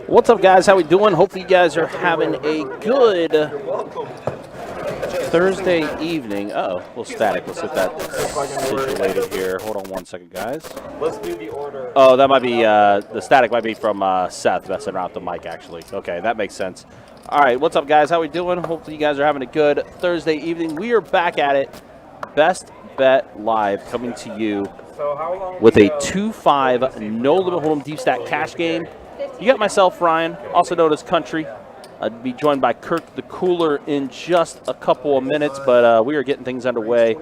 What's up, guys? How we doing? Hopefully you guys are having a good Thursday evening. Oh, a little static. Let's get that situated here. Hold on one second, guys. Let's do the order. Oh, that might be, the static might be from Seth messing around with the mic, actually. Okay, that makes sense. All right, what's up, guys? How we doing? Hopefully you guys are having a good Thursday evening. We are back at it. Best Bet Live coming to you with a 2-5 no-limit hold'em deep stack cash game. You got myself, Ryan, also known as Country. I'd be joined by Kirk the Cooler in just a couple of minutes, but we are getting things underway.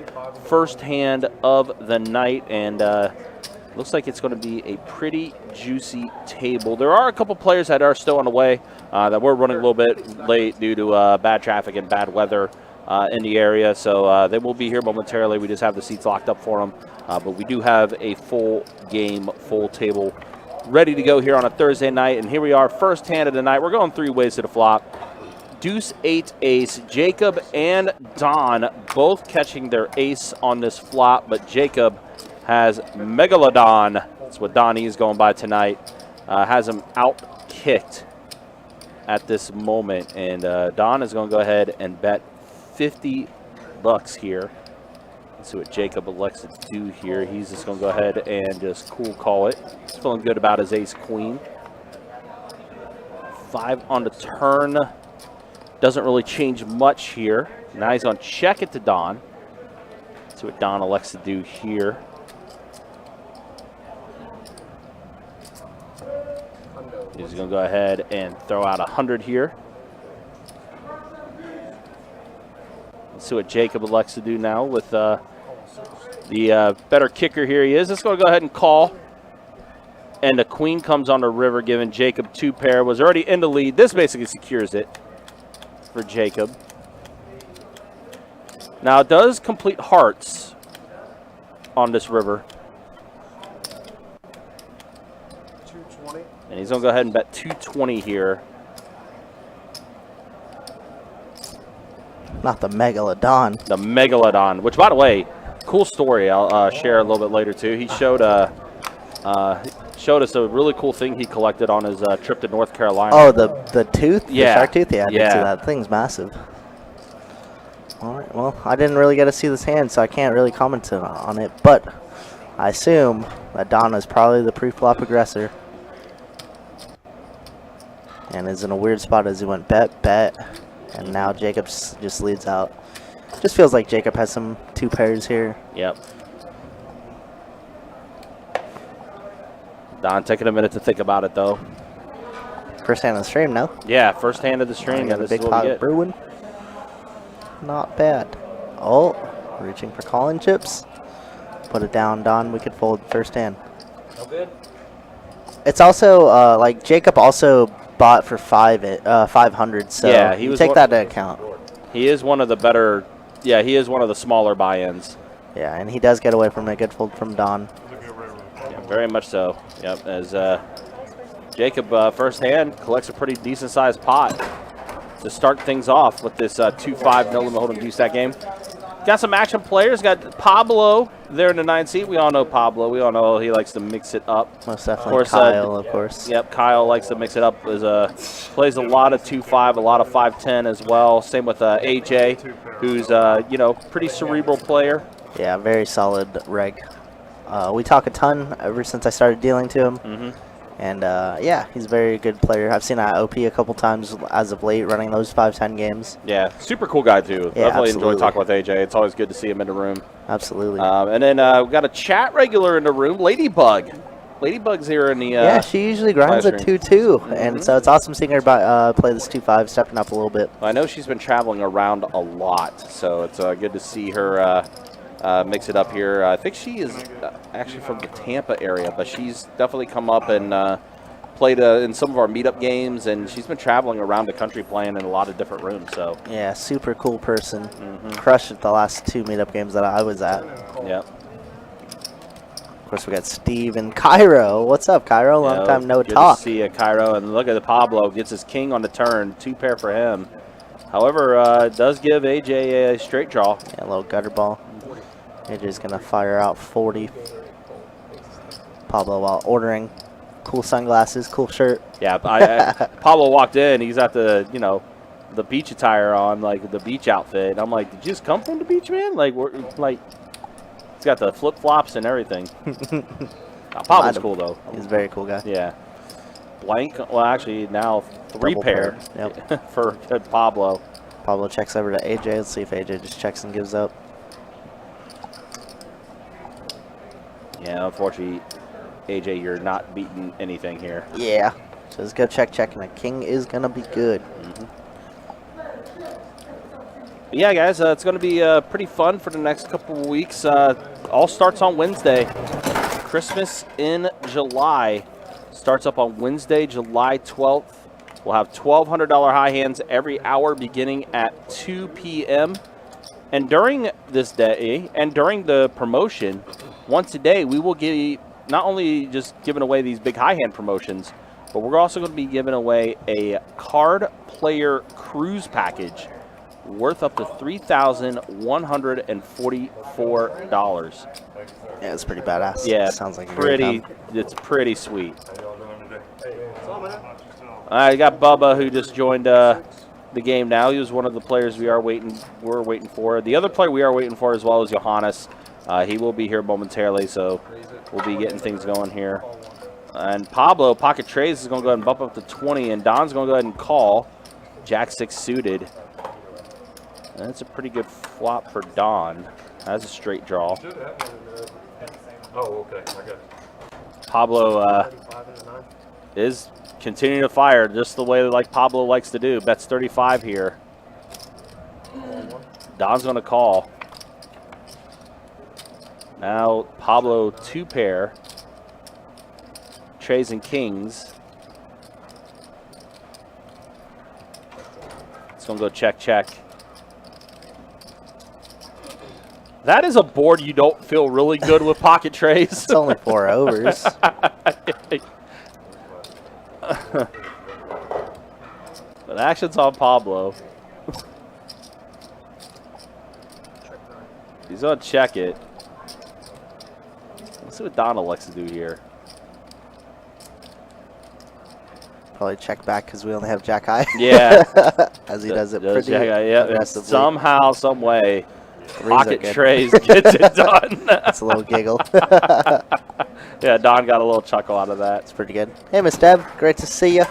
First hand of the night, and looks like it's going to be a pretty juicy table. There are a couple players that are still on the way that we're running a little bit late due to bad traffic and bad weather in the area, so they will be here momentarily. We just have the seats locked up for them, but we do have a full game, full table ready to go here on a Thursday night. And here we are, first hand of the night. We're going 3 ways to the flop. Deuce, 8, ace. Jacob and Don both catching their ace on this flop, but Jacob has Megalodon. That's what Donnie is going by tonight. Has him out kicked at this moment, and Don is going to go ahead and bet $50 here. Let's see what Jacob elects to do here. He's just going to go ahead and just cool call it. He's feeling good about his ace-queen. 5 on the turn. Doesn't really change much here. Now he's going to check it to Don. Let's see what Don elects to do here. He's going to go ahead and throw out 100 here. Let's see what Jacob elects to do now with the better kicker here he is. Let's go ahead and call. And the queen comes on the river, giving Jacob 2 pair. Was already in the lead. This basically secures it for Jacob. Now it does complete hearts on this river. 220. And he's going to go ahead and bet 220 here. Not the Megalodon. The Megalodon, which, by the way, cool story. I'll share a little bit later, too. He showed showed us a really cool thing he collected on his trip to North Carolina. Oh, the tooth? Yeah. The shark tooth? Yeah, I did see Yeah. that. Thing's massive. All right, well, I didn't really get to see this hand, so I can't really comment on it, but I assume that Don is probably the pre-flop aggressor. And is in a weird spot as he went bet, bet, and now Jacob just leads out. Just feels like Jacob has some 2 pairs here. Yep. Don taking a minute to think about it, though. First hand of the stream, no? Yeah, first hand of the stream. Got a This big is what we pot get. brewing. Not bad. Oh, reaching for calling chips. Put it down, Don. We could fold first hand. No good. It's also like Jacob also bought for 500. So Yeah, he you was take one- that into account. He is one of the better. Yeah, he is one of the smaller buy-ins. Yeah, and he does get away from a good fold from Don. Yeah, very much so. Yep. As Jacob first hand collects a pretty decent-sized pot to start things off with this 2-5 no limit hold'em deuce stack game. Got some action players. Got Pablo there in the 9th seat. We all know Pablo. We all know he likes to mix it up. Most definitely. Of course, Kyle, of course. Yep, Kyle likes to mix it up. Plays a lot of 2-5, a lot of 5-10 as well. Same with AJ, who's pretty cerebral player. Yeah, very solid reg. We talk a ton ever since I started dealing to him. Mm-hmm. And yeah, he's a very good player. I've seen OP a couple times as of late running those 5-10 games. Yeah, super cool guy too. Yeah, Definitely absolutely. enjoy talking with AJ. It's always good to see him in the room. Absolutely. And then we got a chat regular in the room, Ladybug. Ladybug's here in the. Yeah, she usually grinds a live 2-2, and so it's awesome seeing her play this 2-5, stepping up a little bit. I know she's been traveling around a lot, so it's good to see her mix it up here. I think she is actually from the Tampa area, but she's definitely come up and played in some of our meetup games, and she's been traveling around the country playing in a lot of different rooms. So Yeah, super cool person. Crushed at the last 2 meetup games that I was at. yeah. Of course, we got Steve and Cairo. What's up, Cairo? Long time no good talk. to see Cairo, and look at the Pablo gets his king on the turn, 2 pair for him. However, it does give AJ a straight draw. Yeah, a little gutter ball. AJ's going to fire out 40. Pablo while ordering cool sunglasses, cool shirt. Yeah, Pablo walked in. He's got the beach attire on, like the beach outfit. And I'm like, did you just come from the beach, man? He's got the flip flops and everything. Pablo's cool though. He's a very cool guy. Yeah. Blank. Well, actually now 3 Double pair. pair. Yep. for Pablo. Pablo checks over to AJ. Let's see if AJ just checks and gives up. Yeah, unfortunately, AJ, you're not beating anything here. Yeah. So let's go check, and a king is going to be good. But yeah, guys, it's going to be pretty fun for the next couple of weeks. All starts on Wednesday. Christmas in July starts up on Wednesday, July 12th. We'll have $1,200 high hands every hour beginning at 2 p.m. And during this day, and during the promotion, once a day, we will give not only just giving away these big high hand promotions, but we're also going to be giving away a card player cruise package worth up to $3,144. Yeah, it's pretty badass. Yeah, Sounds like a great pretty. time. It's pretty sweet. I got Bubba, who just joined the game now. He was one of the players we're waiting for. The other player we are waiting for as well is Johannes. He will be here momentarily, so we'll be getting things going here. And Pablo, pocket trays, is going to go ahead and bump up to 20, and Don's going to go ahead and call Jack 6 suited. And that's a pretty good flop for Don. That's a straight draw. Oh, okay. I got it. Pablo is continuing to fire just the way like Pablo likes to do. Bets 35 here. Don's going to call. Now Pablo 2 pair. Trays and kings. It's going to go check, check. That is a board you don't feel really good with pocket trays. It's only 4 overs. But action's on Pablo. He's going to check it. Let's see what Donald likes to do here. Probably check back because we only have Jack High. Yeah. As he does it pretty yeah, aggressively. somehow, some way, Threes are Pocket good. Trays gets it done. It's a little giggle. Yeah, Don got a little chuckle out of that. It's pretty good. Hey, Miss Deb. Great to see you.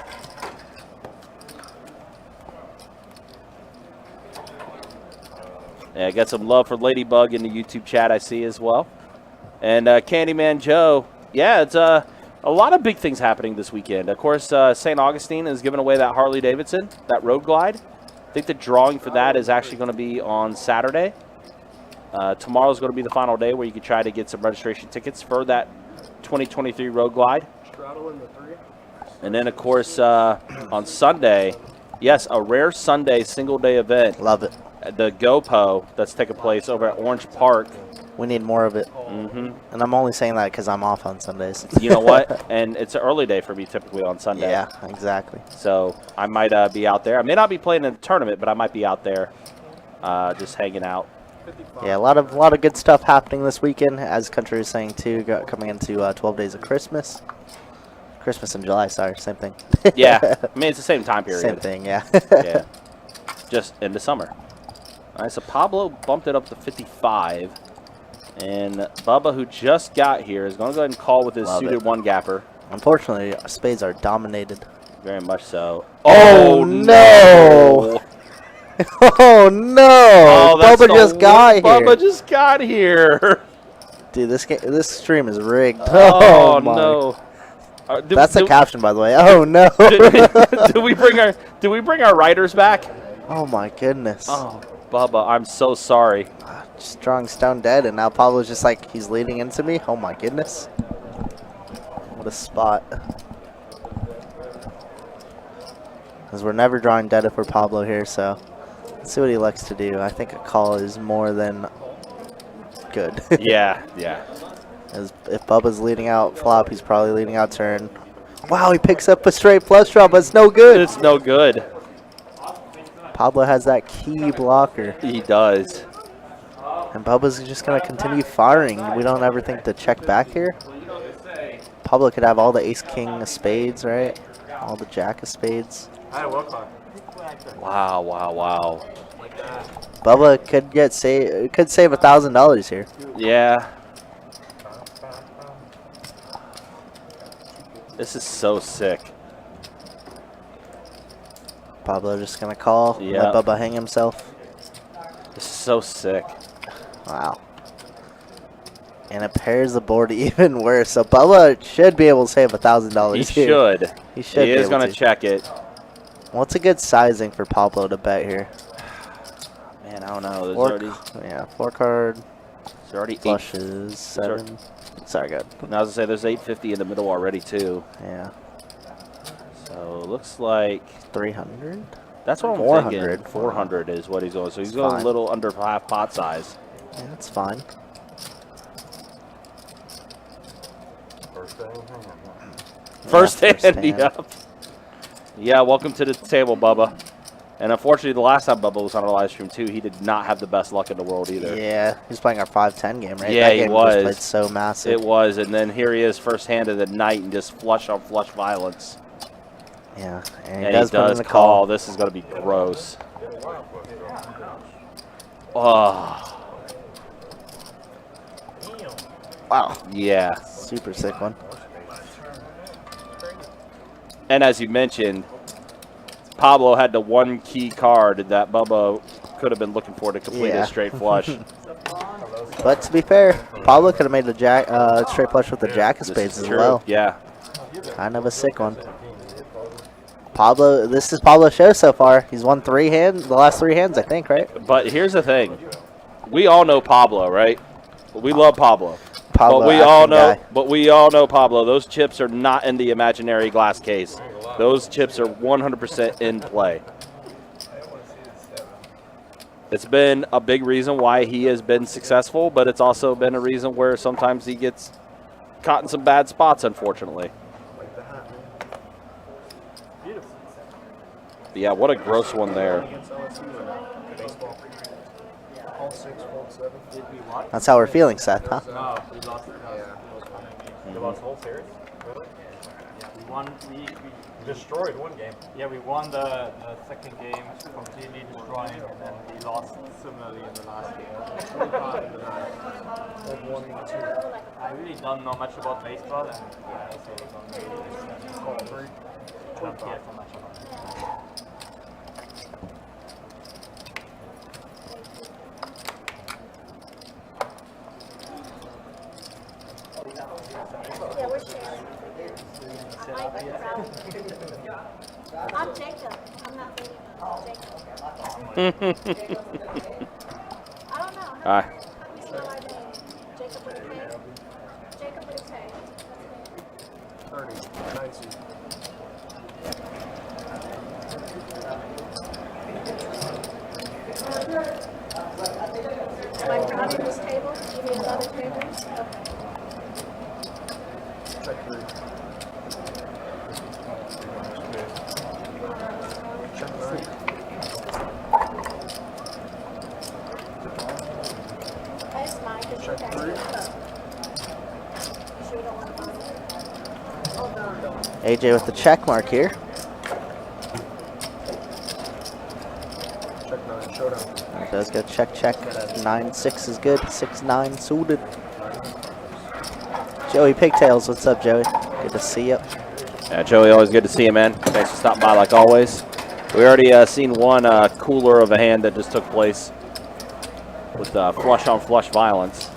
Yeah, got some love for Ladybug in the YouTube chat, I see as well. And Candyman Joe, yeah, it's a lot of big things happening this weekend. Of course, St. Augustine is giving away that Harley Davidson, that Road Glide. I think the drawing for that is actually going to be on Saturday. Tomorrow's going to be the final day where you can try to get some registration tickets for that 2023 Road Glide. And then, of course, on Sunday, yes, a rare Sunday single-day event. Love it. The GoPo that's taking place over at Orange Park. We need more of it. Mm-hmm. And I'm only saying that because I'm off on Sundays. You know what? And it's an early day for me typically on Sunday. Yeah, exactly. So I might be out there. I may not be playing in a tournament, but I might be out there just hanging out. Yeah, a lot of good stuff happening this weekend, as Country is saying too. Coming into 12 days of Christmas. Christmas in July, sorry, same thing. Yeah, I mean it's the same time period. Same thing, yeah. Yeah, just into summer. All right, so Pablo bumped it up to 55, and Bubba, who just got here, is going to go ahead and call with his Love suited it. one gapper. Unfortunately, spades are dominated. Very much so. Oh, no! Oh no! that's Bubba the just got here. Bubba just got here. Dude, this stream is rigged. Oh, my. no! That's the caption, by the way. Oh no! Do we bring our writers back? Oh my goodness! Oh, Bubba, I'm so sorry. Just drawing stone dead, and now Pablo's just like he's leading into me. Oh my goodness! What a spot! Because we're never drawing dead if we're Pablo here, so let's see what he likes to do. I think a call is more than good. Yeah, yeah. As if Bubba's leading out flop, he's probably leading out turn. Wow, he picks up a straight flush draw, but it's no good. It's no good. Pablo has that key blocker. He does. And Bubba's just going to continue firing. We don't ever think to check back here. Pablo could have all the ace-king of spades, right? All the jack of spades. Wow, wow, wow. Bubba could save $1,000 here. Yeah. This is so sick. Pablo just going to call. Yeah. Let Bubba hang himself. This is so sick. Wow. And it pairs the board even worse. So Bubba should be able to save $1,000 He here. should. He should. He is going to check it. Well, it's a good sizing for Pablo to bet here. Man, I don't know. There's Four card. There's already Flushes, 7. Sorry, good. And I was going to say, there's 850 in the middle already, too. Yeah. So, looks like 300? that's what I'm 400. thinking. 400 is what he's going. So, he's It's going fine. a little under half pot size. Yeah, that's fine. First first hand, hand. yep. Yeah, welcome to the table, Bubba. And unfortunately, the last time Bubba was on our live stream, too, he did not have the best luck in the world either. Yeah, he's playing our 5-10 game, right? Yeah, that he game was. Just played so massive. It was, and then here he is, first hand of the night, and just flush on flush violence. Yeah, And he does, put in the call. This is going to be gross. Oh. Wow. Yeah. Super sick one. And as you mentioned, Pablo had the one key card that Bubba could have been looking for to complete a straight flush. But to be fair, Pablo could have made a straight flush with the jack of spades as well. Yeah. Kind of a sick one. Pablo, this is Pablo's show so far. He's won the last 3 hands, I think, right? But here's the thing. We all know Pablo, right? We love Pablo. Pablo, But we all know Pablo. Those chips are not in the imaginary glass case. Those chips are 100% in play. It's been a big reason why he has been successful, but it's also been a reason where sometimes he gets caught in some bad spots, unfortunately. Yeah, what a gross one there. That's how we're feeling, Seth, huh? We Destroyed one game. yeah, we won the second game completely destroying, and then we lost similarly in the last game. I really don't know much about baseball, and yeah, so don't really I don't care so much about it. Yeah, we're sharing. I might be proud. I'm Jacob. I'm not Baby. Jacob. I don't know. All right. How do we spell our name? Jacob with a K? Jacob with a K. 30. 90. Am I crowding this table? You need another table? Okay. Check 3. Check 9. That's mine because you Check got 3. your cup. Sure you don't want to buy it? Oh, no. AJ with the check mark here. Check 9. Showdown. It does go check, check. 9-6 is good. 6-9 suited. Joey Pigtails, what's up, Joey? Good to see you. Yeah, Joey, always good to see you, man. Thanks for stopping by like always. We already seen one cooler of a hand that just took place with flush-on-flush violence.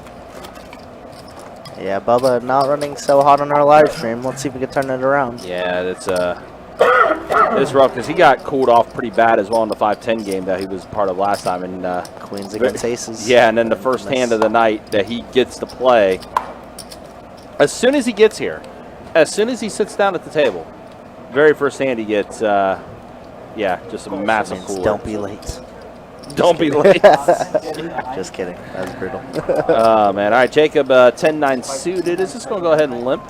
Yeah, Bubba not running so hot on our live stream. Let's see if we can turn it around. Yeah, it's rough because he got cooled off pretty bad as well in the 5-10 game that he was part of last time. And Queens against aces. yeah, and then the first hand of the night that he gets to play. As soon as he gets here, as soon as he sits down at the table, very first hand he gets, yeah, just a massive cooler. Don't be late. Don't be late. Just kidding. That was brutal. Oh, man. All right, Jacob, 10-9 suited. Is this going to go ahead and limp?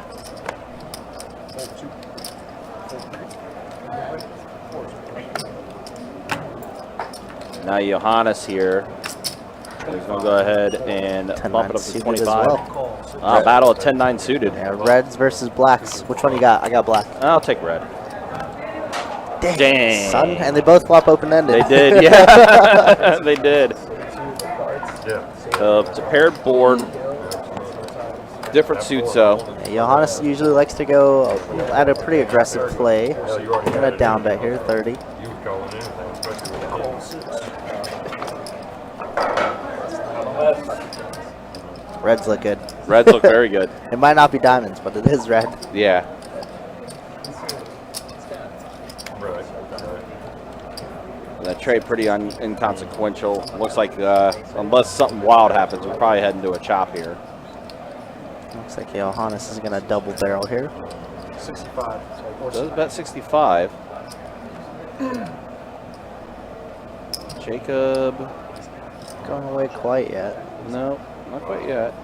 Now Johannes here. He's going to go ahead and bump it up to suited 25. as well. Battle of 10-9 suited. Yeah, reds versus blacks. Which one you got? I got black. I'll take red. Dang. Son, and they both flop open-ended. They did, yeah. They did. It's a paired board. Different suits, though. Yeah, Johannes usually likes to go at a pretty aggressive play. And a down bet here, 30. Reds look good. Reds look very good. It might not be diamonds, but it is red. Yeah. And that trade pretty inconsequential. Looks like unless something wild happens, we're probably heading to a chop here. Looks like Johannes is going to double barrel here. 65. Does bet 65. Jacob. Going away quite yet. No, not quite yet.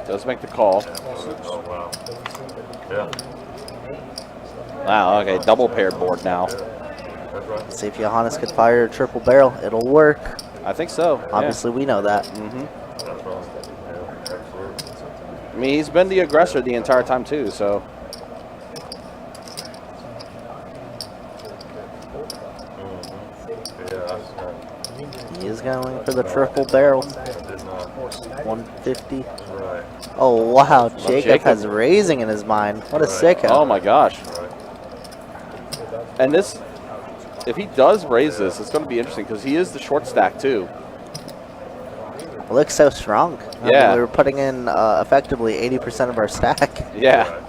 Does make the call. Wow, okay, double paired board now. Let's see if Johannes could fire a triple barrel. It'll work. I think so. Obviously, we know that. I mean, he's been the aggressor the entire time, too, so. He is going for the triple barrel. 150. Oh, wow. Jacob has raising in his mind. What a sicko. Oh, my gosh. And this, if he does raise this, it's going to be interesting because he is the short stack, too. It looks so strong. Yeah. I mean, we were putting in effectively 80% of our stack. Yeah.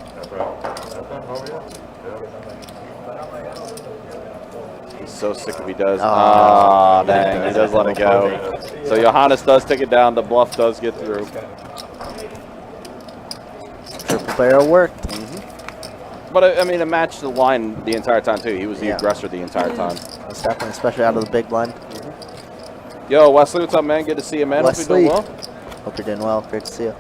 He's so sick if he does. Oh, dang. He does let it go. So Johannes does take it down. The bluff does get through. Triple barrel worked. But, I mean, it matched the line the entire time, too. He was the aggressor the entire time. That's definitely, especially out of the big blind. Yo, Wesley, what's up, man? Good to see you, man. Wesley. Hope you're doing well. Hope you're doing well. Great to see you.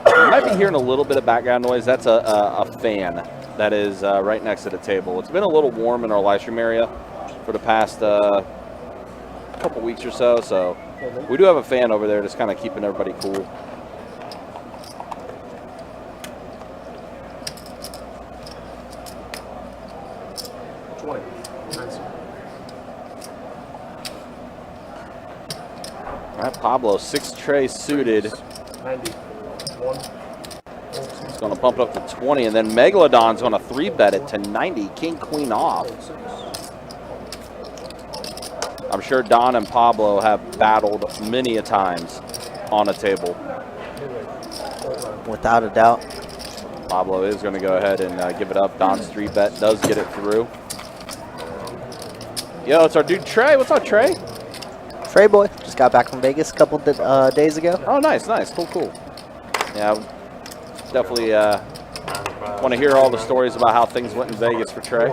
You might be hearing a little bit of background noise. That's a fan that is right next to the table. It's been a little warm in our live stream area for the past couple weeks or so, so we do have a fan over there just kind of keeping everybody cool. All right, Pablo, 6 tray suited. 91. He's going to bump it up to 20, and then Megalodon's going to 3-bet it to 90. King, queen off. I'm sure Don and Pablo have battled many a times on a table. Without a doubt. Pablo is going to go ahead and give it up. Don's 3-bet does get it through. Yo, it's our dude Trey. What's up, Trey? Trey boy just got back from Vegas a couple days ago. Oh, nice, nice. Cool, cool. Yeah, definitely want to hear all the stories about how things went in Vegas for Trey.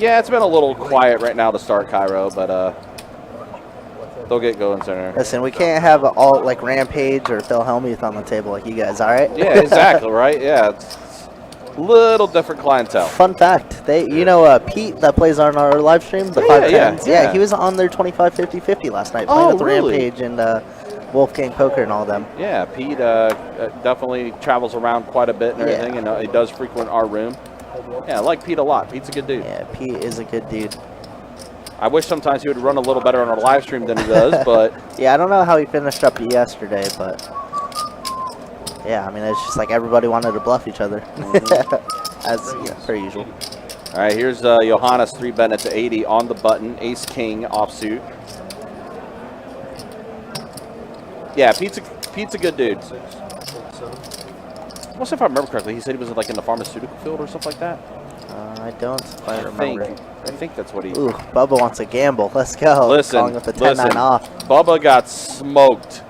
Yeah, it's been a little quiet right now to start Cairo, but they'll get going sooner. Listen, we can't have all like Rampage or Phil Hellmuth on the table like you guys, all right? Yeah, exactly, right? Yeah, it's a little different clientele. Fun fact, Pete that plays on our live stream, the 510s, yeah, he was on their 25, 50, 50 last night playing with really? Rampage and Wolfgang Poker and all them. Yeah, Pete definitely travels around quite a bit and everything, and he does frequent our room. Yeah, I like Pete a lot. Pete's a good dude. Yeah, Pete is a good dude. I wish sometimes he would run a little better on our live stream than he does, but... Yeah, I don't know how he finished up yesterday, but... Yeah, I mean, it's just like everybody wanted to bluff each other. As per usual. All right, here's Johannes 3-betting it to 80 on the button. Ace-King offsuit. Yeah, Pete's a good dude. I don't know if I remember correctly. He said he was like in the pharmaceutical field or something like that. I don't quite remember. I think that's what he... Ooh, Bubba wants a gamble. Let's go. Listen, Calling with the 10-9 off. Bubba got smoked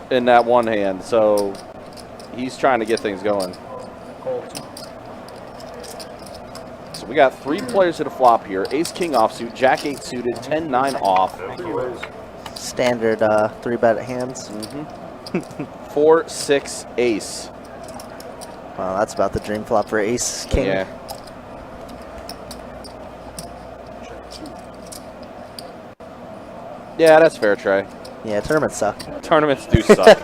in that one hand, so he's trying to get things going. So we got 3 players at a flop here. Ace-King offsuit, Jack-8 suited, 10-9 off. Standard 3-bet hands. 4-6 ace. Well, that's about the dream flop for Ace-King. Yeah. Yeah, that's fair, Trey. Yeah, tournaments suck. Tournaments do suck.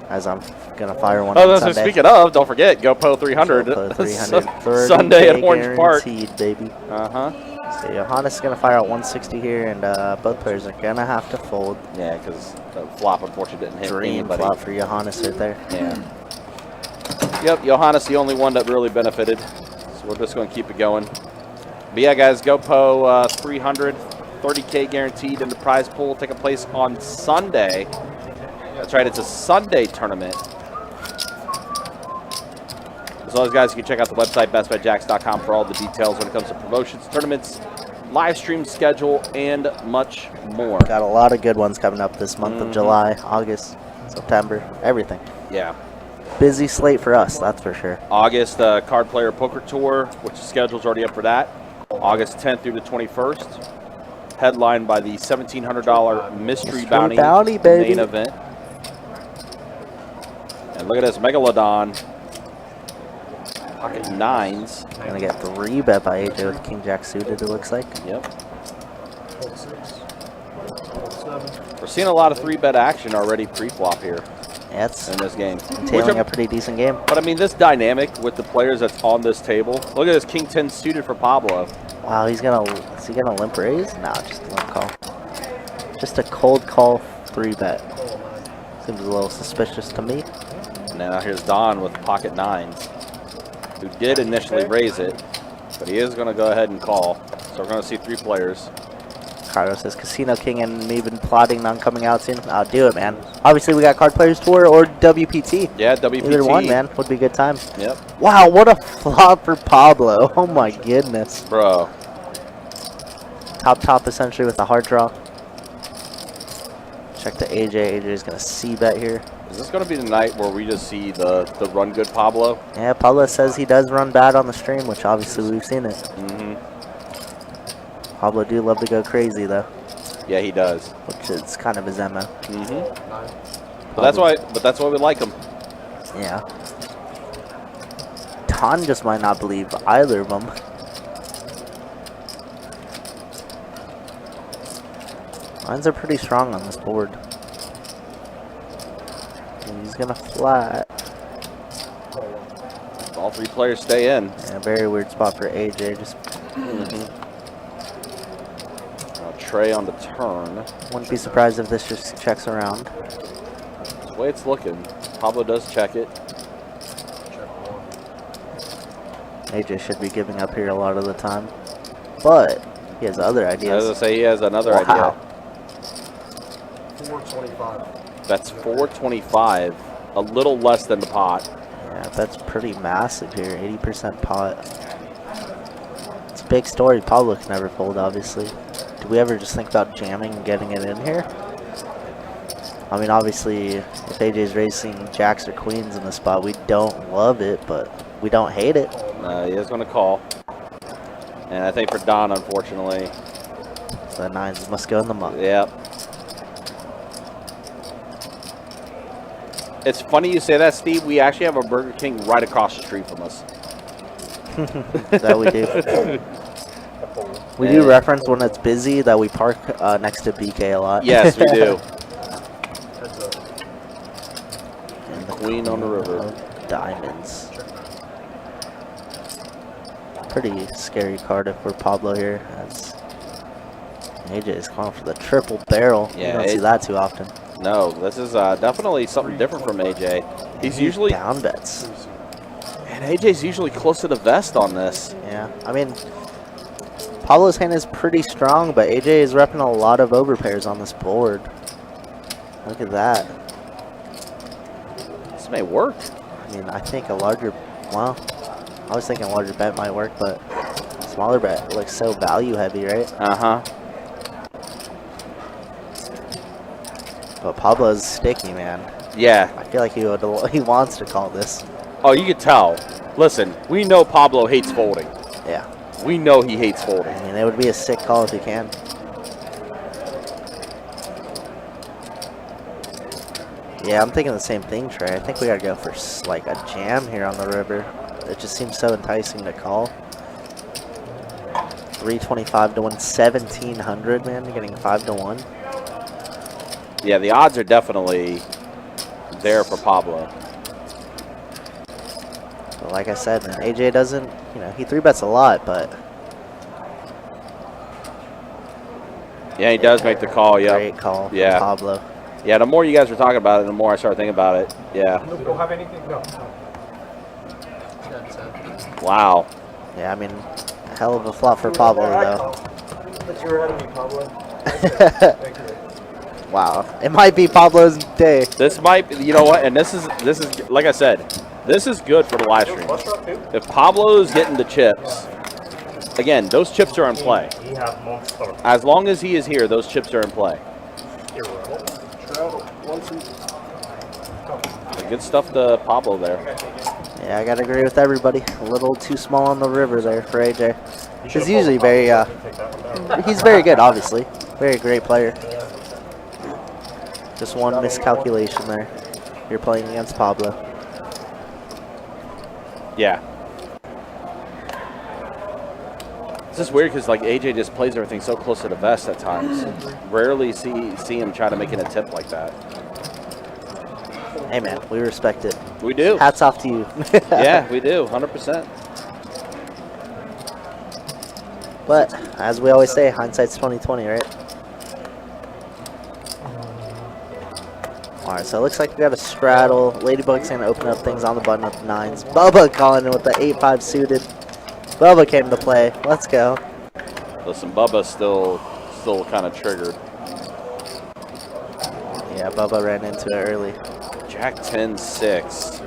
As I'm going to fire one Oh, on so Sunday. speaking of, don't forget, GoPo 300. GoPo 300. Sunday at Orange Park. Baby. So Johannes is going to fire out 160 here, and both players are going to have to fold. Yeah, because the flop unfortunately didn't hit Dream anybody. flop for Johannes right there. Yeah. Yep, Johannes the only one that really benefited. So we're just going to keep it going. But yeah, guys, GoPo 300, 30K guaranteed in the prize pool, taking place on Sunday. That's right, it's a Sunday tournament. As always, guys, you can check out the website, bestbetjacks.com, for all the details when it comes to promotions, tournaments, live stream schedule, and much more. Got a lot of good ones coming up this month of July, August, September, everything. Yeah. Busy slate for us, that's for sure. August Card Player Poker Tour, which the schedule's already up for that. August 10th through the 21st. Headlined by the $1,700 Mystery Bounty baby. main event. And look at this Megalodon. Pocket 9s. Gonna get 3-bet by AJ with King Jack suited, it looks like. Yep. We're seeing a lot of 3-bet action already pre-flop here. Yeah, it's in this game. entailing a pretty decent game. But I mean, this dynamic with the players that's on this table. Look at this King 10 suited for Pablo. Wow, is he gonna limp raise? No, just a limp call. Just a cold call 3-bet. Seems a little suspicious to me. Now here's Don with pocket 9s, who did initially raise it, but he is going to go ahead and call. So we're going to see 3 players. Carlos says Casino King and me been plotting on coming out soon. I'll do it, man. Obviously, we got Card Players Tour or WPT. Yeah, WPT. Either one, man. Would be a good time. Yep. Wow, what a flop for Pablo. Oh, my goodness. Bro. Top, essentially, with a hard draw. Check the AJ. AJ's going to C-bet here. Is this going to be the night where we just see the run good Pablo? Yeah, Pablo says he does run bad on the stream, which obviously we've seen it. Pablo do love to go crazy, though. Yeah, he does. Which is kind of his MO. But that's why we like him. Yeah. Don just might not believe either of them. Lines are pretty strong on this board. And he's gonna flat. All three players stay in. Yeah, very weird spot for AJ. Just Trey on the turn. wouldn't be surprised if this just checks around. The way it's looking, Pablo does check it. AJ should be giving up here a lot of the time, but he has other I ideas. was gonna say he has another Wow. idea. 425. That's 425, a little less than the pot. Yeah, that's pretty massive here. 80% pot. It's a big story. Pablo can never fold, obviously. Do we ever just think about jamming and getting it in here? I mean, obviously, if AJ's racing jacks or queens in the spot, we don't love it, but we don't hate it. He is going to call. And I think for Don, unfortunately. So the nines must go in the muck. Yep. It's funny you say that, Steve. We actually have a Burger King right across the street from us. That we do. We do reference when it's busy that we park next to BK a lot. Yes, we do. And the Queen on the river. of diamonds. Pretty scary card if we're Pablo here. As AJ is calling for the triple barrel. Yeah, you don't see that too often. No, this is definitely something different from AJ. He's usually down bets. And AJ's usually close to the vest on this. Yeah, I mean, Pablo's hand is pretty strong, but AJ is repping a lot of overpairs on this board. Look at that. This may work. I mean, I think a larger, well, I was thinking a larger bet might work, but a smaller bet looks so value heavy, right? Uh-huh. But Pablo's sticky, man. Yeah. I feel like he wants to call this. Oh, you could tell. Listen, we know Pablo hates folding. Yeah. We know he hates folding. I mean, it would be a sick call if he can. Yeah, I'm thinking the same thing, Trey. I think we gotta go for like a jam here on the river. It just seems so enticing to call. 325 to win 1,700, man. You're getting 5 to 1. Yeah, the odds are definitely there for Pablo. But like I said, man, AJ doesn't, you know, he 3-bets a lot, but Yeah, he does make the call, yeah. great call from Yeah. Pablo. Yeah, the more you guys were talking about it, the more I started thinking about it. Yeah. You don't have anything? No. Wow. Yeah, I mean, a hell of a flop for Pablo, though. But you were ahead of me, Pablo. Thank you. Wow, it might be Pablo's day. This might be, you know what, and this is like I said, this is good for the live stream. Flush drop too? If Pablo's getting the chips, again, those chips are in play. He have monster. As long as he is here, those chips are in play. Good stuff to Pablo there. Yeah, I gotta agree with everybody. A little too small on the river there for AJ. He's usually very, he's very good, obviously. Very great player. Just one miscalculation there. You're playing against Pablo. Yeah. It's just weird because like AJ just plays everything so close to the vest at times. Rarely see him try to make it a tip like that. Hey man, we respect it. We do. Hats off to you. Yeah, we do, 100%. But as we always say, hindsight's 20/20, right? All right, so it looks like we got a straddle. Ladybug's gonna open up things on the button up nines. Bubba calling in with the 8-5 suited. Bubba came to play. Let's go. Listen, Bubba's still kind of triggered. Yeah, Bubba ran into it early. Jack 10-6.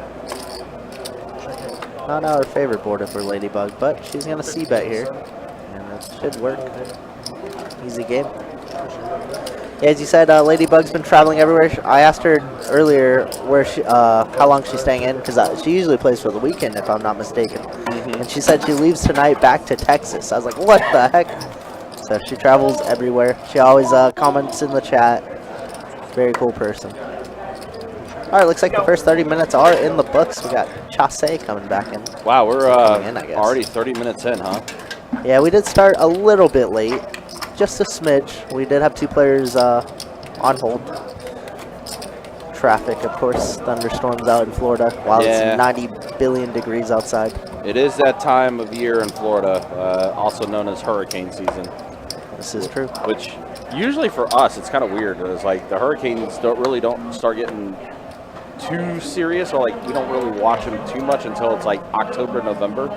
Not our favorite board if we're Ladybug, but she's gonna c-bet here, and that should work. Easy game. Yeah, as you said, Ladybug's been traveling everywhere. I asked her earlier where she, how long she's staying in, because she usually plays for the weekend, if I'm not mistaken. And she said she leaves tonight back to Texas. I was like, what the heck? So she travels everywhere. She always comments in the chat. Very cool person. All right, looks like the first 30 minutes are in the books. We got Chasse coming back in. Wow, we're in, I guess. already 30 minutes in, huh? Yeah, we did start a little bit late, just a smidge. We did have 2 players on hold. Traffic, of course, thunderstorms out in Florida while it's 90 billion degrees outside. It is that time of year in Florida, also known as hurricane season. This is true. Which usually for us, it's kind of weird. It's like the hurricanes don't start getting too serious, or like we don't really watch them too much until it's like October, November.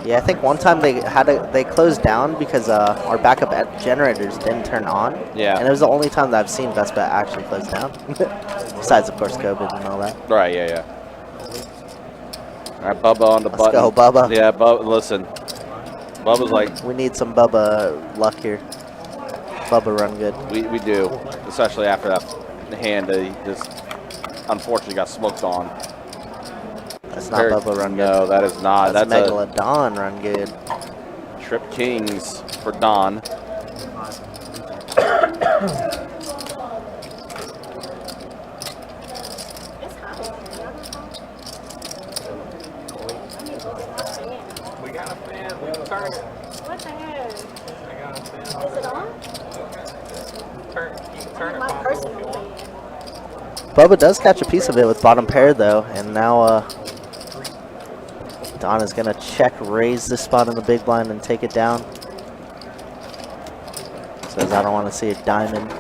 Yeah, I think one time they closed down because our backup generators didn't turn on. Yeah. And it was the only time that I've seen Best Bet actually close down. Besides, of course, COVID and all that. Right, yeah. All right, Bubba on the button. Let's go, Bubba. Yeah, Bubba, listen. Bubba's like... We need some Bubba luck here. Bubba run good. We do, especially after that hand he just unfortunately got smoked on. That's not Bubba run good. No, that is not. That's Megalodon run good. Trip Kings for Don. It's hot. We got a fan. We turn it. What the heck? I got a fan. Is it on? You can turn it My on. personal fan. Bubba does catch a piece of it with bottom pair, though, and now Don is going to check, raise this spot in the big blind, and take it down. Says, I don't want to see a diamond.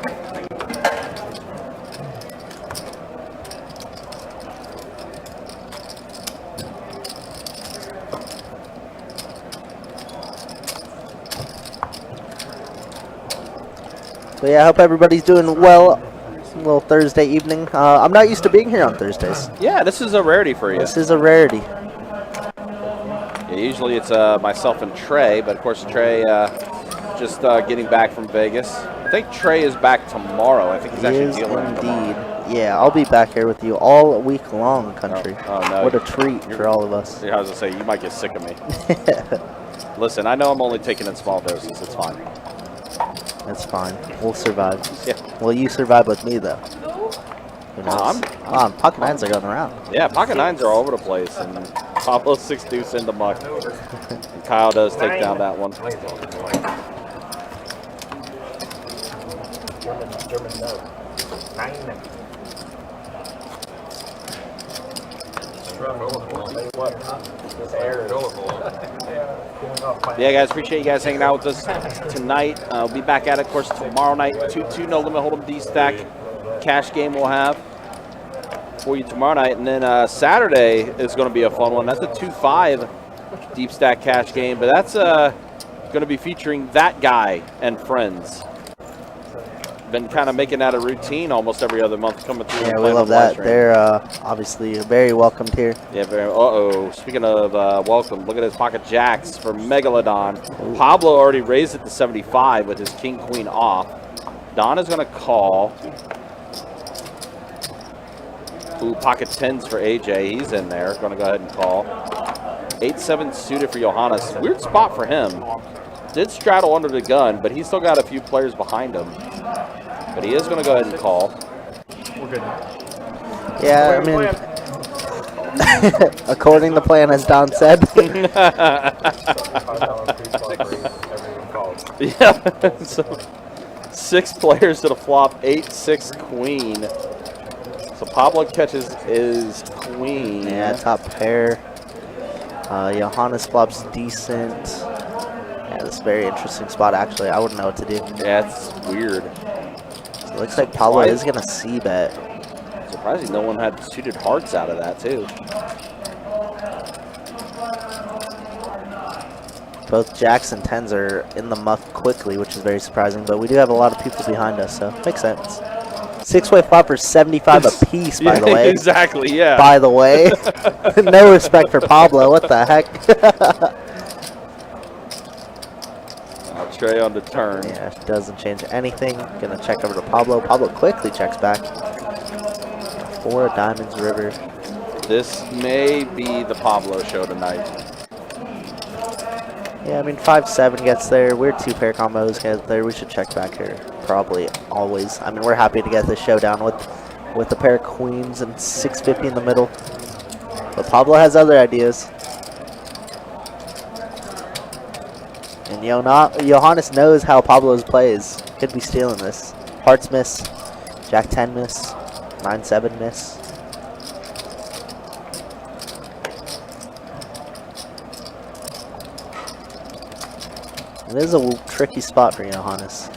So yeah, I hope everybody's doing well. Little Thursday evening. I'm not used to being here on Thursdays. Yeah, this is a rarity for you. This is a rarity. Yeah, usually it's myself and Trey, but of course Trey just getting back from Vegas. I think Trey is back tomorrow. I think he's actually dealing. Indeed. Yeah, I'll be back here with you all week long, country. Oh no. What a treat for all of us. Yeah, I was going to say, you might get sick of me. Listen, I know I'm only taking in small doses. It's fine. That's fine. We'll survive. Yeah. Will you survive with me, though? Who knows? Pocket nines are going around. Yeah, pocket nines are all over the place, and Pablo 6 deuce in the muck. And Kyle does take down that one. German no. 9. Yeah, guys, appreciate you guys hanging out with us tonight. We'll be back at it, of course, tomorrow night. 2-2 no limit hold'em D-stack cash game we'll have for you tomorrow night. And then Saturday is going to be a fun one. That's a 2-5 deep stack cash game, but that's going to be featuring that guy and friends. Been kind of making that a routine almost every other month coming through. Yeah, we love that. They're obviously very welcomed here. Yeah, very. Speaking of welcome, look at his pocket jacks for Megalodon. Ooh. Pablo already raised it to 75 with his king queen off. Don is going to call. Ooh, pocket 10s for AJ. He's in there. Going to go ahead and call. 8-7 suited for Johannes. Weird spot for him. Did straddle under the gun, but he's still got a few players behind him. But he is going to go ahead and call. We're good. Yeah, I mean, according to plan, as Don said. Yeah, so 6 players to the flop, 8-6 queen. So Pablo catches his queen. Yeah, top pair. Johannes flops decent. Yeah, this is a very interesting spot, actually. I wouldn't know what to do. Yeah, it's weird. So it looks like Pablo is going to c-bet. Surprising no one had suited hearts out of that, too. Both jacks and 10s are in the muck quickly, which is very surprising, but we do have a lot of people behind us, so makes sense. 6-way flop for 75 apiece, by the way. Exactly, yeah. By the way. No respect for Pablo. What the heck? Trey on the turn. Yeah, doesn't change anything. Gonna check over to Pablo. Pablo quickly checks back. 4 diamonds river. This may be the Pablo show tonight. Yeah, I mean 5-7 gets there. Weird 2-pair combos get there. We should check back here. Probably always. I mean, we're happy to get this showdown with with a pair of queens and 650 in the middle. But Pablo has other ideas. And Johannes knows how Pablo's plays. Could be stealing this. Hearts miss. Jack 10 miss. 9-7 miss. It is a tricky spot for Johannes.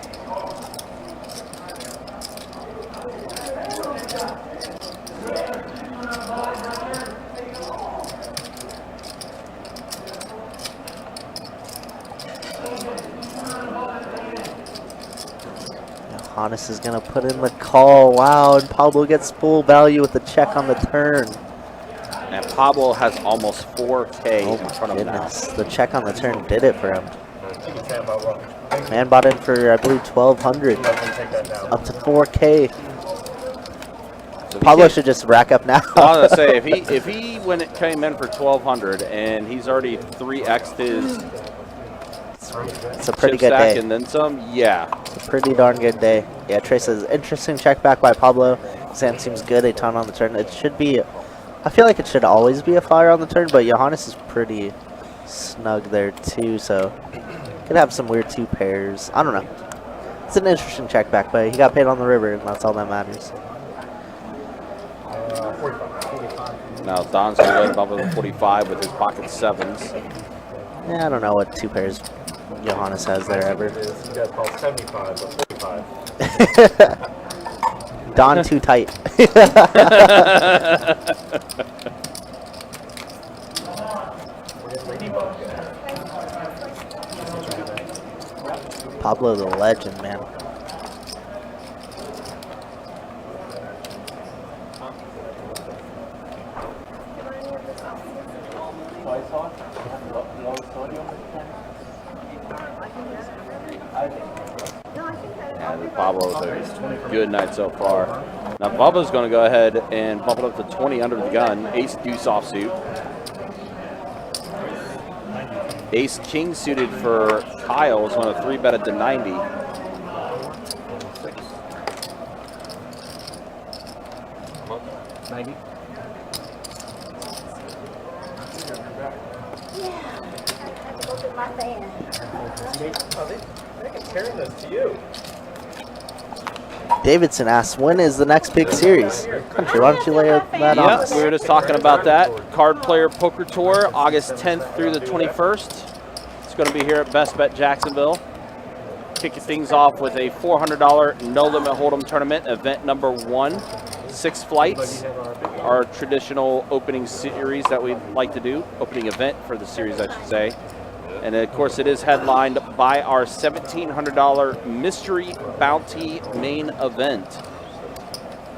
Johannes is going to put in the call. Wow, and Pablo gets full value with the check on the turn. And Pablo has almost 4K Oh in front my of him now. goodness. The check on the turn did it for him. You can say about what. Man bought in for, I believe, 1,200. Let them take that down. Up to 4K. So Pablo should just rack up now. I was gonna say if he when it came in for 1,200 and he's already 3x'd his It's a pretty chip good stack day. and then some, yeah. It's a pretty darn good day. Yeah, Trey says, interesting check back by Pablo. Sam seems good, a ton on the turn. It should be, I feel like it should always be a flyer on the turn, but Johannes is pretty snug there too, so could have some weird 2 pairs. I don't know. It's an interesting check back, but he got paid on the river, and that's all that matters. 45. Now Don's gonna go ahead and bump up to 45 with his pocket 7s. Yeah, I don't know what 2 pairs Johannes has there ever. You guys call 75, but 45. Don too tight. Ladybug. Pablo the legend, man. Yeah, Pablo's a good night so far. Now Bubba's going to go ahead and bump it up to 20 under the gun. Ace deuce offsuit. Ace king suited for Kyle is going to 3-bet it to 90. I have to go through my fan. They can carry this to you. Davidson asks, when is the next big series? Country, why don't you lay that on Yeah, us? we were just talking about that. Card Player Poker Tour, August 10th through the 21st. It's going to be here at Best Bet Jacksonville. Kicking things off with a $400 No Limit Hold'em tournament, event number 1. 6 flights, our traditional opening series that we like to do, opening event for the series, I should say. And of course, it is headlined by our $1,700 Mystery Bounty main event.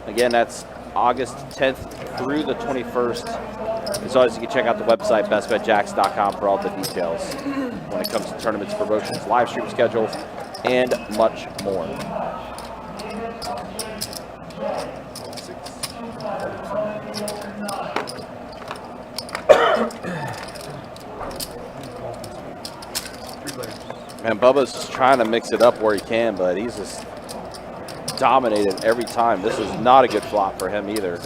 Again, that's August 10th through the 21st. As always, you can check out the website, bestbetjacks.com, for all the details when it comes to tournaments, promotions, live stream schedule, and much more. Man, Bubba's just trying to mix it up where he can, but he's just dominated every time. This is not a good flop for him either.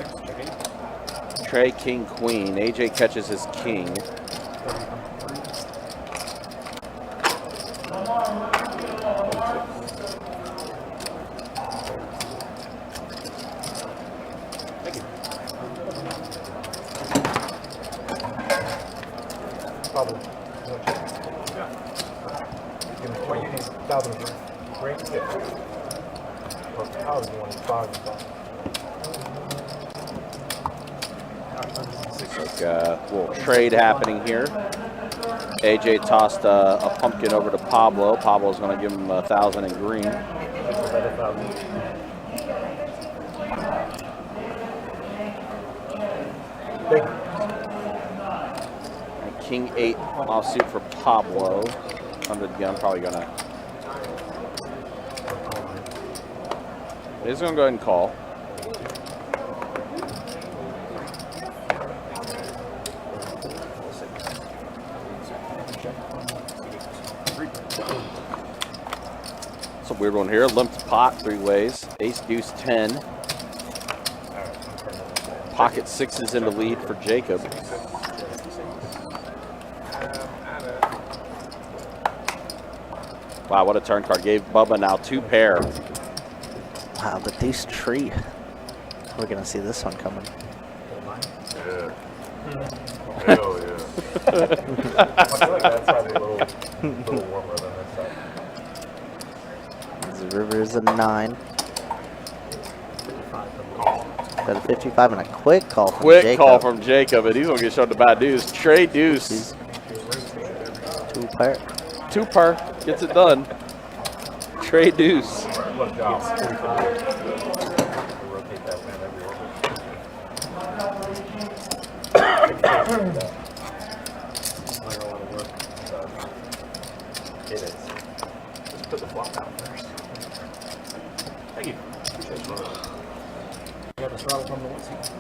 Trey, king, queen. AJ catches his king. Probably. What you need? 1,000 ring? Yeah. How do you want 5? Like a little trade happening here. AJ tossed a pumpkin over to Pablo. Pablo's going to give him 1,000 in green. And king 8 offsuit for Pablo. Under the gun, probably going to. He's going to go ahead and call. It's a weird one here. Limped pot 3 ways. Ace, deuce, 10. Pocket sixes in the lead for Jacob. Wow, what a turn card. Gave Bubba now 2 pair. Wow, the deuce tree. We're going to see this one coming. Yeah. Hell yeah. I feel like that's probably a little warmer than this side. The river is a 9. Got a 55 and a quick call from Quick Jacob. call from Jacob, and he's going to get shown the bad news. Trade deuce. 2 pair. 2 per. Gets it done. Trade deuce. Good job. Rotate that wind every It is. Just put the flop out first. Thank you. Appreciate it. You got the throttle from the one seat.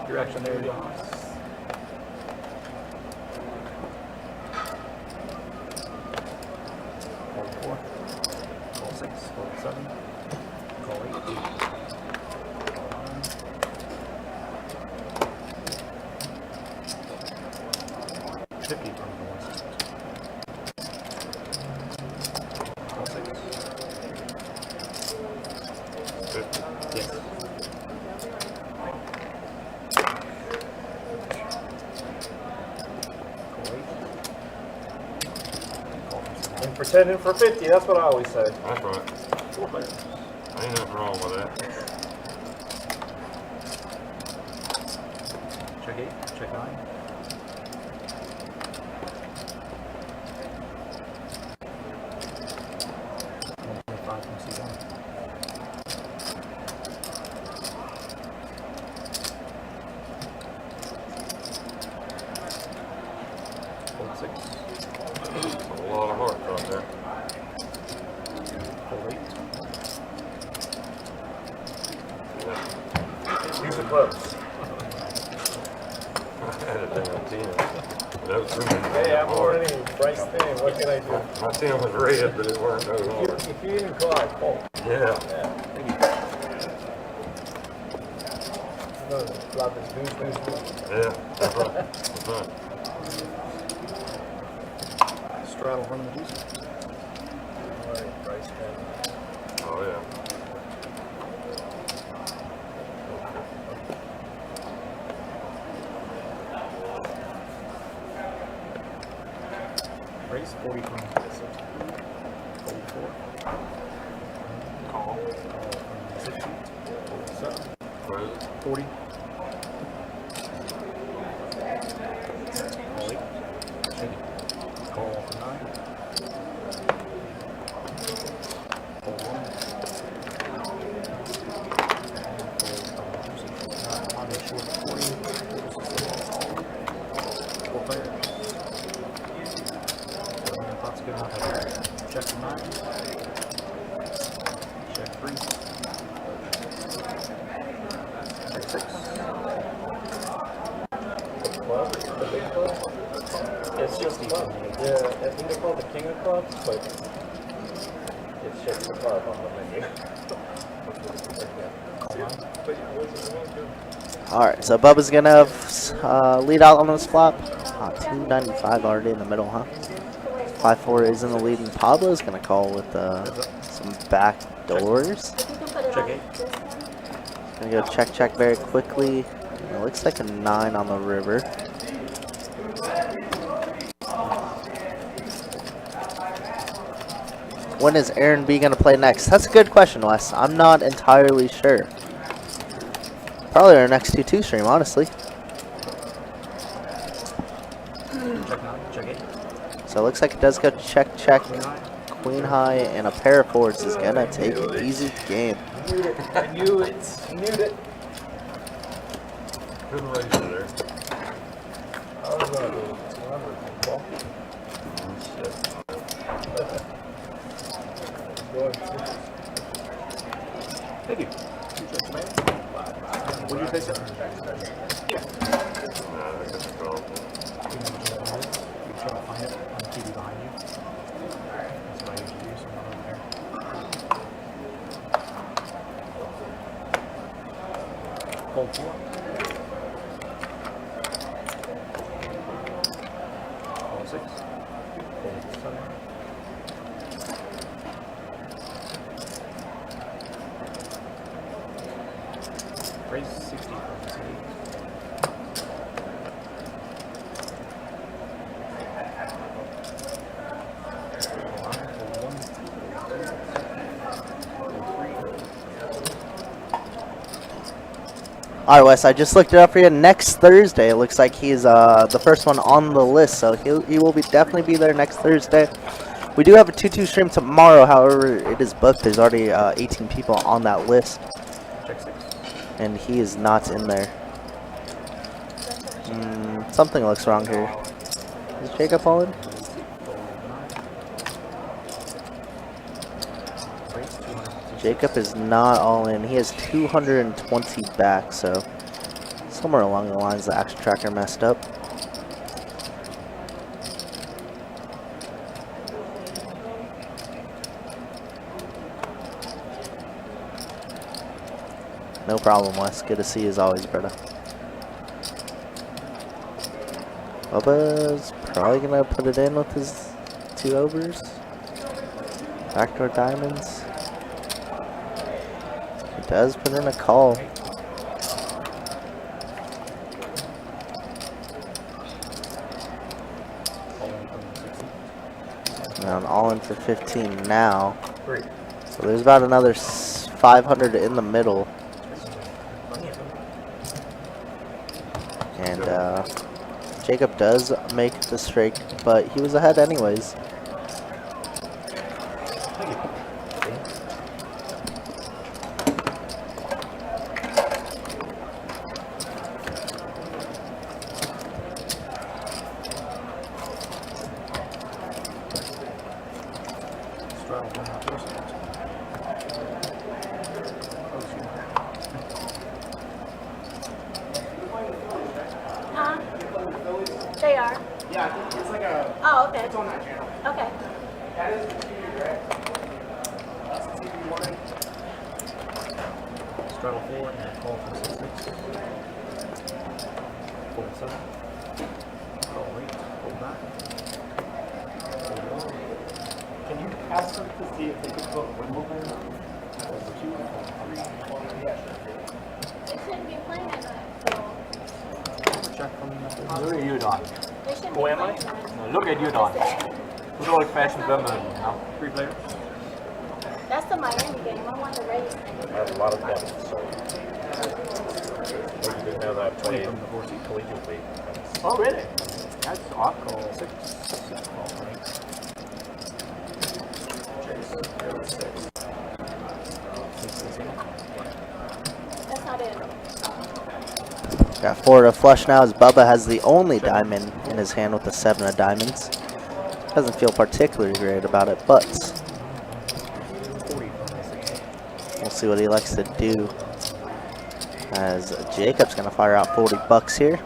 Your action there, Jonas. Call 4. Call 6. Call 7. Call 8. Call 9. 50 from the one side. Call 6. 50. Yes. And pretending for 50, that's what I always say. That's right. 4 players. Ain't nothing wrong with that. Check 8, check 9. $125 from C1. Hold 6. A lot of heart right there. Hold 8. Use the clubs. I had a damn 10. That was really Hey, I'm hard. already Bryce thing. What can I do? My 10 was red, but it weren't no hard. If you didn't call, I call. Yeah. No, flop is deuce. Yeah. That's right. That's right. Straddle from the deuce. Alright, Bryce. Oh, yeah. Race 40 from the 44. Call. Call from 60. 47. What is it? 40. Call 8. Call for 9. Call 1. On the short 40. 4 players. That's good enough. Check the 9. Check 3. Check 6. The big club? It's just the club. Yeah, I think they call it the king of clubs, but it's just the club on the menu. Alright, so Bubba's going to lead out on this flop. 295 already in the middle, huh? 5-4 is in the lead, and Pablo's going to call with some back doors. If you can put it Check on 8. this one. Going to go check very quickly. It looks like a 9 on the river. When is Aaron B going to play next? That's a good question, Wes. I'm not entirely sure. Probably our next 2-2 stream, honestly. Check 9. Check 8. So it looks like it does go check. Queen high and a pair of fours is going to take an easy game. I knew it. Knew it. Good race there. I was going to do ball. Thank you. Would you say so? Nah, I guess it's all. You try to find it on the TV behind you. That's what I usually do, so I'm over there. Hold 4. Hold 6. Hold 7. Raise 60 for the city. All right, Wes. I just looked it up for you. Next Thursday, it looks like he's the first one on the list, so he will definitely be there next Thursday. We do have a 2-2 stream tomorrow. However, it is booked. There's already 18 people on that list, Check 6. and he is not in there. Something looks wrong here. Is Jacob all in? Jacob is not all in. He has 220 back, so somewhere along the lines the action tracker messed up. No problem, Wes. Good to see you as always, brother. Bubba's probably gonna put it in with his 2 overs. Backdoor diamonds. He does put in a call. And all in for 15 now. So there's about another 500 in the middle. And Jacob does make the strike, but he was ahead anyways. Huh? They are. Yeah, it's like a. Oh, okay. It's on that channel. Okay. That is the TV, right? That's the TV one. Straddle 4 and call for 6-6. Hold 7. Call 8. Hold back. Hold 1. Can you ask them to see if they can put Wimbledon? Hold 2. Hold 3. Yeah, sure. They shouldn't be playing at night, so Check from the Look at you, Don. they shouldn't Who be am I? playing at night. No, look at you, Don. Good old-fashioned Wimbledon, you know? 3 players. That's the Miami game. I want the Rays. I have a lot of depth, so. You didn't know that I played collegiately. Oh, really? That's awesome. Call 6. Call 8. That's not it. Got 4 to flush now as Bubba has the only diamond in his hand with the 7 of diamonds. Doesn't feel particularly great about it, but 40. we'll see what he likes to do. As Jacob's gonna fire out 40 bucks here.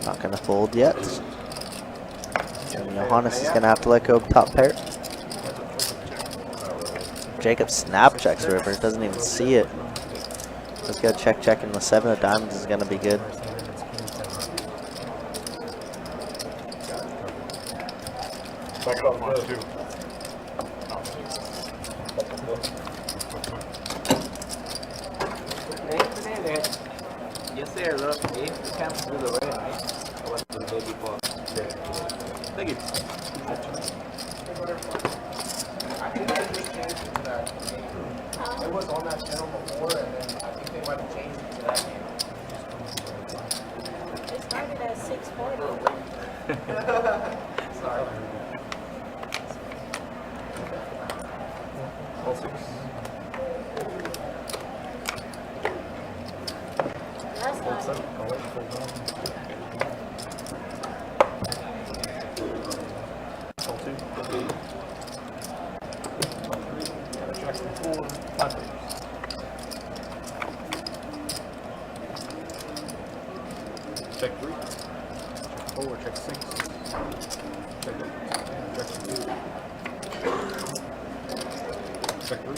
Not gonna fold yet. And Johannes is gonna have to let go of top pair. Jacob snap checks river, doesn't even see it. Let's go check and the 7 of diamonds is gonna be good. Back up on 2. Yes, sir. Look, it comes through the way, right? What's the baby for? Look it. I think they just changed it to that game. It was on that channel before, and then I think they might have changed it to that game. It started at 6:40. Sorry. Call 6. That's Hold not 7. it. Call 8. Hold 9. Check for 4, 5 threes. Check 3. Check 4, check 6. Check 8. Check 2. Check 3.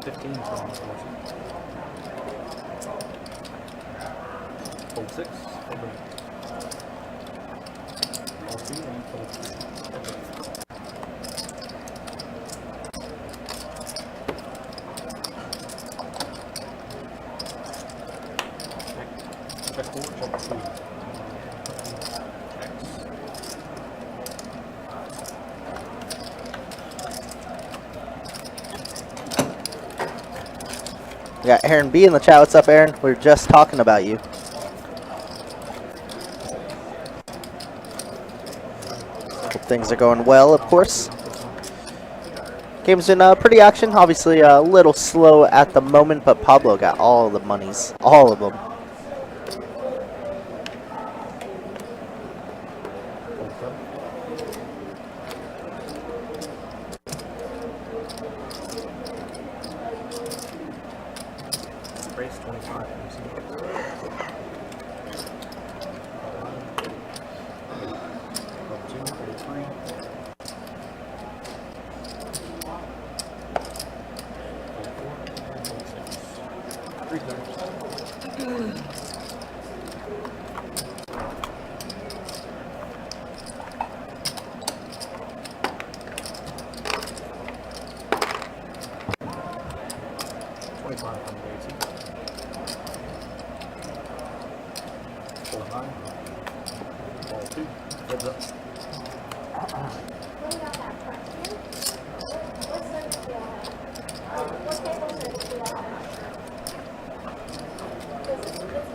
15 from 14. Fold 6. Open. Fold 2 and fold 3. Open. Check 4, check 2. We got Aaron B in the chat. What's up, Aaron? We were just talking about you. Hope things are going well, of course. Game's been pretty action. Obviously a little slow at the moment, but Pablo got all the monies. All of them. Race 25.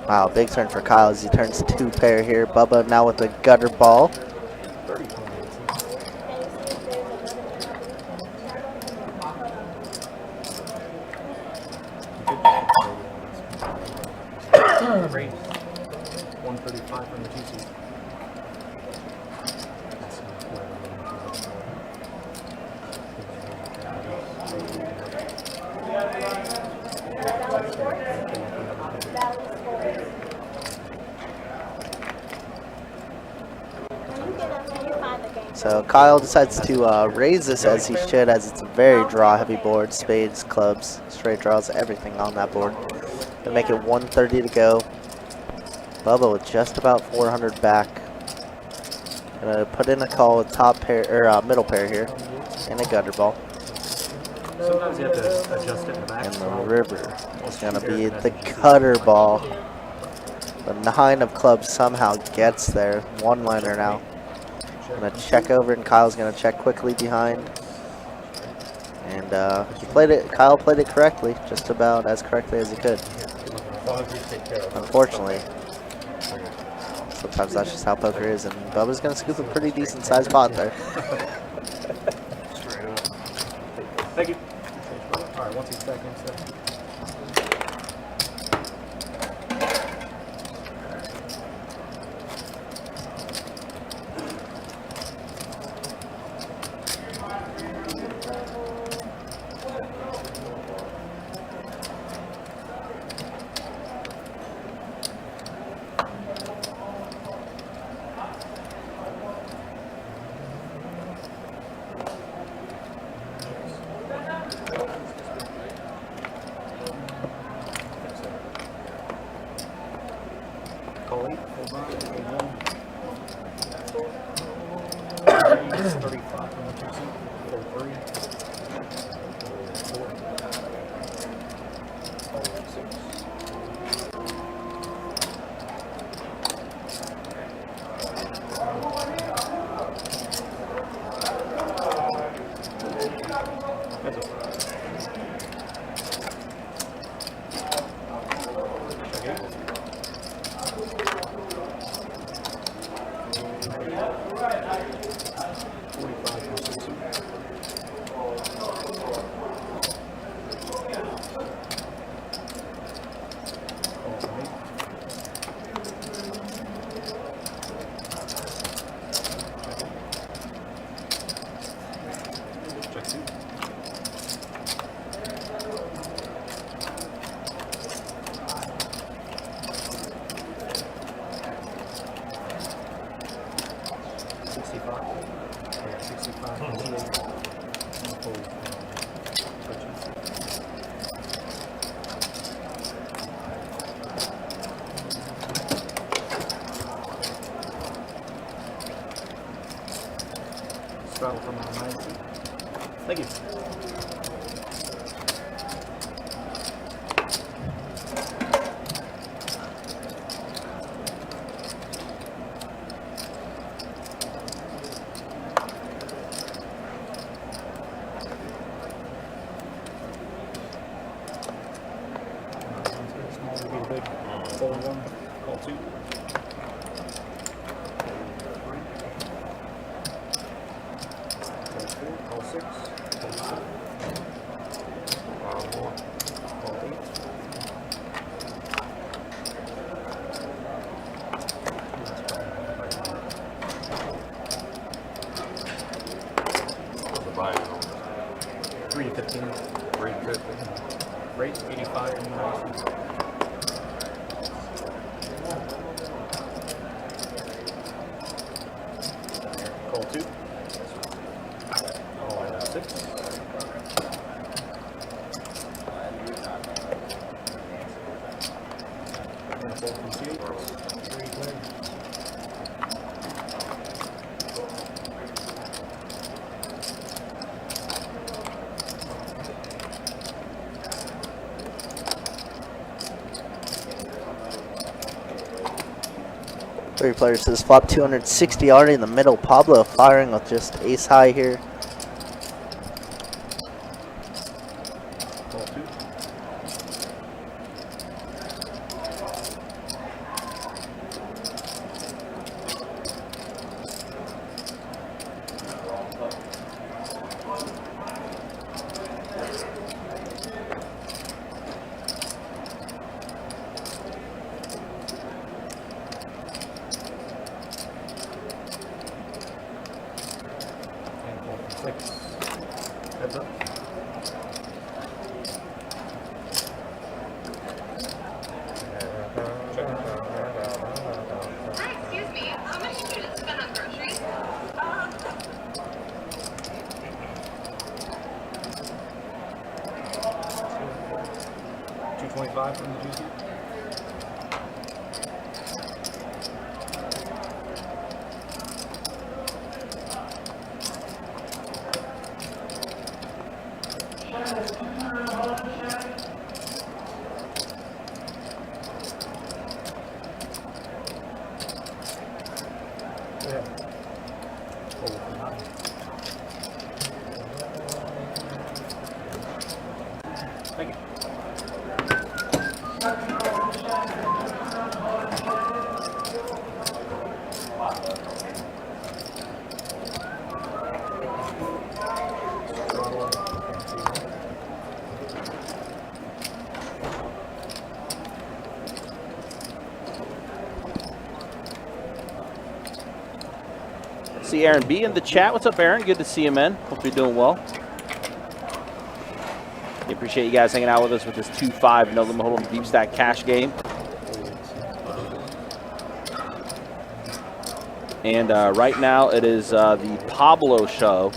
Wow, big turn for Kyle as he turns 2 pair here. Bubba now with the gutter ball. Race 135 from the GC. So Kyle decides to raise this as he should, as it's a very draw heavy board. Spades, clubs, straight draws, everything on that board. Gonna make it 130 to go. Bubba with just about 400 back. Gonna put in a call with top pair or middle pair here, and a gutter ball. Sometimes you have to adjust it in the back. And the river is gonna be the gutter ball. The 9 of clubs somehow gets there. One liner now. Gonna check over, and Kyle's gonna check quickly behind. And he played it. Kyle played it correctly, just about as correctly as he could. Unfortunately, sometimes that's just how poker is, and Bubba's gonna scoop a pretty decent sized pot there. Thank you. Alright, once he's back in, so. Call 8, hold on, 35 from the 2 seat, hold 3, hold 4, hold 6. That's okay. Check 8. 65. Yeah, 65. 58. Opposed. Touches. Start from our 90. Thank you. Call 2. Call 6. Call 7. Call 8. The buy-in on 3 to 15. 3 to 50. Rate 85 and 90. Call 2. Call 6. And 458. 3 play. Three players says flop 260 already in the middle. Pablo firing with just ace high here. Call 2. And 456. Heads up. Hi, excuse me. How much did you spend on groceries? 225 from the juicy. Yeah. Hold for 9. Thank you. See Aaron B in the chat. What's up, Aaron? Good to see you, man. Hope you're doing well. We appreciate you guys hanging out with us with this 2-5 no limit hold'em deep stack cash game. And right now it is the Pablo show.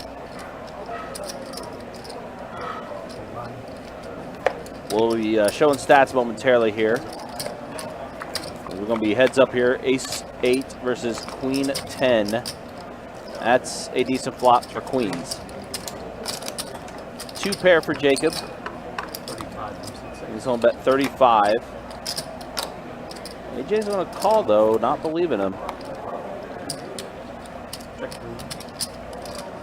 We'll be showing stats momentarily here. We're going to be heads up here. Ace 8 versus Queen 10. That's a decent flop for queens. 2 pair for Jacob. 35. He's on bet 35. AJ's going to call, though, not believing him. Check 3.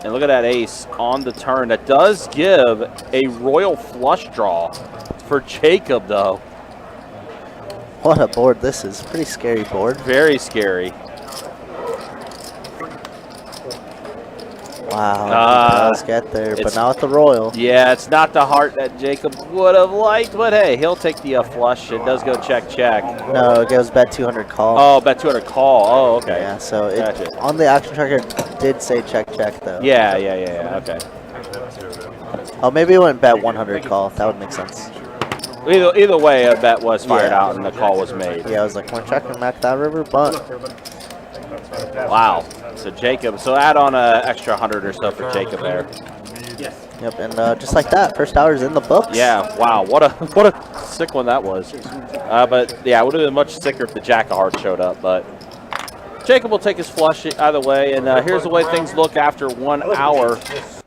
And look at that ace on the turn. That does give a royal flush draw for Jacob, though. What a board this is. Pretty scary board. Very scary. Wow, he does get there, but not with the royal. Yeah, it's not the heart that Jacob would have liked, but hey, he'll take the flush. It does go check, check. No, it goes bet 200 call. Oh, bet 200 call. Oh, okay. Yeah, so it, Gotcha. on the action tracker it did say check, check, though. Yeah, okay. Oh, maybe it went bet 100 call. That would make sense. Either way, a bet was fired Yeah. out and the call was made. Yeah, I was like, we're checking back that river, but Wow. So Jacob, so add on an extra 100 or so for Jacob there. Yes. Yep, and just like that, first hour's in the books. Yeah, wow, what a sick one that was. But yeah, it would have been much sicker if the Jack of Hearts showed up. But Jacob will take his flush either way. And here's the way things look after 1 hour.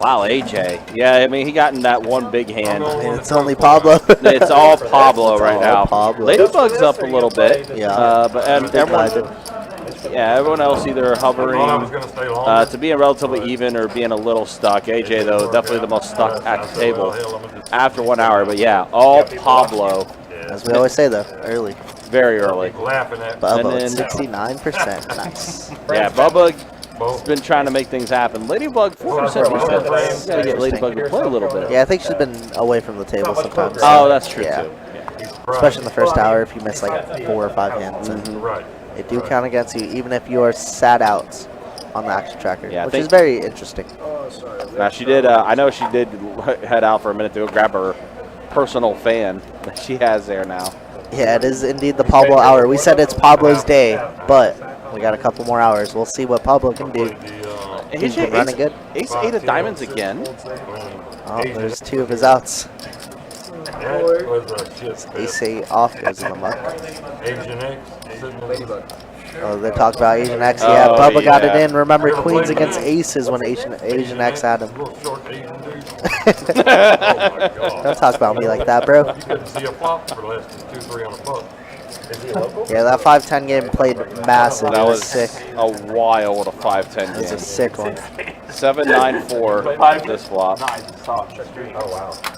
Wow, AJ. Yeah, I mean, he got in that one big hand. And it's only Pablo. It's all Pablo right now. Pablo. Ladybug's up a little bit. Yeah. But and everyone else either hovering to being relatively even or being a little stuck. AJ, though, definitely the most stuck at the table after 1 hour. But yeah, all Pablo. As we always say, though, early. Very early. Bubba at 69%. Nice. Yeah, Bubba's been trying to make things happen. Ladybug, 4%. We said, gotta get Ladybug to play a little bit. Yeah, I think she's been away from the table sometimes. Oh, that's true, Yeah. too. Especially in the first hour, if you miss like 4 or 5 hands. And they do count against you, even if you are sat out on the action tracker, Yeah, which is very interesting. Now, she did, I know she did head out for a minute to go grab her personal fan that she has there now. Yeah, it is indeed the Pablo hour. We said it's Pablo's day, but we got a couple more hours. We'll see what Pablo can do. He's been running good. Ace 8 of diamonds again. Oh, there's 2 of his outs. Ace 8 off goes in the muck. Oh, they talked about Asian X. Yeah, Oh, Bubba got it yeah. in. Remember, Queens against Aces when Asian X had him. Don't talk about me like that, bro. Yeah, that 5-10 game played massive. That It was sick. a wild 5-10 It was a game. sick one. 7-9-4 this flop.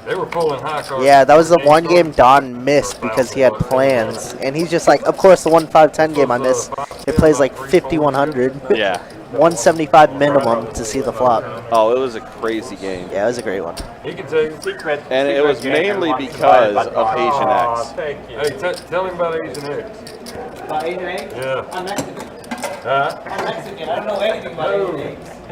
They were pulling high cards. Yeah, that was the one game Don missed because he had plans. And he's just like, of course, the 1-5-10 game I miss. It plays like 5,100. Yeah. 175 minimum to see the flop. Oh, it was a crazy game. Yeah, it was a great one. He can take Secret. And it was mainly because of Asian X. Thank you. Hey, tell him about Asian X. About Asian eggs? Yeah. I'm Mexican. Huh? I'm Mexican. I don't know anything about Asian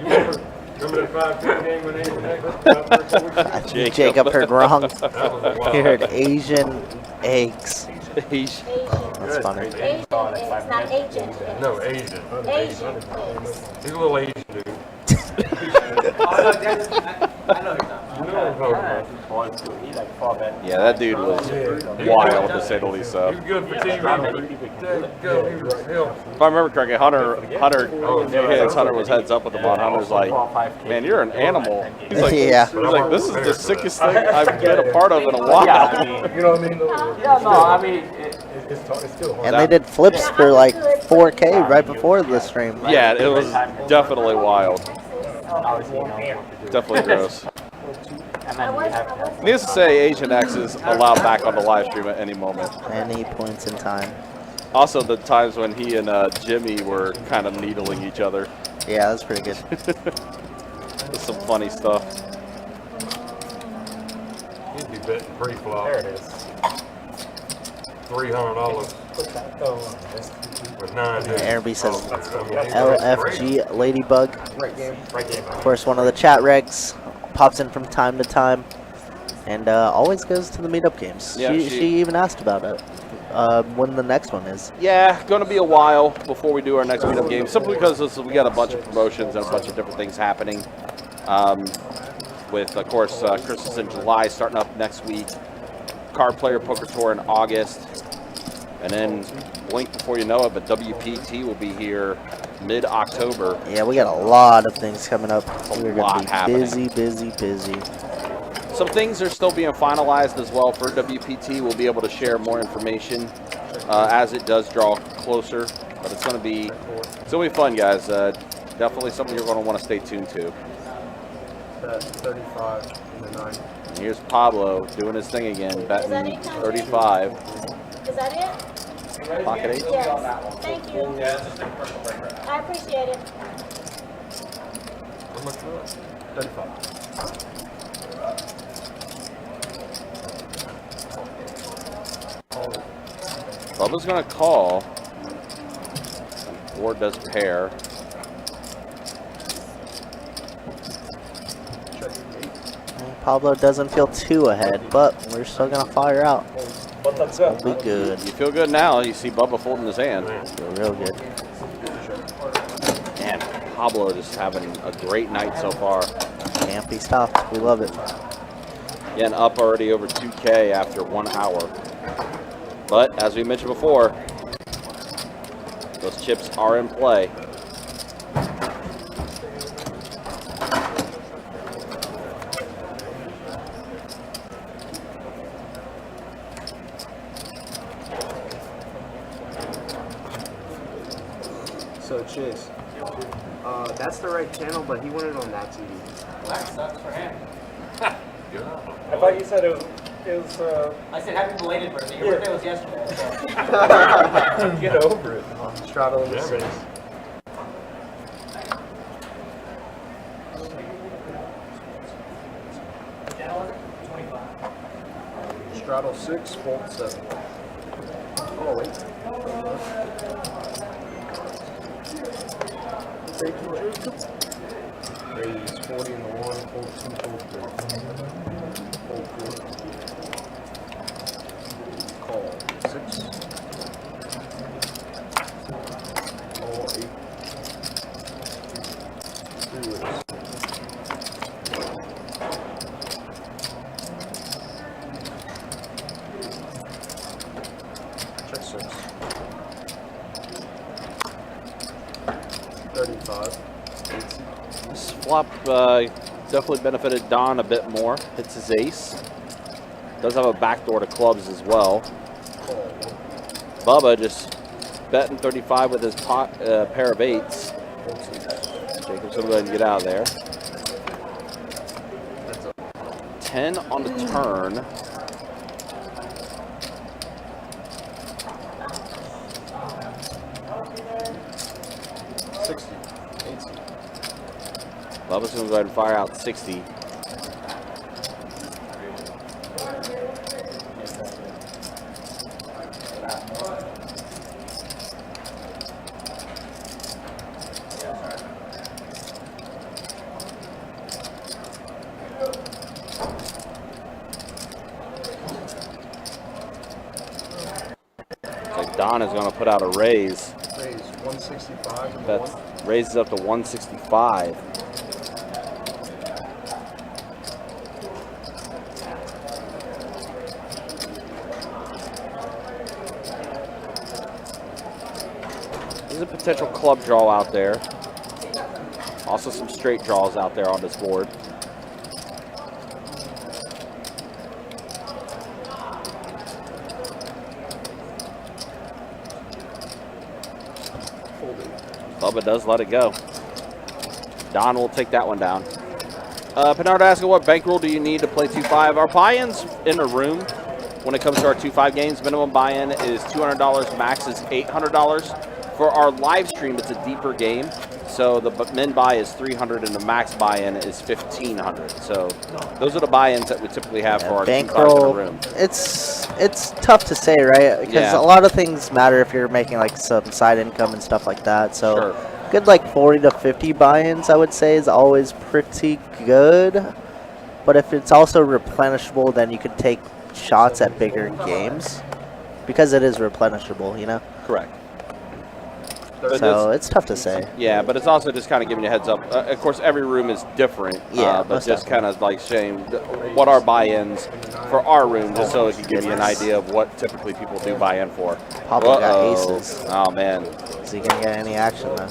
eggs. Remember the 5-10 game when Asian X? Jacob heard wrong. That was a He while heard back. Asian eggs. Asian. That's funny. Asian eggs, not Asian eggs. No, Asian. Asian eggs. He's a little Asian dude. I know you're not. You know what I'm talking about. He like 4 bet. Yeah, that dude was wild, to say the least. He was good for TV. Good. He was hell. If I remember correctly, Hunter was heads up with him on. Hunter's like, man, you're an animal. He's like, Yeah. he's like, this is the sickest thing I've been a part of in a while. Yeah, I mean, You know what I mean? yeah, no, I mean, It's still hard. And they did flips for like 4K right before the stream. Yeah, it was definitely wild. obviously, you know, Definitely gross. and then you have to. Needless to say, Asian X is allowed back on the live stream at any moment. Any points in time. Also, the times when he and Jimmy were kind of needling each other. Yeah, that's pretty good. There's some funny stuff. He'd be betting pre-flop. There it is. $300 with 9 days. Airby says LFG. LFG Ladybug. Right game. Of course, one of the chat regs pops in from time to time. And always goes to the meetup games. Yeah, she even asked about it. When the next one is. Yeah, going to be a while before we do our next meetup game, simply because we got a bunch of promotions and a bunch of different things happening. With, of course, Christmas in July starting up next week, Card Player Poker Tour in August, and then blink before you know it, but WPT will be here mid-October. Yeah, we got a lot of things coming up. We're lot going to be happening. busy. Some things are still being finalized as well for WPT. We'll be able to share more information as it does draw closer, but it's going to be fun, guys. Definitely something you're going to want to stay tuned to. 35 in the 9. And here's Pablo doing his thing again, betting 35. Is that it? Pocket 8. Yes. Thank you. I appreciate it. How much was that? 35. Bubba's going to call. Ward does pair. Pablo doesn't feel too ahead, but we're still going to fire out. But let's go. We'll be good. You feel good now. You see Bubba folding his hand. Feel real good. Man, Pablo just having a great night so far. Can't be stopped. We love it. Getting up already over 2K after 1 hour. But as we mentioned before, those chips are in play. So Chase, that's the right channel, but he wanted on that TV. That sucks for him. I thought you said it was I said happy belated birthday. Your birthday was yesterday. So. get over it. Straddle in the 6. Straddle 6, fold 7. Oh wait. Thank you, Jacob. Raise 40 in the 1, fold 2, fold 3. Fold 4. Call 6. Call 8. 3 ways. Check 6. 35. This flop definitely benefited Don a bit more. Hits his ace. Does have a backdoor to clubs as well. Bubba just betting 35 with his pair of 8s. Jacob's going to go ahead and get out of there. 10 on the turn. Bubba's going to go ahead and fire out 60. Like Don is going to put out a raise. Raise 165. That raises up to 165. There's a potential club draw out there. Also some straight draws out there on this board. Bubba does let it go. Don will take that one down. Pinard asking, what bankroll do you need to play 2-5? Our buy-ins in the room when it comes to our 2-5 games, minimum buy-in is $200, max is $800. For our live stream, it's a deeper game, so the min buy is $300 and the max buy-in is $1,500. So those are the buy-ins that we typically have for our 2-5s in the bankroll. room. It's tough to say, right? Because a lot of things matter if you're making like some side income and stuff like that. So Sure. good like 40 to 50 buy-ins, I would say, is always pretty good. But if it's also replenishable, then you could take shots at bigger games because it is replenishable, you know? Correct. So it's tough to say. Yeah, but it's also just kind of giving you a heads up. Of course, every room is different. Yeah, but just kind of like saying what are buy-ins for our room, just so it can give you an idea of what typically people do buy in for. Pablo got aces. Oh man. Is he gonna get any action though?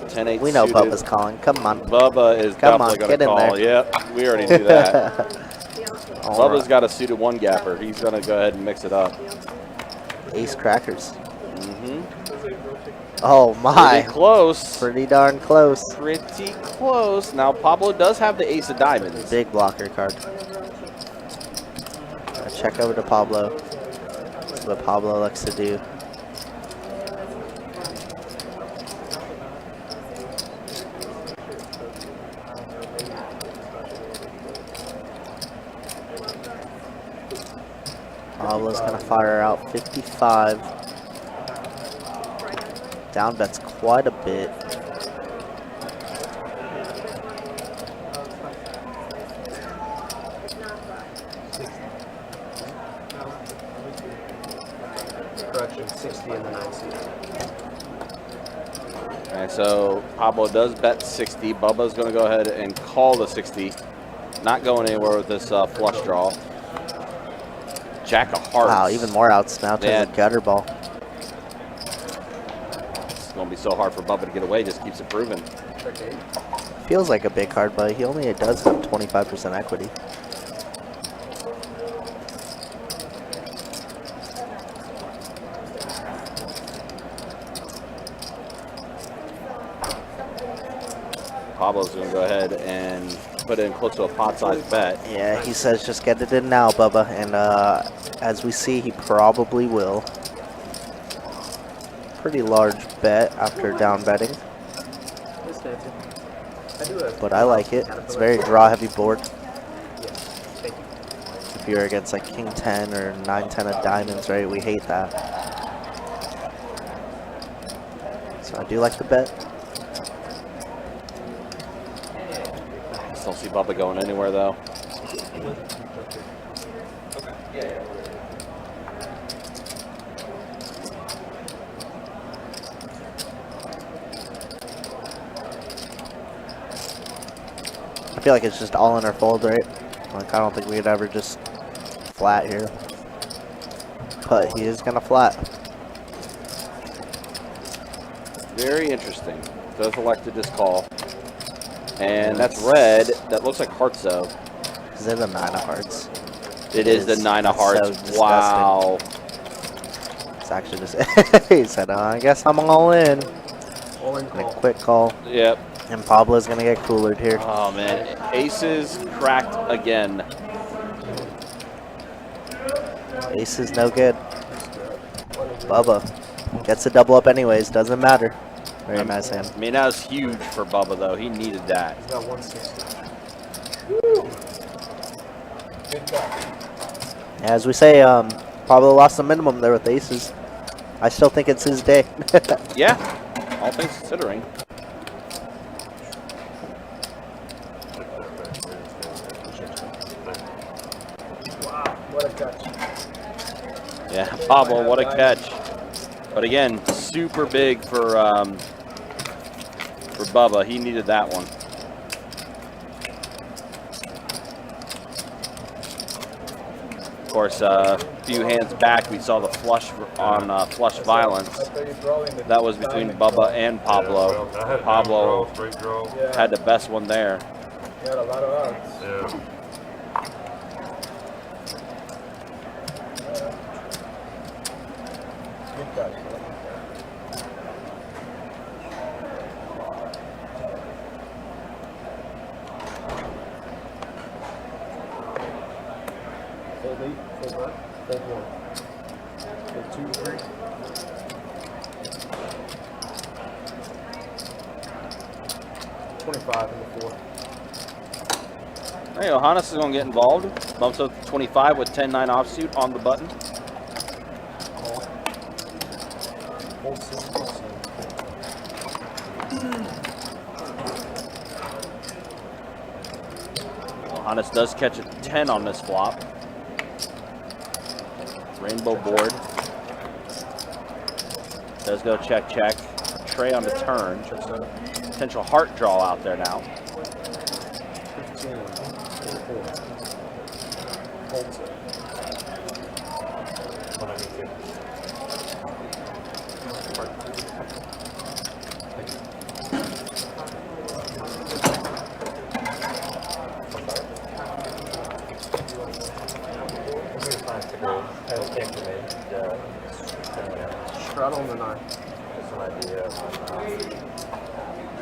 10-8 We know suited. Bubba's calling. Come on. Bubba is Come on, definitely going get to in call. there. Yep, we already knew that. All Bubba's right. got a suited 1 gapper. He's going to go ahead and mix it up. Ace crackers. Mm-hmm. Oh my. Pretty close. Pretty darn close. Pretty close. Now Pablo does have the ace of diamonds. Big blocker card. Check over to Pablo. That's what Pablo likes to do. Pablo's gonna fire out 55. Down bets quite a bit. Correction, 60 in the 9 seat. Pablo does bet 60. Bubba's going to go ahead and call the 60. Not going anywhere with this flush draw. Jack of hearts. Wow, even more outs now to Yeah. the gutter ball. It's going to be so hard for Bubba to get away. Just keeps improving. Feels like a big card, but he only does have 25% equity. Pablo's going to go ahead and put in close to a pot-sized bet. Yeah, he says just get it in now, Bubba. And as we see, he probably will. Pretty large bet after down betting. But I like it. It's a very draw-heavy board. If you're against like King 10 or 9-10 of diamonds, right? We hate that. So I do like the bet. Don't see Bubba going anywhere, though. I feel like it's just all in or fold, right? Like, I don't think we could ever just flat here. But he is going to flat. Very interesting. Does elect to just call. And that's red. That looks like hearts, though. Is it a 9 of hearts? It is the 9 of That's so hearts. disgusting. Wow. It's actually just, he said, I guess I'm all in. All in And a call. quick call. Yep. And Pablo's going to get coolered here. Oh, man. Aces cracked again. Ace is no good. Bubba gets a double up anyways. Doesn't matter. Very nice hand. I mean, that was huge for Bubba, though. He needed that. He's got 160. As we say, Pablo lost the minimum there with aces. I still think it's his day. Yeah. All things considering. Wow, what a catch. Yeah, Pablo, what a catch. But again, super big for Bubba. He needed that one. Of course, a few hands back, we saw the flush on flush violence. That was between Bubba and Pablo. Pablo had the best one there. He had a lot of odds. Yeah. Good catch. Fold 8, fold what? Fold 1. Fold 2, 3. $25 in the 4. Hey, Johannes is going to get involved. Bumps up to 25 with 10-9 offsuit on the button. Call. Fold 6, fold 7. Johannes does catch a 10 on this flop. Rainbow board. Does go check, check. Tray on the turn. Check 7. Potential heart draw out there now. 15. Fold 4. Fold 7. Straddle on the 9. Just an idea.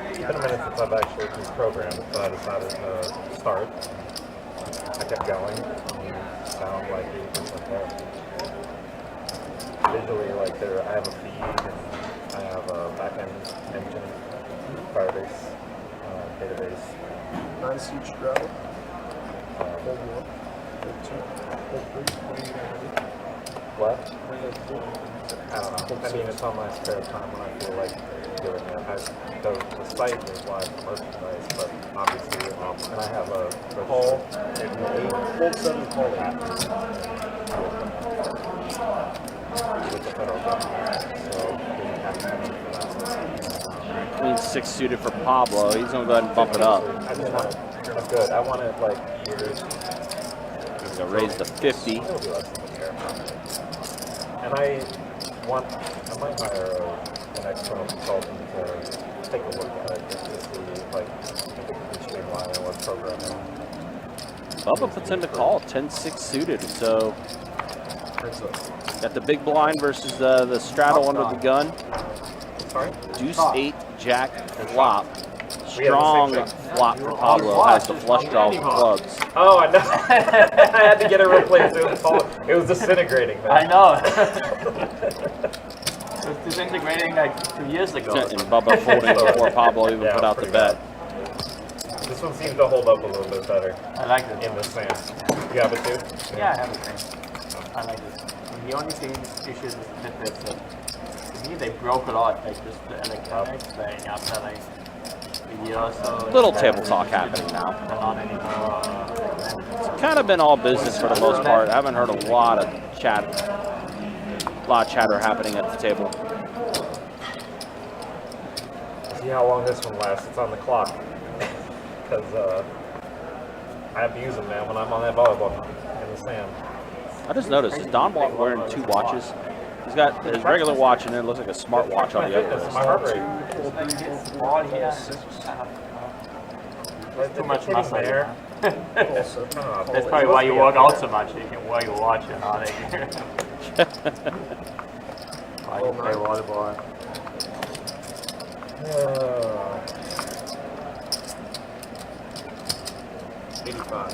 It's been a minute since I've actually used programs, so I decided to start. I kept going. Found like 80% there. Visually, like I have a feed and I have a backend engine, Firebase, database. 9 seat straddle. Fold 1. Fold 2. Fold 3. What are you going to do? What? What are you going to do? I don't know. I mean, it's on my spare time when I feel like doing it. The site is live merchandise, but obviously, and I have a Call. registered 8. Fold 7. Call 8. with the federal government, so we have to come in for that. Queen 6 suited for Pablo. He's going to go ahead and bump it up. I just want it. I'm good. I want it like yours. He's going to raise to 50. It'll be less than a pair. And I might hire an external consultant to take a look at it just to see like the streamline and what programming. Bubba puts in the call, 10-6 suited. So got the big blind versus the straddle under the gun. Sorry? Deuce 8 jack flop. Strong flop for Pablo. Has the flush draw with clubs. Oh, I know. I had to get it replaced. It was disintegrating, man. I know. It was disintegrating like 2 years ago. And Bubba folding before Pablo even put out the bet. This one seems to hold up a little bit better. I like this. In the sand. You have it too? Yeah, I have it too. I like this. And the only issue is that to me they broke a lot, like just the electronics, like after like a year or so. Little table talk happening now. Not anymore. It's kind of been all business for the most part. I haven't heard a lot of chatter happening at the table. See how long this one lasts. It's on the clock. Because I have to use them, man, when I'm on that volleyball in the sand. I just noticed, is Don wearing 2 watches? He's got his regular watch and then it looks like a smart watch on the other That's wrist. my heart rate. Too much muscle there. That's probably why you work out so much. You can wear your watch and all that. Why you play volleyball? 85.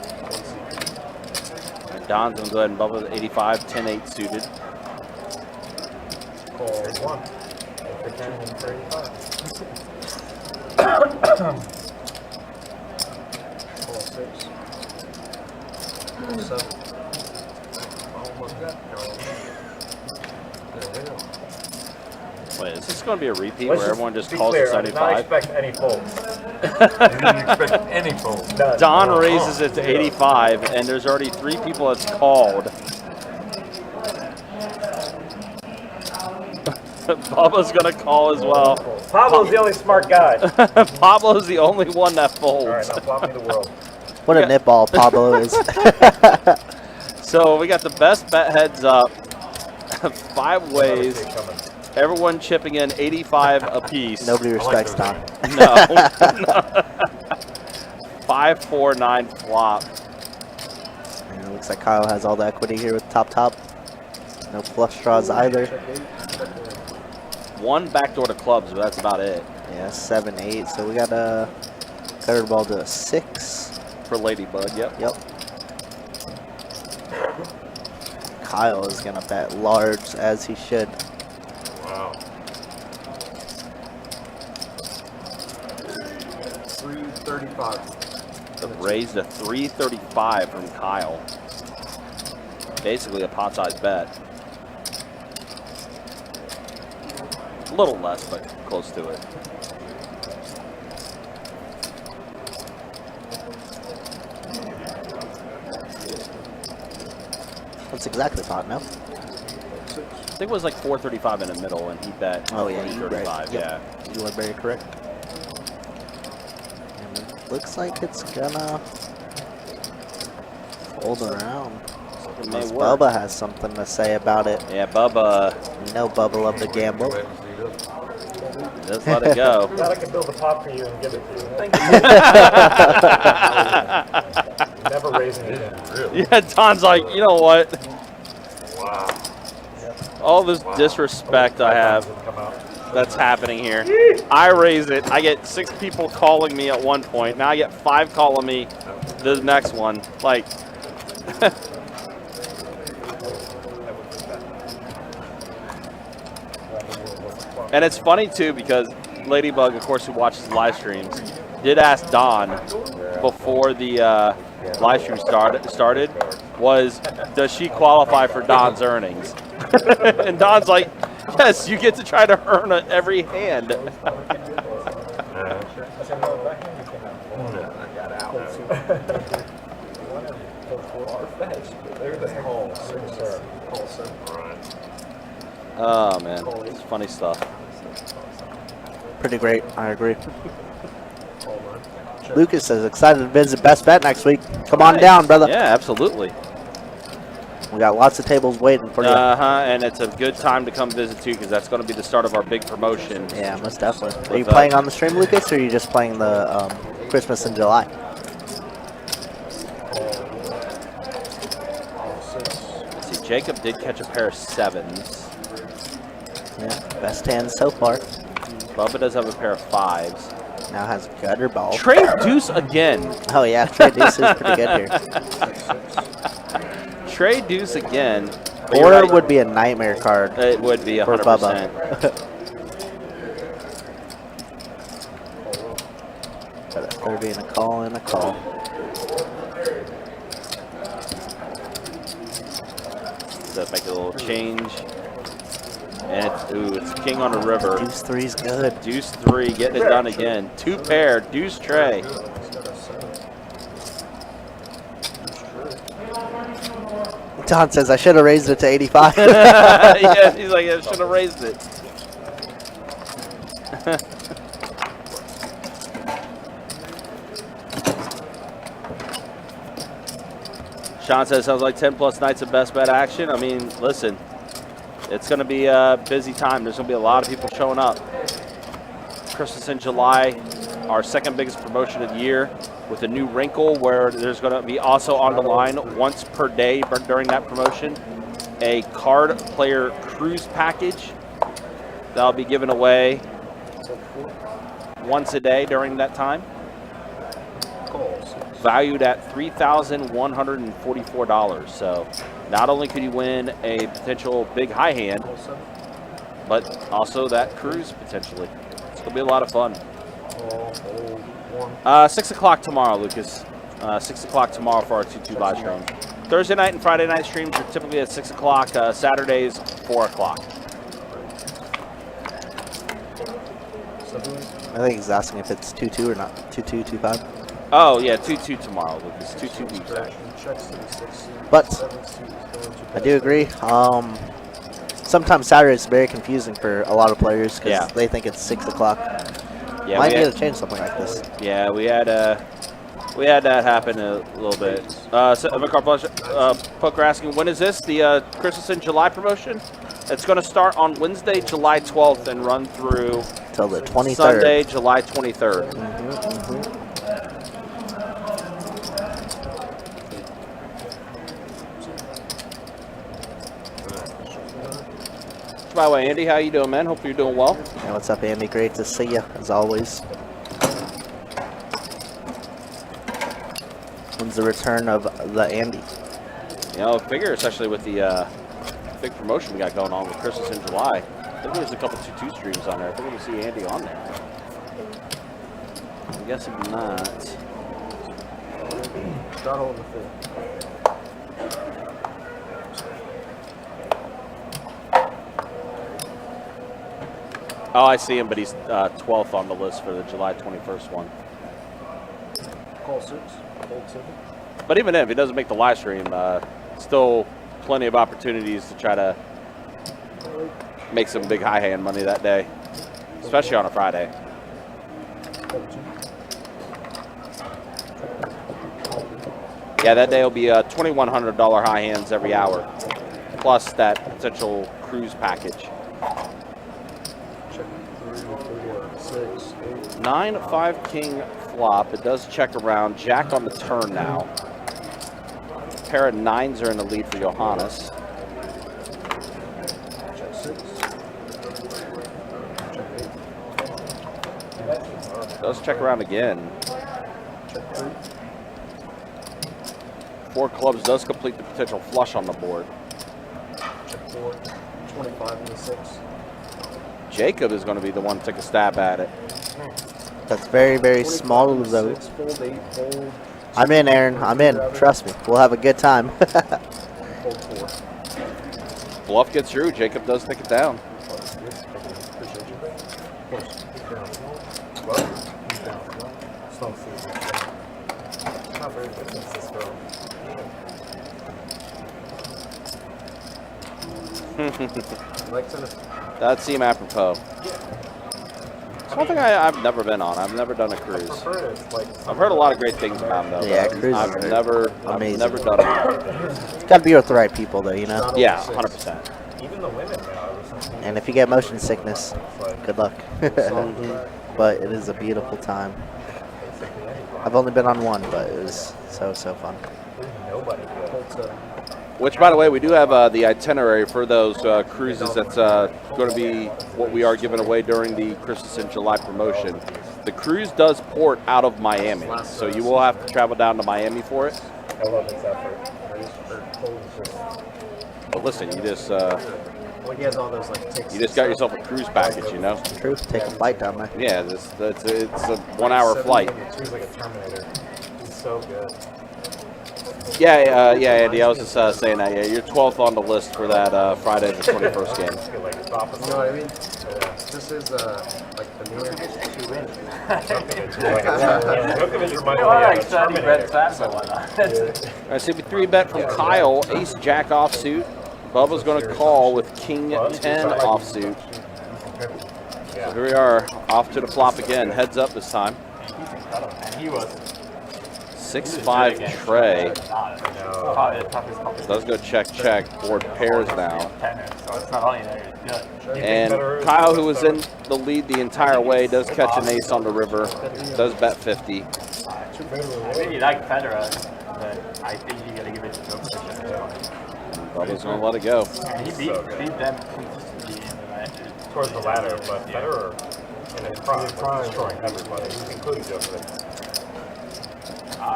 And Don's going to go ahead and bubble the 85, 10-8 suited. Call 1. For 10 and 35. Call 6. Call 7. Almost got the hell. Wait, is this going to be a repeat Let's where everyone just be calls clear, it I did not 75? expect any folds. I didn't expect any folds. None. Don raises it to 85, and there's already 3 people that's called. Pablo's going to call as well. Pablo's the only smart guy. Pablo's the only one that folds. All right, now flop me the world. What a nitball Pablo is. So we got the best bet heads up. 5 ways. Everyone chipping in 85 apiece. Nobody respects Don. No. 5-4-9 flop. And it looks like Kyle has all the equity here with top. No flush draws either. 1 backdoor to clubs, but that's about it. Yeah, 7-8. So we got a cutter ball to a 6 for Ladybug. Yep. Kyle is gonna bet large as he should. Wow. 335. The raise to 335 from Kyle. Basically a pot-sized bet. A little less, but close to it. That's exactly pot, no? I think it was like 435 in the middle, and he bet Oh yeah, you're right. 335. Yep. Yeah. You are very correct. And it looks like it's gonna fold around. It may Unless work. Bubba has something to say about it. Yeah, Bubba, You know Bubba loved the gamble. just let it go. Glad I could build a pot for you and give it to you. Thank you. Never raising it again. Yeah, Don's like, you know what? Wow. All this disrespect I have that's happening here. I raise it. I get 6 people calling me at one point. Now I get 5 calling me the next one. Like, and it's funny too because Ladybug, of course, who watches live streams, did ask Don before the live stream started was, does she qualify for Don's earnings? And Don's like, yes, you get to try to earn every hand. Oh man, it's funny stuff. Pretty great. I agree. Call line. Check. Lucas is excited to visit Best Bet next week. Come on Nice. down, brother. Yeah, absolutely. We got lots of tables waiting for you. And it's a good time to come visit too, because that's going to be the start of our big promotion. Yeah, most definitely. Are you With, playing on the stream, Lucas, or are you just playing the Christmas in July? Call 6. Let's see, Jacob did catch a pair of 7s. Yeah, best hands so far. Bubba does have a pair of 5s. Now has gutter ball. Trade deuce again. Oh yeah, trade deuce is pretty good here. Trade deuce again. But you're Or right, would be a nightmare card it would be for 100%. Bubba. Got a 30 and a call and a call. Does make a little change. And it's king on the river. Deuce 3's good. Deuce 3, getting it done again. 2 pair, deuce tray. He's got a 7. Don says I should have raised it to 85. Yeah, he's like, I should have raised it. Sean says, sounds like 10 plus nights of best bet action. I mean, listen, it's going to be a busy time. There's going to be a lot of people showing up. Christmas in July, our second biggest promotion of the year, with a new wrinkle where there's going to be also on the line once per day during that promotion, a card player cruise package that'll be given away once a day during that time, Call 6. valued at $3,144. So not only could you win a potential big high hand, Call 7. but also that cruise potentially. It's going to be a lot of fun. Call 1. 6 o'clock tomorrow, Lucas. 6 o'clock tomorrow for our 2-2 live stream. Thursday night and Friday night streams are typically at 6 o'clock. Saturdays, 4 o'clock. I think he's asking if it's 2-2 or not. 2-2, 2-5. Oh, yeah, 2-2 tomorrow, Lucas. 2-2 weeks. Checks to the 6. But 7 seats going to I do agree. Sometimes Saturday is very confusing for a lot of players because Yeah. they think it's 6 o'clock. Yeah, Might we need had, to change something like this. yeah, we had that happen a little bit. Poker asking, when is this? The Christmas in July promotion? It's going to start on Wednesday, July 12th and run through Till the 23rd. Sunday, July 23rd. By the way, Andy, how you doing, man? Hope you're doing well. Hey, what's up, Andy? Great to see you, as always. When's the return of the Andy? You know, figure especially with the big promotion we got going on with Christmas in July. I think there's a couple 2-2 streams on there. I think we'll see Andy on there. I'm guessing not. Start holding the 5th. Oh, I see him, but he's 12th on the list for the July 21st one. Call 6. Hold 7. But even if he doesn't make the live stream, still plenty of opportunities to try to make some big high hand money that day, especially on a Friday. Call 2. Yeah, that day will be $2,100 high hands every hour, plus that potential cruise package. Check 3, 4, 6, 8. 9-5 king flop. It does check around. Jack on the turn now. Pair of 9s are in the lead for Johannes. Check 6. Check 8. Does check around again. Check 3. 4 clubs does complete the potential flush on the board. Check 4. 25 and the 6. Jacob is going to be the one to take a stab at it. That's very, very small of those. 6, fold 8, hold. I'm in, Aaron. I'm in. Trust me. We'll have a good time. Hold 4. Bluff gets through. Jacob does take it down. Appreciate you. Of course. What? It's not food. It's not very good since this girl. Like to That seemed apropos. Something I've never been on. I've never done a I cruise. prefer it. It's like I've heard a lot of great things about them, though. Yeah, but cruises I've are never amazing. done it. Gotta be with the right people, though, you know? Yeah, 100%. even the women now. And if you get motion sickness, good luck. But it is a beautiful time. I've only been on one, but it was so fun. Nobody good. Which, by the way, we do have the itinerary for those cruises. That's going to be what we are giving away during the Christmas in July promotion. The cruise does port out of Miami, so you will have to travel down to Miami for it. I love his effort. But listen, you just Well, he has all those like ticks. you just got yourself a cruise package, you know. True, take a flight down there. Yeah, it's a 1 hour flight. He's like a Terminator. He's so good. Yeah, Andy. I was just saying that. Yeah, you're 12th on the list for that Friday the 21st game. I feel like it's opposite. You know what I mean? This is like the newer. Djokovic reminds me You are of a like 30 Terminator. red fast or whatnot. All right, CP3 bet from Kyle, ace jack offsuit. Bubba's going to call with king 10 offsuit. So here we are, off to the flop again. Heads up this time. And he was 6-5 Trey. probably the toughest competition. Does go check. Board pairs now. Tennis, so it's not only that he's good. And Kyle, who was in the lead the entire way, does catch an ace on the river. Does bet 50. I really like Federer, but I think you gotta give it to Djokovic. Bubba's going to let it go. And he beat them consistently in the match. Towards the ladder, but Federer in his prime was destroying everybody, including Djokovic.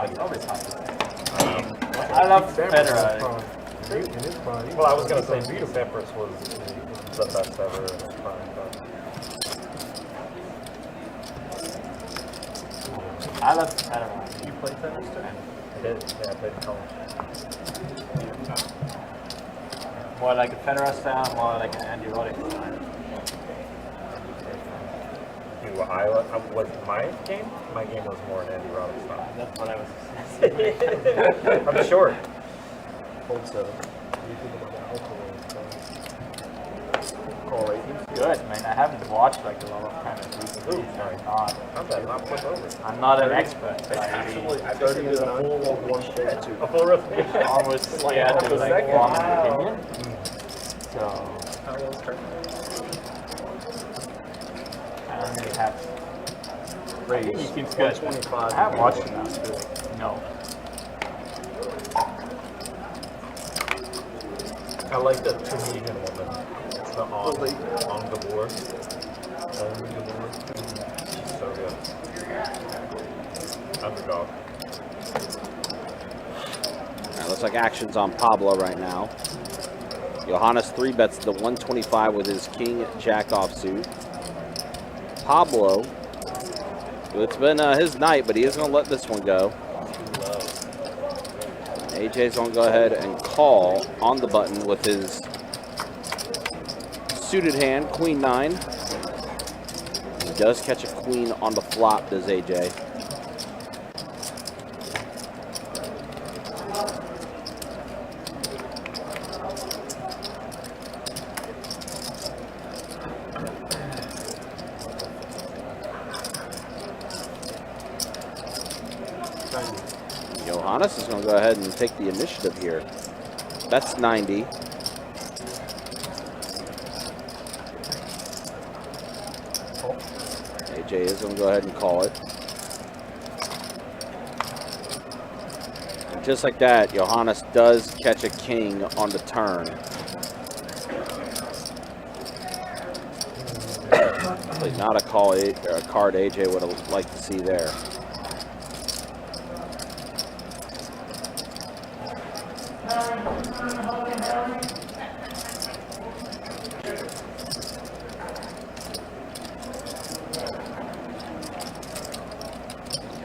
It's always hard to say. I love Federer. Well, I was going to say Sampras was the best ever in his prime. I love Federer. You played tennis too? I did. Yeah, I played in college. More like a Federer style, more like an Andy Roddick style. Was my game? My game was more an Andy Roddick style. That's what I was saying. I'm short. Hold 7. What do you think about the alcohol? Call 18. Good, man. I haven't watched like a lot of tennis recently. How'd that not flip over? I'm not an expert, but I 30 to 9. 1 A full rotation. almost scared to like form an opinion. So I don't really have. I think he seems good. 125. I have watched him now. No. I like the Tunisian woman. The on the board. She's so good. Underdog. All right, looks like action's on Pablo right now. Johannes 3 bets the 125 with his king jack offsuit. Pablo, it's been his night, but he is going to let this one go. AJ's going to go ahead and call on the button with his suited hand, queen 9. He does catch a queen on the flop, does AJ. Johannes is going to go ahead and take the initiative here. That's 90. AJ is going to go ahead and call it. And just like that, Johannes does catch a king on the turn. Not a call, a card AJ would have liked to see there.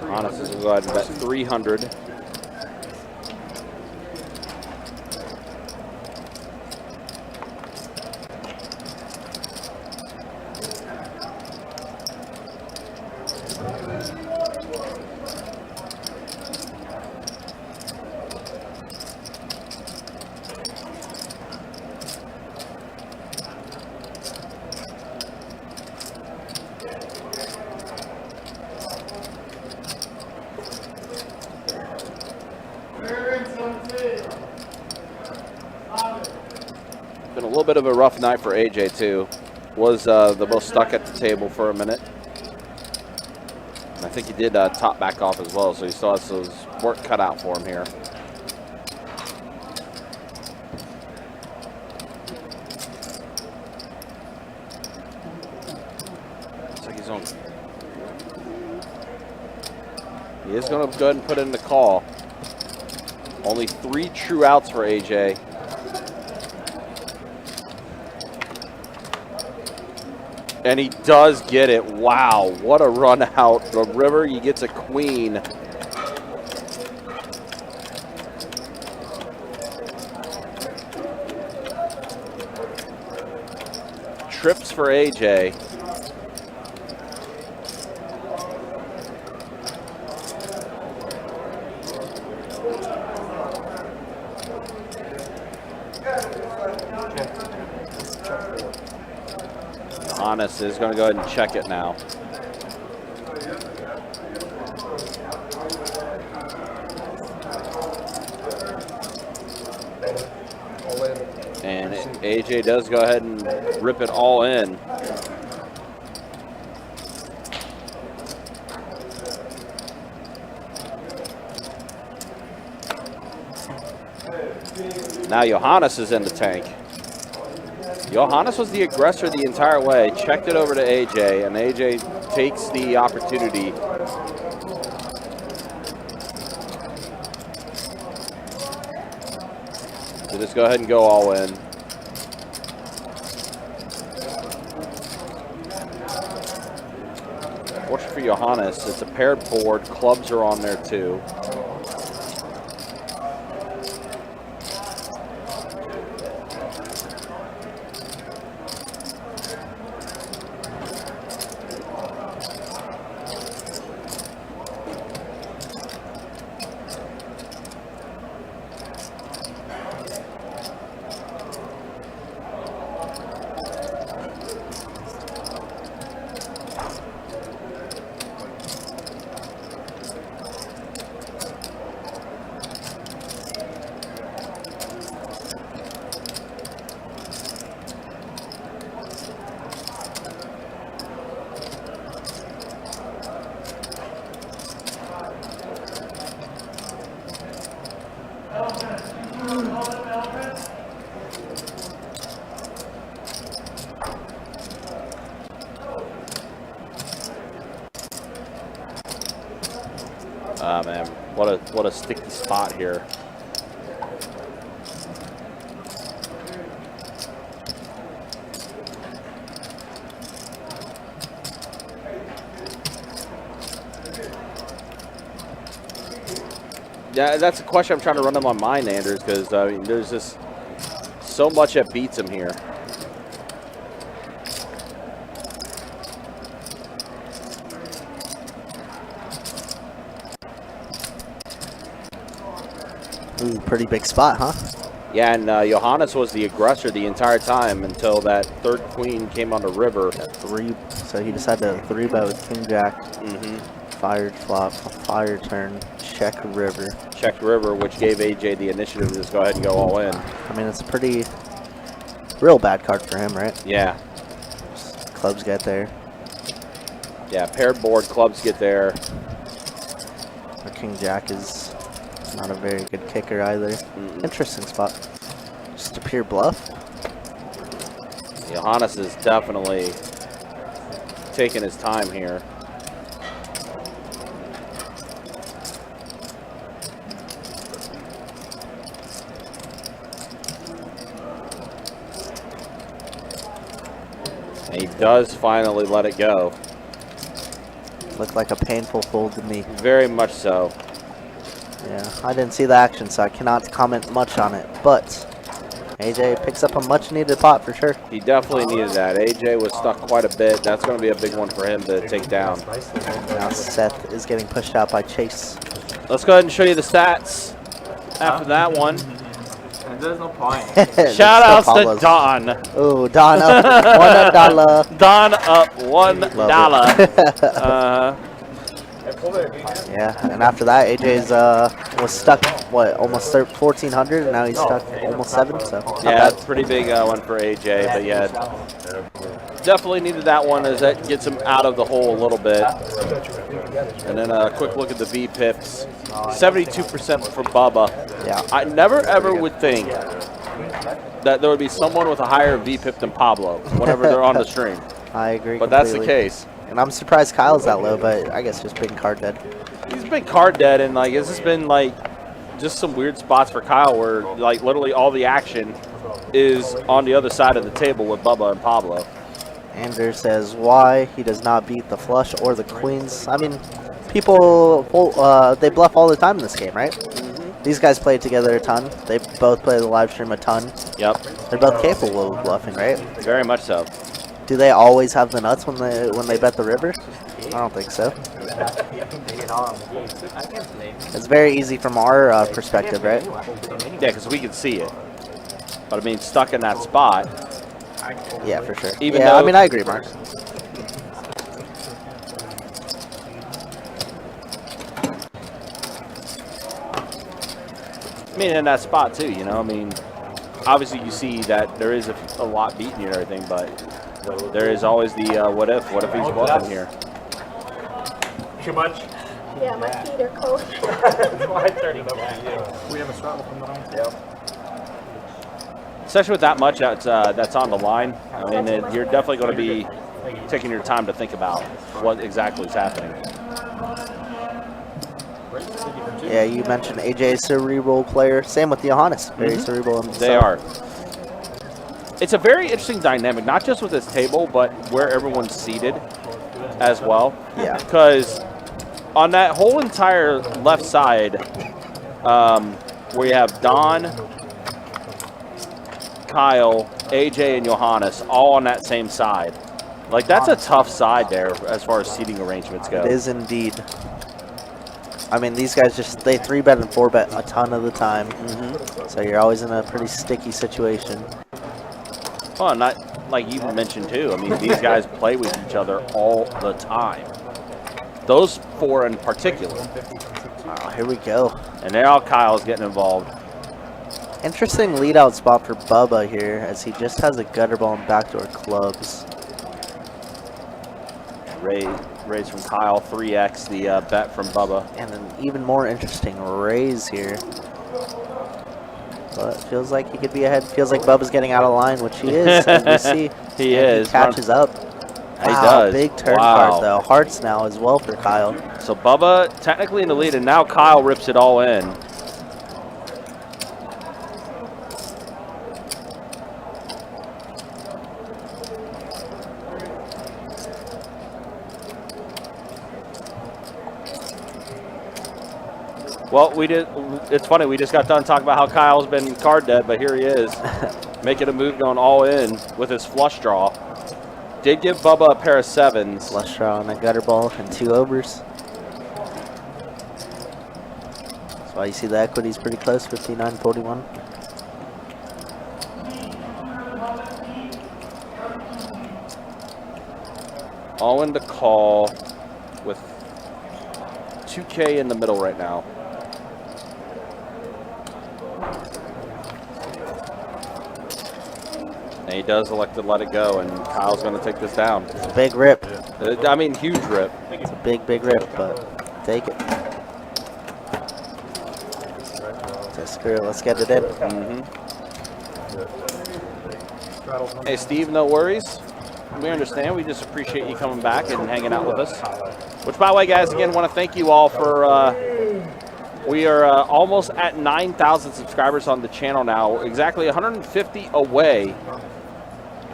Johannes is going to go ahead and bet 300. little bit of a rough night for AJ too. Was the most stuck at the table for a minute. And I think he did top back off as well, so he still has his work cut out for him here. Looks like he's on. He is going to go ahead and put in the call. Only 3 true outs for AJ. And he does get it. Wow, what a run out. The river, he gets a queen. Trips for AJ. Honest is going to go ahead and check it now. And AJ does go ahead and rip it all in. Now Johannes is in the tank. Johannes was the aggressor the entire way, checked it over to AJ, and AJ takes the opportunity. So just go ahead and go all in. Fortunately for Johannes, it's a paired board. Clubs are on there too. Ah, man, what a sticky spot here. Yeah, that's a question I'm trying to run in my mind, Anders, because I mean, there's just so much that beats him here. Ooh, pretty big spot, huh? Yeah, and Johannes was the aggressor the entire time until that third queen came on the river. So he decided to 3-bet with King Jack. Fired flop, fire turn, check river. Check river, which gave AJ the initiative to just go ahead and go all in. I mean, it's a pretty real bad card for him, right? Yeah. Clubs get there. Yeah, paired board, clubs get there. Our King Jack is not a very good kicker either. Interesting spot. Just a pure bluff. Johannes is definitely taking his time here. And he does finally let it go. Looked like a painful fold to me. Very much so. Yeah, I didn't see the action, so I cannot comment much on it. But AJ picks up a much-needed pot for sure. He definitely needed that. AJ was stuck quite a bit. That's going to be a big one for him to take down. Now Seth is getting pushed out by Chase. Let's go ahead and show you the stats after that one. There's no point. Shout outs to Don. Oh, Don up $1. Don up $1. Yeah, and after that, AJ's was stuck, what, almost 1,400, and now he's stuck almost 7, so. not Yeah, bad. that's a pretty big one for AJ, but yeah, definitely needed that one as that gets him out of the hole a little bit. And then a quick look at the V-pips. 72% for Bubba. Yeah. I never ever would think that there would be someone with a higher V-pip than Pablo whenever they're on the stream. I agree But that's the completely. case. And I'm surprised Kyle's that low, but I guess just being card dead. He's been card dead, and like it's just been like just some weird spots for Kyle where like literally all the action is on the other side of the table with Bubba and Pablo. Ander says why he does not beat the flush or the queens. I mean, people, they bluff all the time in this game, right? These guys play together a ton. They both play the live stream a ton. Yep, They're both capable of bluffing, right? very much so. Do they always have the nuts when they bet the river? I don't think so. It's very easy from our perspective, right? Yeah, because we can see it. But I mean, stuck in that spot. Yeah, for sure. Even Yeah, though- I mean, I agree, Mark. I mean, in that spot too, you know. I mean, obviously you see that there is a lot beating you and everything, but there is always the what if he's bluffing here? Too much? Yeah, my feet are cold. We have a straddle from the 9. Especially with that much that's on the line. I mean, you're definitely going to be taking your time to think about what exactly is happening. Yeah, you mentioned AJ cerebral player. Same with Johannes. Very cerebral. They are. It's a very interesting dynamic, not just with this table, but where everyone's seated as well. Yeah. Because on that whole entire left side, where you have Don, Kyle, AJ, and Johannes all on that same side. Like, that's a tough side there as far as seating arrangements go. It is indeed. I mean, these guys they 3-bet and 4-bet a ton of the time. So you're always in a pretty sticky situation. Well, not like you mentioned too. I mean, these guys play with each other all the time. Those four in particular. Oh, here we go. And now Kyle's getting involved. Interesting lead out spot for Bubba here, as he just has a gutter ball and backdoor clubs. Raise from Kyle, 3x the bet from Bubba. And an even more interesting raise here. But it feels like he could be ahead. Feels like Bubba's getting out of line, which he is, as we see. He And is. He catches up. He Wow, does. big turn Wow. card, though. Hearts now as well for Kyle. So Bubba technically in the lead, and now Kyle rips it all in. Well, it's funny, we just got done talking about how Kyle's been card dead, but here he is, making a move going all in with his flush draw. Did give Bubba a pair of 7s. Flush draw on a gutter ball and 2 overs. That's why you see the equity's pretty close, 59-41. All in the call with 2K in the middle right now. And he does elect to let it go, and Kyle's going to take this down. It's a big rip. I mean, huge rip. It's a big, big rip, but take it. So screw it, let's get it in. Hey, Steve, no worries. We understand. We just appreciate you coming back and hanging out with us. Which, by the way, guys, again, want to thank you all for... we are almost at 9,000 subscribers on the channel now. Exactly 150 away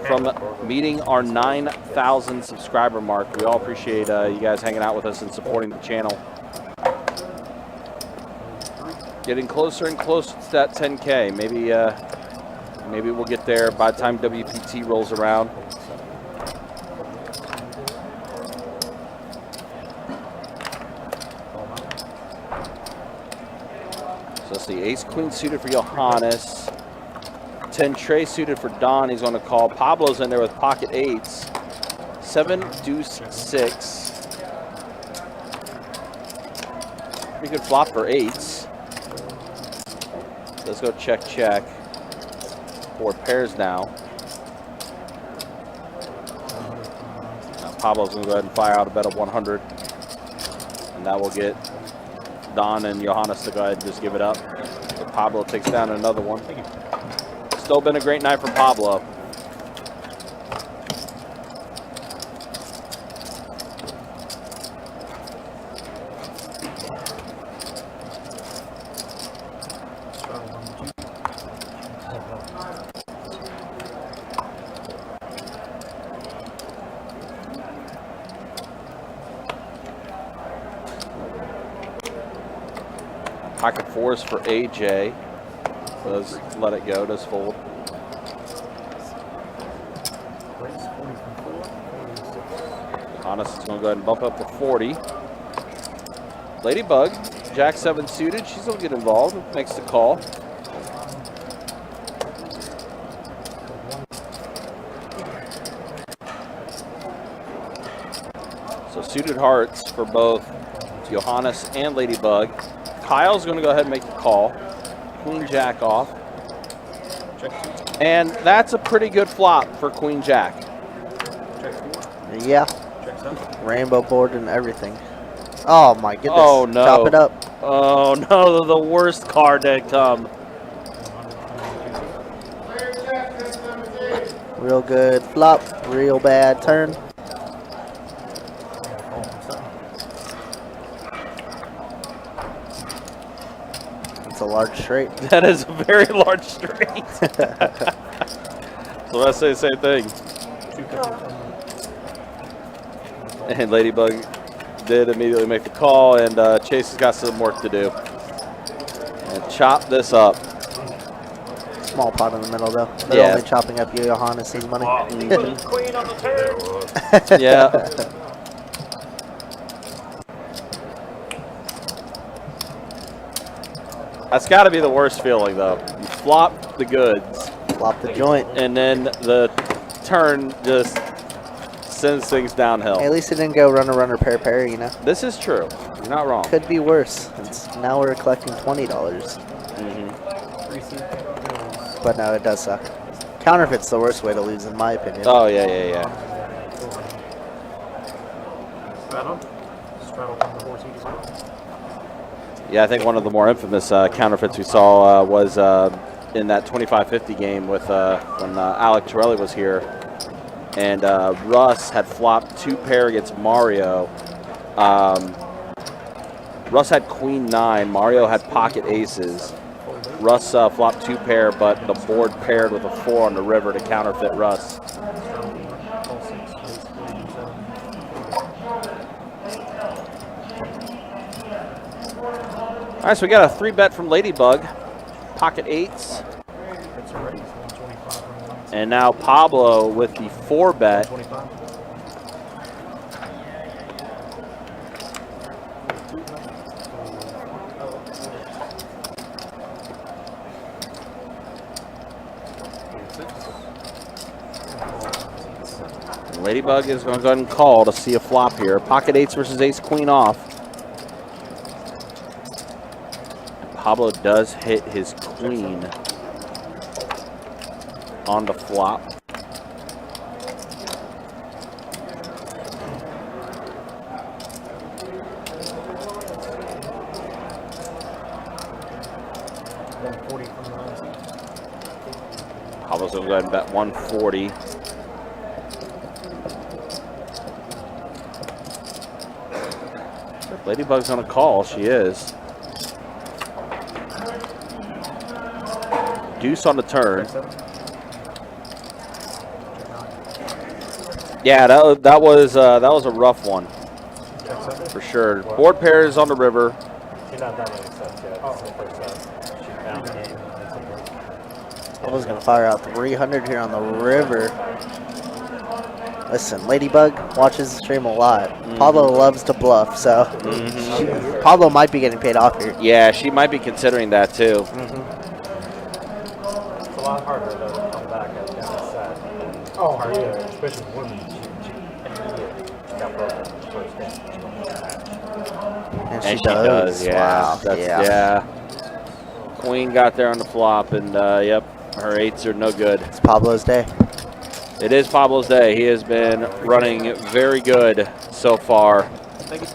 from meeting our 9,000 subscriber mark. We all appreciate you guys hanging out with us and supporting the channel. Getting closer and closer to that 10K. Maybe we'll get there by the time WPT rolls around. So let's see, ace queen suited for Johannes. 10 tray suited for Don. He's going to call. Pablo's in there with pocket 8s. 7 deuce 6. Pretty good flop for 8s. Let's go check, check. 4 pairs now. Pablo's going to go ahead and fire out a bet of 100. And that will get Don and Johannes to go ahead and just give it up. But Pablo takes down another one. Still been a great night for Pablo. Pocket 4s for AJ. Does let it go, does fold. Honest is going to go ahead and bump up to 40. Ladybug, Jack 7 suited. She's going to get involved. Makes the call. So suited hearts for both Johannes and Ladybug. Kyle's going to go ahead and make the call. Queen Jack off. And that's a pretty good flop for Queen Jack. Yeah. Rainbow board and everything. Oh my goodness. Oh no. Chop it up. Oh no, the worst card to come. Real good flop. Real bad turn. It's a large straight. That is a very large straight. So I say the same thing. And Ladybug did immediately make the call, and Chase has got some work to do. And chop this up. Small pot in the middle, though. They're only chopping up Johannes' money. Queen on the turn. Yeah. That's got to be the worst feeling, though. You flop the goods. Flop the joint. And then the turn just sends things downhill. Hey, at least it didn't go runner, pair, you know? This is true. You're not wrong. Could be worse. Now we're collecting $20. But no, it does suck. Counterfeit's the worst way to lose, in my opinion. Oh, yeah. Yeah, I think one of the more infamous counterfeits we saw was in that 25-50 game with when Alec Torelli was here. And Russ had flopped 2 pair against Mario. Russ had queen 9. Mario had pocket aces. Russ flopped 2 pair, but the board paired with a 4 on the river to counterfeit Russ. All right, so we got a 3-bet from Ladybug. Pocket 8s. And now Pablo with the 4-bet. Ladybug is going to go ahead and call to see a flop here. Pocket 8s versus ace queen off. Pablo does hit his queen on the flop. Pablo's going to go ahead and bet 140. Ladybug's on a call. She is. Deuce on the turn. Yeah, that was a rough one for sure. Board pairs on the river. She's not done any sets yet. This is the first set. She found the game. I was going to fire out 300 here on the river. Listen, Ladybug watches the stream a lot. Pablo loves to bluff, so Pablo might be getting paid off here. Yeah, she might be considering that too. It's a lot harder though to come back at the end of the set. Oh, Maria, especially women, she got broken in the first game. And And she does. yeah. Wow. Yeah. Queen got there on the flop, and yep, her 8s are no good. It's Pablo's day. It is Pablo's day. He has been running very good so far. Thank you.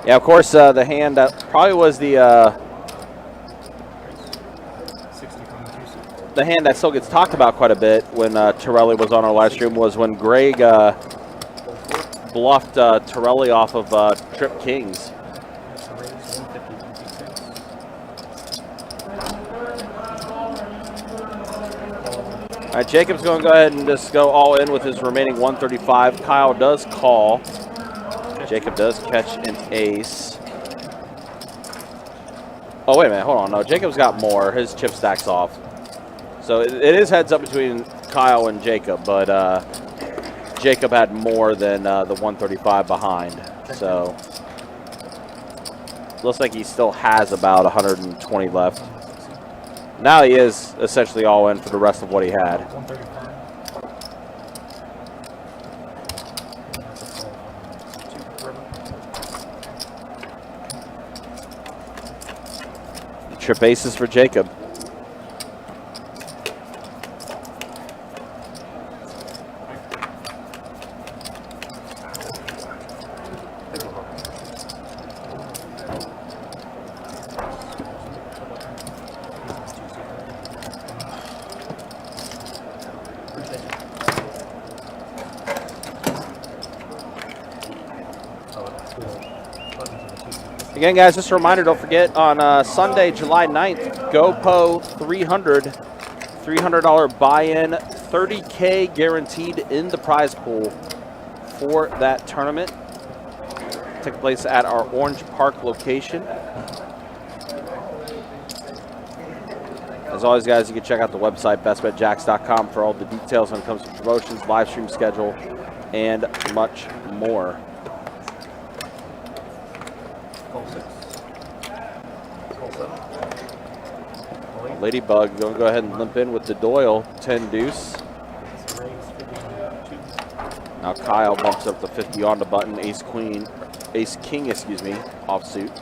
Yeah, of course, the hand that probably was the hand that still gets talked about quite a bit when Torelli was on our live stream was when Greg bluffed Torelli off of Trip Kings. All right, Jacob's going to go ahead and just go all in with his remaining 135. Kyle does call. Jacob does catch an ace. Oh, wait a minute. Hold on. No, Jacob's got more. His chip stack's off. So it is heads up between Kyle and Jacob, but Jacob had more than the 135 behind. So looks like he still has about 120 left. Now he is essentially all in for the rest of what he had. Trip aces for Jacob. Again, guys, just a reminder, don't forget, on Sunday, July 9th, GoPo 300, $300 buy-in, $30K guaranteed in the prize pool for that tournament. Take place at our Orange Park location. As always, guys, you can check out the website, bestbetjacks.com, for all the details when it comes to promotions, live stream schedule, and much more. Ladybug going to go ahead and limp in with the Doyle 10 deuce. Now Kyle bumps up the 50 on the button. Ace king, excuse me, offsuit.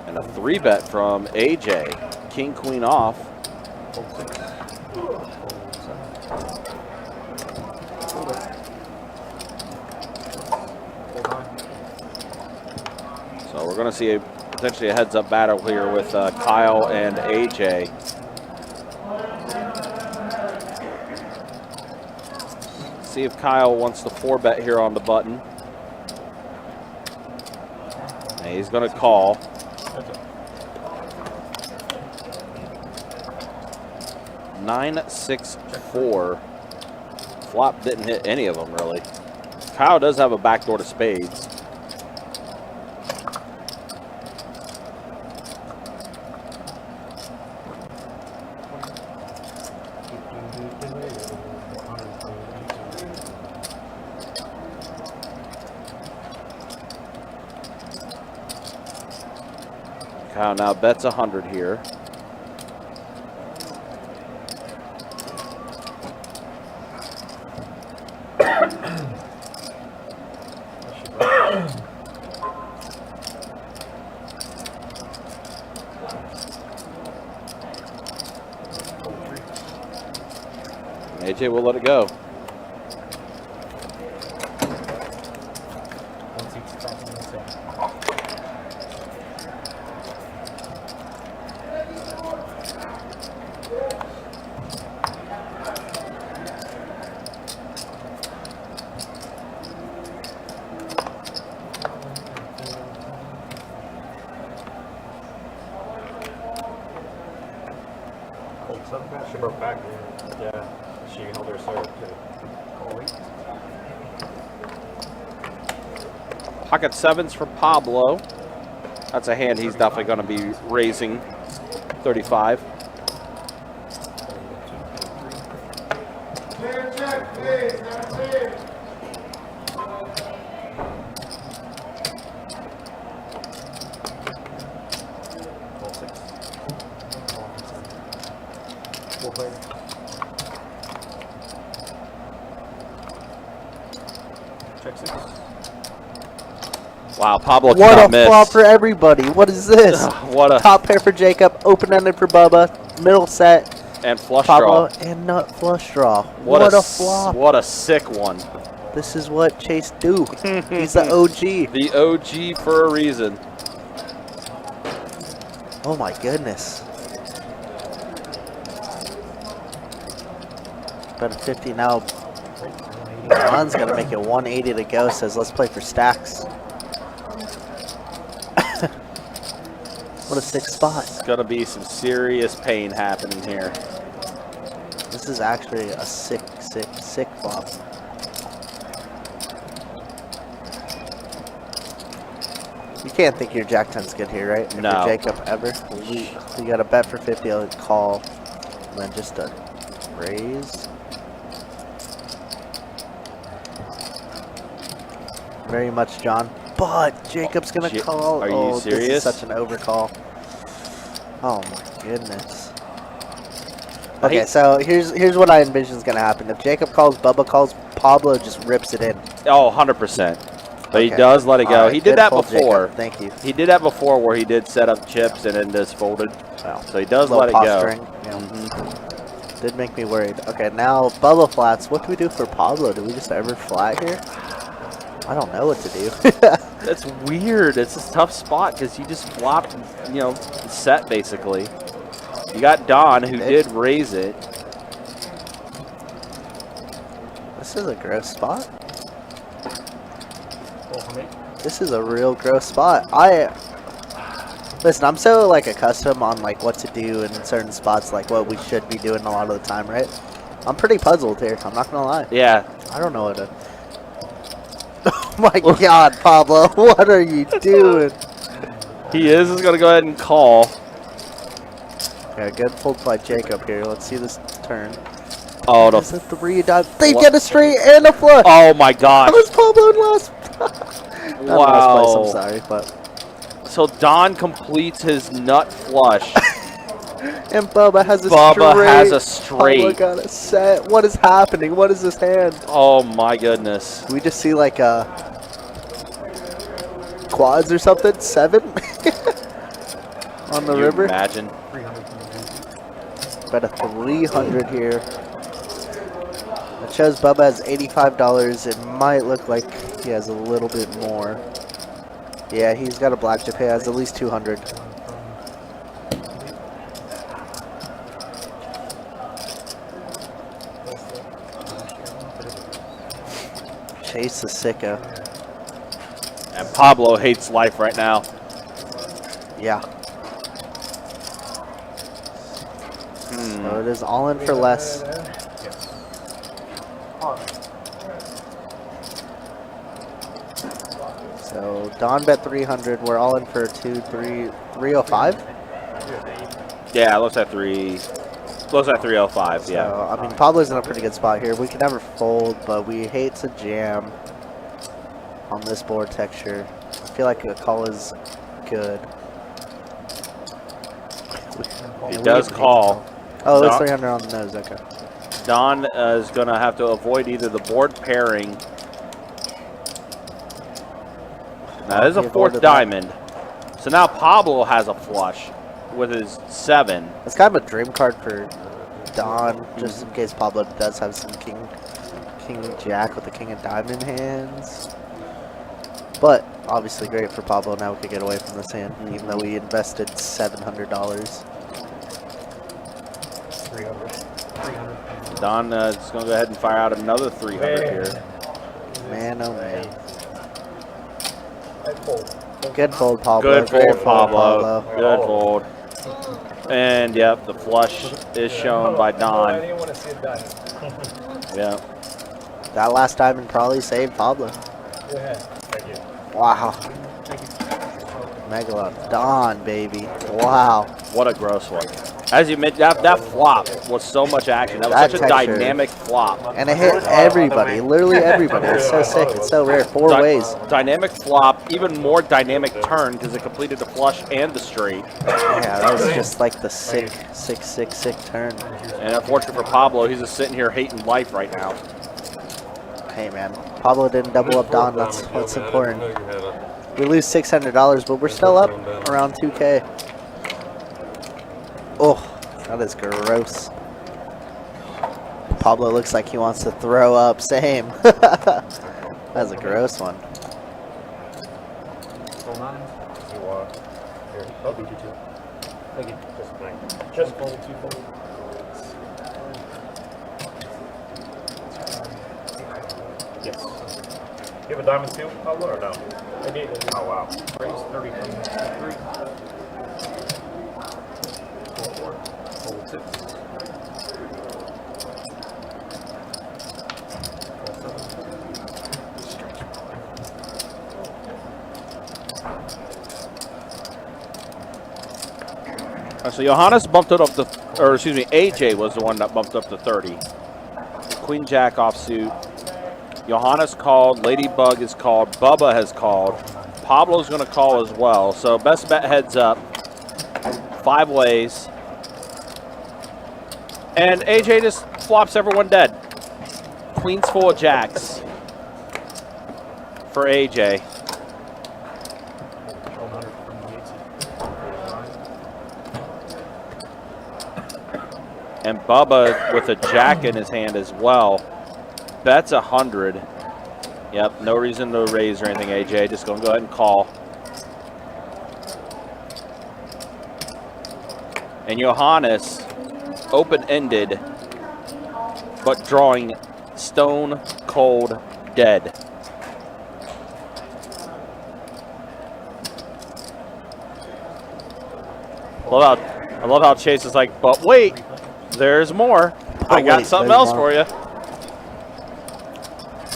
And a 3-bet from AJ. King queen off. So we're going to see potentially a heads-up battle here with Kyle and AJ. See if Kyle wants the 4-bet here on the button. And he's going to call. $9-6-4. Flop didn't hit any of them, really. Kyle does have a backdoor to spades. Kyle now bets 100 here. AJ will let it go. Something bad. She broke back. Yeah. She held her serve too. Pocket sevens for Pablo. That's a hand he's definitely going to be raising 35. Check, please. That's it. Check 6. Wow, Pablo What cannot a miss. flop for everybody. What is this? What a Top pair for Jacob, open-ended for Bubba, middle set, and flush Pablo, draw. and nut flush draw. What a s- flop. What a sick one. This is what Chase do. He's the OG. The OG for a reason. Oh my goodness. Bet a 50 now. Ron's gonna make it 180 to go, says let's play for stacks. What a sick spot. It's going to be some serious pain happening here. This is actually a sick flop. You can't think your Jack 10's good here, right? If No. you're Jacob ever. You got a bet for 50, I'll call, and then just a raise. Very much, John. But Jacob's gonna call. Are you oh, serious? This is such an overcall. Oh my goodness. Okay, so here's what I envision is gonna happen. If Jacob calls, Bubba calls, Pablo just rips it in. Oh, 100%. But he Okay. does let it go. All right, He did good that fold, before. Jacob. Thank you. He did that before where he did set up chips and then just folded. Well, So he does little let it go. posturing. Yeah. Did make me worried. Okay, now Bubba flats. What do we do for Pablo? Do we just ever flat here? I don't know what to do. That's weird. It's a tough spot because you just flopped, set basically. You got Don who did raise it. This is a gross spot. Roll for me. This is a real gross spot. Listen, I'm so accustomed on what to do in certain spots, like what we should be doing a lot of the time, right? I'm pretty puzzled here. I'm not gonna lie. Yeah. I don't know what to. Oh my God, Pablo! What are you doing? He is going to go ahead and call. Yeah, good fold by Jacob here. Let's see this turn. Oh, Is the, it 3 dot? They get a straight and a flush. oh my gosh. How was Pablo in last? Not Wow. last place, I'm sorry, but. So Don completes his nut flush. And Bubba has a Bubba straight. has a straight. Pablo got a set. What is happening? What is this hand? Oh my goodness. Do we just see quads or something? 7 on the Can you river. imagine? 300 from the dude. Bet a 300 here. It shows Bubba has $85. It might look like he has a little bit more. Yeah, he's got a black chip. He has at least 200. Chase the sicko. And Pablo hates life right now. Yeah. So it is all in for less. So Don bet 300. We're all in for 305. Yeah, it looks like 305. So, Yeah. I mean, Pablo's in a pretty good spot here. We can never fold, but we hate to jam on this board texture. I feel like a call is good. He does call. Oh, it's Don- 300 on the nose. Okay. Don is going to have to avoid either the board pairing. Now, there's a He fourth avoided that. diamond. So now Pablo has a flush with his 7. It's kind of a dream card for Don, just in case Pablo does have some king jack with the king of diamond hands. But obviously great for Pablo. Now we could get away from this hand, even though we invested $700. 300. Don is going to go ahead and fire out another 300 here. Man, oh man. I fold. Good fold, Pablo. Good Great fold, Pablo. Pablo. Good fold. And yep, the flush is shown by I Don. didn't want to see it done. Yeah. That last diamond probably saved Pablo. Go ahead. Thank you. Wow. Megalodon, baby. Wow. What a gross one. As you mentioned, that flop was so much action. That was That such a texture. dynamic flop. And it hit everybody. Literally everybody. It's so sick. It's so rare. 4 ways. Dynamic flop, even more dynamic turn because it completed the flush and the straight. Yeah, that was just like the sick turn. And unfortunately for Pablo, he's just sitting here hating life right now. Hey, man. Pablo didn't double up Don. That's what's important. We lose $600, but we're still up around 2K. Oh, that is gross. Pablo looks like he wants to throw up. Same. That's a gross one. Roll 9. You want? Here. I'll beat you too. Thank you. Just blank. Just fold, 2 fold. Yes. You have a diamond too, Pablo, or no? I did. Oh, wow. Raise 30 from 3. Fold 4. Fold 6. So Johannes bumped it up to, or excuse me, AJ was the one that bumped up to 30. Queen Jack offsuit. Johannes called, Ladybug is called, Bubba has called. Pablo's going to call as well. So best bet heads up. 5 ways. And AJ just flops everyone dead. Queens full of jacks for AJ. 100 from the 8. And Bubba with a jack in his hand as well. Bets 100. Yep, no reason to raise or anything, AJ. Just gonna go ahead and call. And Johannes, open-ended, but drawing stone cold dead. I love how Chase is like, but wait, there's more. I got wait, something there's else more. for you.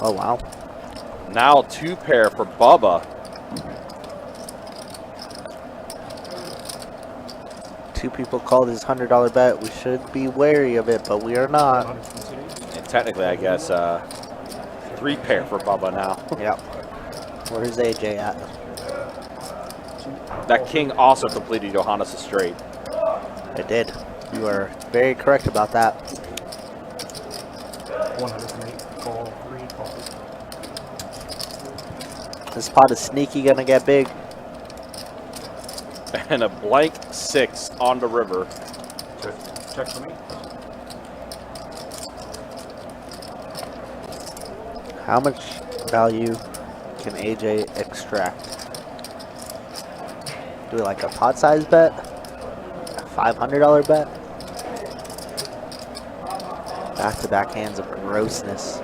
Oh, wow. Now 2 pair for Bubba. 2 people called his $100 bet. We should be wary of it, but we are not. 100 from CD. And technically, I guess 3 pair for Bubba now. Yep. Where's AJ at? That king also completed Johannes' straight. It did. You are very correct about that. 100 from 8. Call 3. Call 3. This pot is sneaky gonna get big. And a blank 6 on the river. Check for me. How much value can AJ extract? Do we like a pot size bet? A $500 bet? Back-to-back hands of grossness.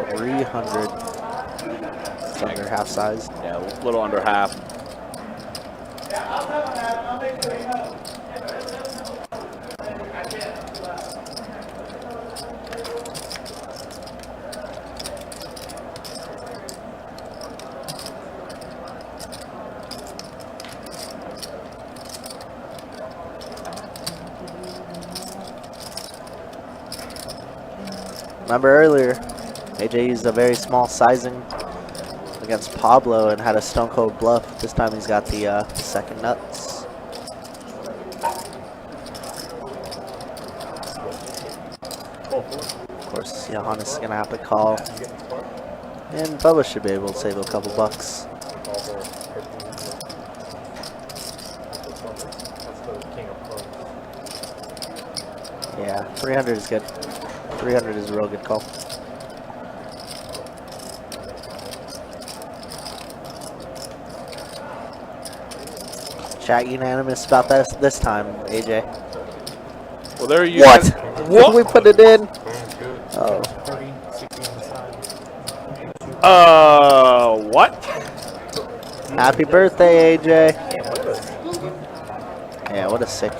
$300. Under half size. Yeah, a little under half. Remember earlier, AJ used a very small sizing against Pablo and had a stone cold bluff. This time he's got the second nuts. Of course, Johannes is gonna have to call, and Bubba should be able to save a couple bucks. Yeah, 300 is good. 300 is a real good call. Chat unanimous about this time, AJ. Well, there you What? guys- What? We put it in. That's good. Oh. 30, 60 on the side. What? Happy birthday, AJ. Yeah, what a sick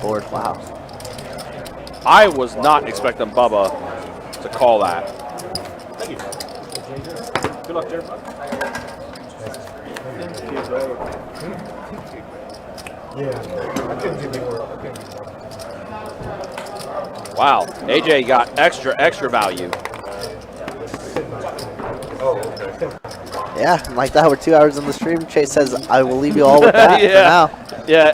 board. Wow. I was not expecting Bubba to call that. Thank you. Good luck, Jared. Yeah, I couldn't give you more. Wow, AJ got extra value. Oh, okay. Yeah, like that. We're 2 hours in the stream. Chase says, I will leave you all with that for now. Yeah.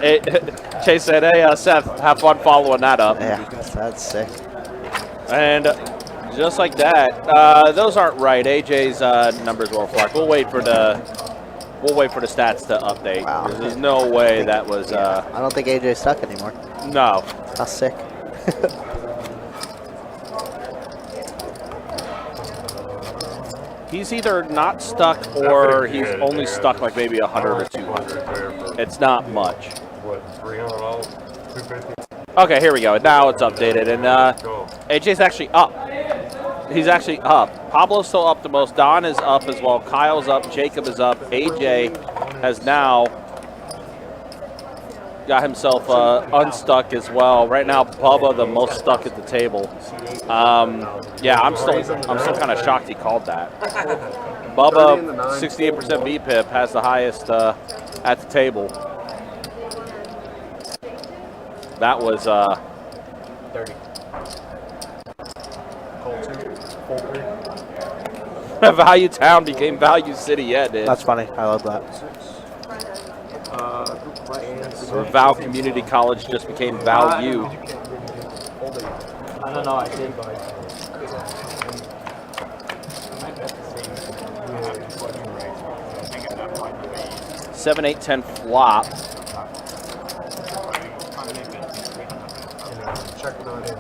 Chase said, "Hey, Seth, have fun following that up." Yeah, that's sick. And just like that, those aren't right. AJ's numbers will reflect. We'll wait for the stats to update. Wow. There's no way that was. I don't think AJ's stuck anymore. No. That's sick. He's either not stuck or he's only stuck like maybe 100 or 200. It's not much. What, $300? $250? Okay, here we go. Now it's updated, and AJ's actually up. He's actually up. Pablo's still up the most. Don is up as well. Kyle's up. Jacob is up. AJ has now got himself unstuck as well. Right now, Bubba the most stuck at the table. Yeah, I'm still kind of shocked he called that. Bubba, 68% VPIP, has the highest at the table. That was 30. Cold 2. Cold 3. Value Town became Value City. Yeah, it did. That's funny. I love that. Group play. Or Val Community College just became Value. I don't know. I think I might bet the same. Fortune rate. I think at that point would be 7, 8, 10 flop. Check it on in.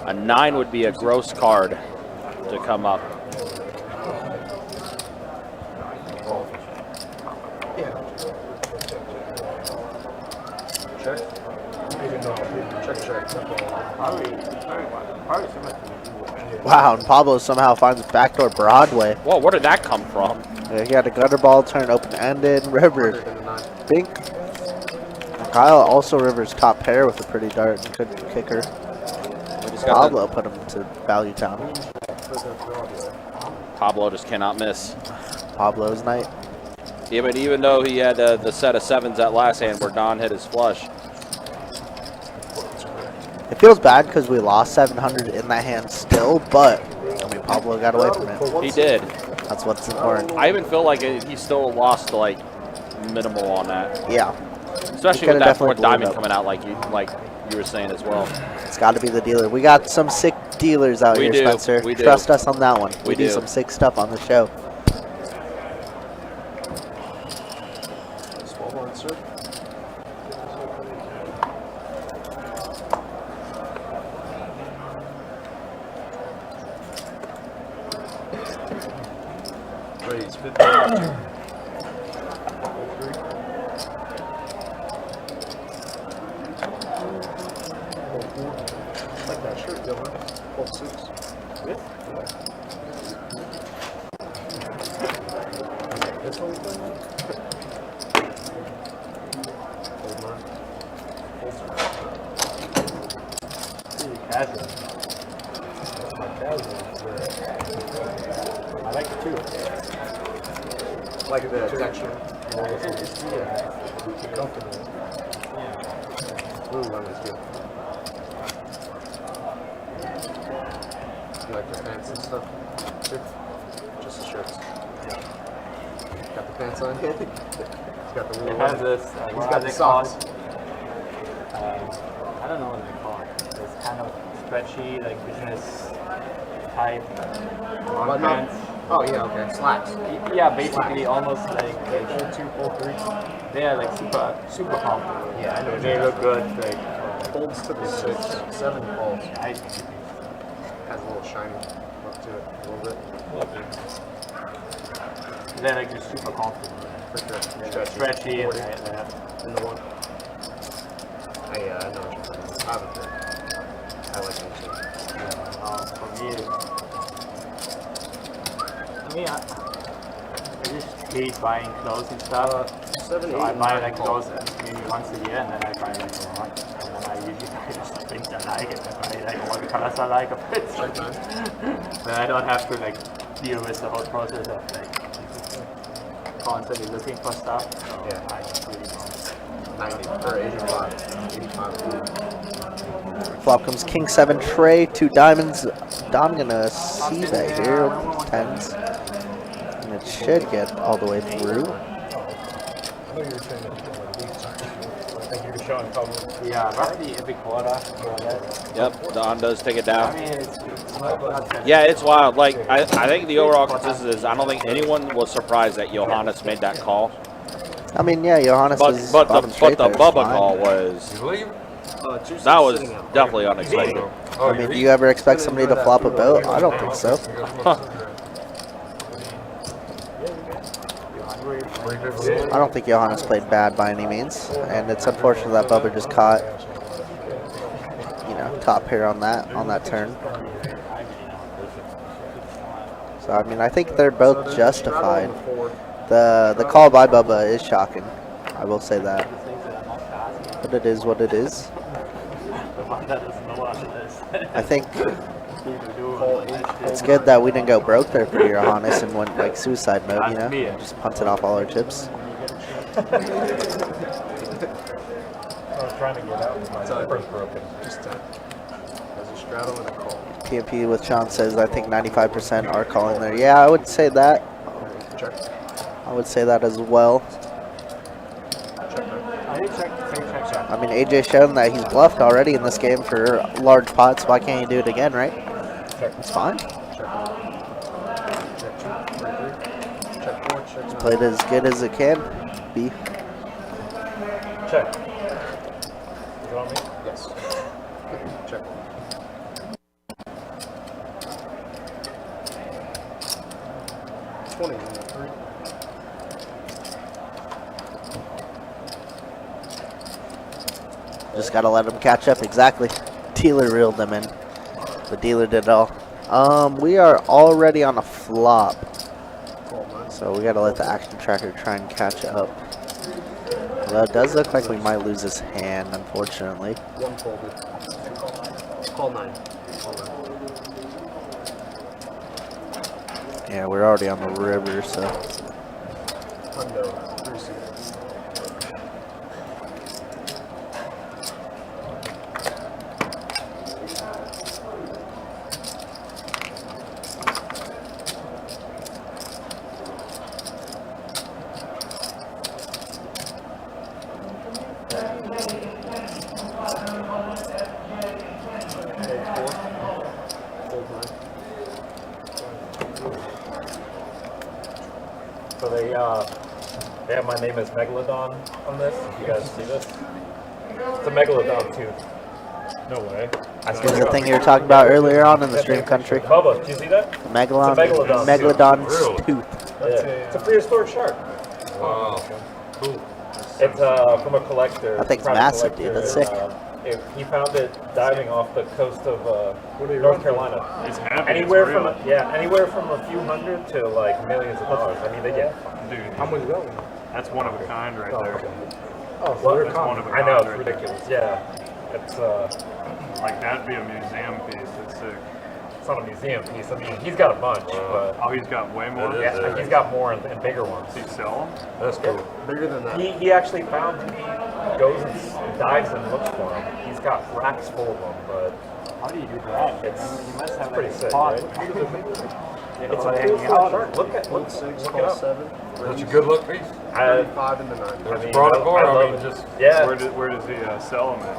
A 9 would be a gross card to come up. Check. Check. probably similar to Wow, and Pablo somehow finds backdoor Broadway. Whoa, where did that come from? Yeah, he had a gutter ball turn open-ended. River, Bink. Kyle also River's top pair with a pretty dart and good kicker. We just got Pablo put him to Value Town. Pablo just cannot miss. Pablo's night. Yeah, but even though he had the set of 7s at last hand where Don hit his flush. It feels bad because we lost 700 in that hand still, but I mean Pablo got away from it. He did. That's what's important. I even feel like he still lost like minimal on that. Yeah, Especially He with coulda that 4th definitely blew it diamond up. coming out like you were saying as well. it's got to be the dealer. We got some sick dealers out We here, do. Spencer. We do. Trust us on that one. We do do. some sick stuff on the show. Small one, sir. Raise 50. Like that shirt, Dylan. 12-6. This whole thing? Hold on. pretty casual. I like it too. Like the texture. It's really nice. Comfortable. Yeah. Blue one is good. You like the pants and stuff? Too? Just the shirts. Got the pants on? He's got the It little has one. this, He's what got are the they socks. called? I don't know what they call it. This kind of stretchy, like business type long Button up? pants. Oh yeah, okay. Slacks. Yeah, basically almost like full 2, full 3. They are like super comfortable. Yeah, I know what They you're look good. Like, Folds to the 6, 7 folds. I Has a little shiny look to it, a little bit. they're like just super comfortable. For sure. They're stretchy and 40 in the one. I know what you're saying. I have a thing. I like that shit. For me, I just hate buying clothes and stuff. 7, 8, So I buy 9 like call. clothes maybe once a year, and then I buy like a lot. And then I usually buy just things I like, and I buy like all the colors I like of it. Check 9. Then I don't have to like deal with the whole process of like constantly looking for stuff. So Yeah. I just really don't. 90 or 85. 85. Flop comes King 7 tray, 2 diamonds. Don gonna see that here with 10s. And it should get all the way through. I know you were saying that like weeks. I think you were showing cover. Yeah, roughly every quarter, more or less. Yep, Don does take it I down. mean, it's not Yeah, it's wild. Like, I think the overall consensus is I don't think anyone was surprised that Johannes made that call. I mean, yeah, Johannes is But bottom the straight there, Bubba fine. call was, You leave? that was definitely unexpected. I mean, do you ever expect somebody to flop a boat? I don't think so. I don't think Johannes played bad by any means, and it's unfortunate that Bubba just caught, you know, top pair on that turn. So I mean, I think they're both justified. The call by Bubba is shocking. I will say that, but it is what it is. I think it's good that we didn't go broke there for Johannes and went like suicide mode, you know, just punted off all our chips. I was trying to get out with my zipper's broken. Just 10. There's a straddle and a call. PMP with Sean says, I think 95% are calling there. Yeah, I would say that. Check. I would say that as well. Check 9. I mean, AJ's shown that he's bluffed already in this game for large pots. Why can't he do it again, right? It's fine. Check 1. Check 2. Check 3. Check 4. Check 9. Played as good as it can be. Check. You want me? Yes. Check 1. $20 on the 3. Just gotta let him catch up. Exactly. Dealer reeled them in. The dealer did it all. We are already on a flop, Call 9. so we gotta let the action tracker try and catch up. Although it does look like we might lose his hand, unfortunately. 1 folded. Call 9. Call 9. Yeah, we're already on the river, so. Hundo. 3 seats. So they have my name as Megalodon on this. You guys see this? It's a Megalodon tooth. No way. I This is the thing you were talking about earlier on in the stream country. Bubba, do you see that? Megalodon, Megalodon. Megalodon's tooth. Yeah. It's a prehistoric shark. Wow. Cool. It's from a collector. That thing's private massive, dude. collector, That's and, he found it diving off the coast of do you North run? Carolina. It's happy. Anywhere from anywhere from a few hundred to like millions of dollars. I mean, they get. Dude, how much is that one? That's one of a kind right there. Oh, so they're common. I know, it's Right ridiculous. Yeah, it's Like that'd be a museum piece. That's sick. it's not a museum piece. I mean, he's got a bunch, but Oh, he's got way more. yeah, he's got more and bigger ones. Does he sell them? That's cool. Bigger than that. He actually found he goes and dives and looks for them. He's got racks full of them, but How do you do that? it's You must have pretty like, sick, pot. right? You It's know, a hanging cool out. shark. Look it Call up. 7. That's a good look piece. 35 in the 9. I mean, Brought it I for. love I mean, it. just Yeah. Where does he sell them at?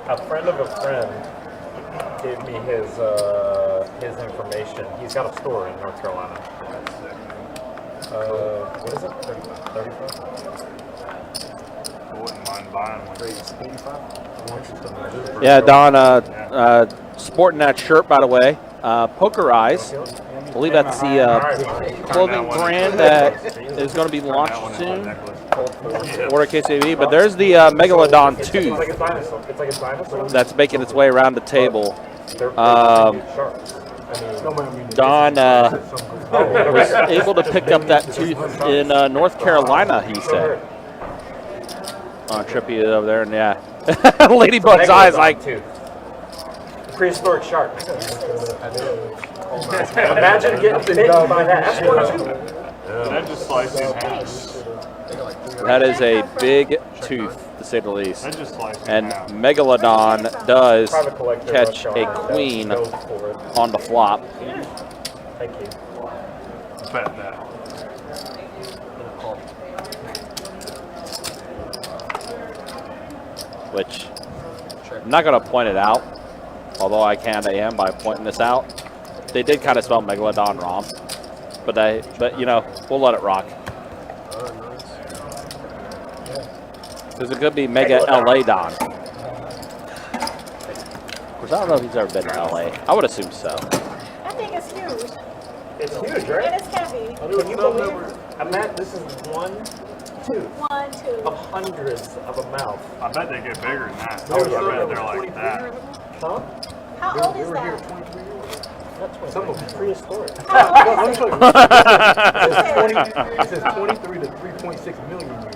A friend of a friend gave me his information. He's got a store in North Carolina. That's sick. What is it? 35? I wouldn't mind buying one. 85? Yeah, Don, sporting that shirt, by the way. Poker Eyes believe that's the clothing brand that is going to be launched soon. Order KCB, but there's the Megalodon It's tooth like a dinosaur. It's like a dinosaur. that's making its way around the table. They're sharks. Don was able to pick up that tooth in North Carolina, he said. On a trip he did over there, and yeah. Ladybug's eyes like... Tooth. Prehistoric shark. Imagine getting bitten by that. That's one too. That just sliced in half. That is a big tooth, to say the least. That just sliced in And half. Megalodon does Private collector catch rush a on. queen Goes for it. on the flop. Thank you. Bet that. Which I'm not going to point it out, although I am by pointing this out. They did kind of spell Megalodon wrong, but you know, we'll let it rock. Because it could be Mega LA Don. Of course, I don't know if he's ever been to LA. I would assume so. I think it's huge. It's huge, right? And it's heavy. Can you believe? Matt, this is 1 tooth 1, 2. of hundreds of a mouth. I bet they get bigger than that. Oh, yeah, I bet they're like that. Huh? How old is that? Not 20. Some of them prehistoric. How old is it? It says 23 to 3.6 million years.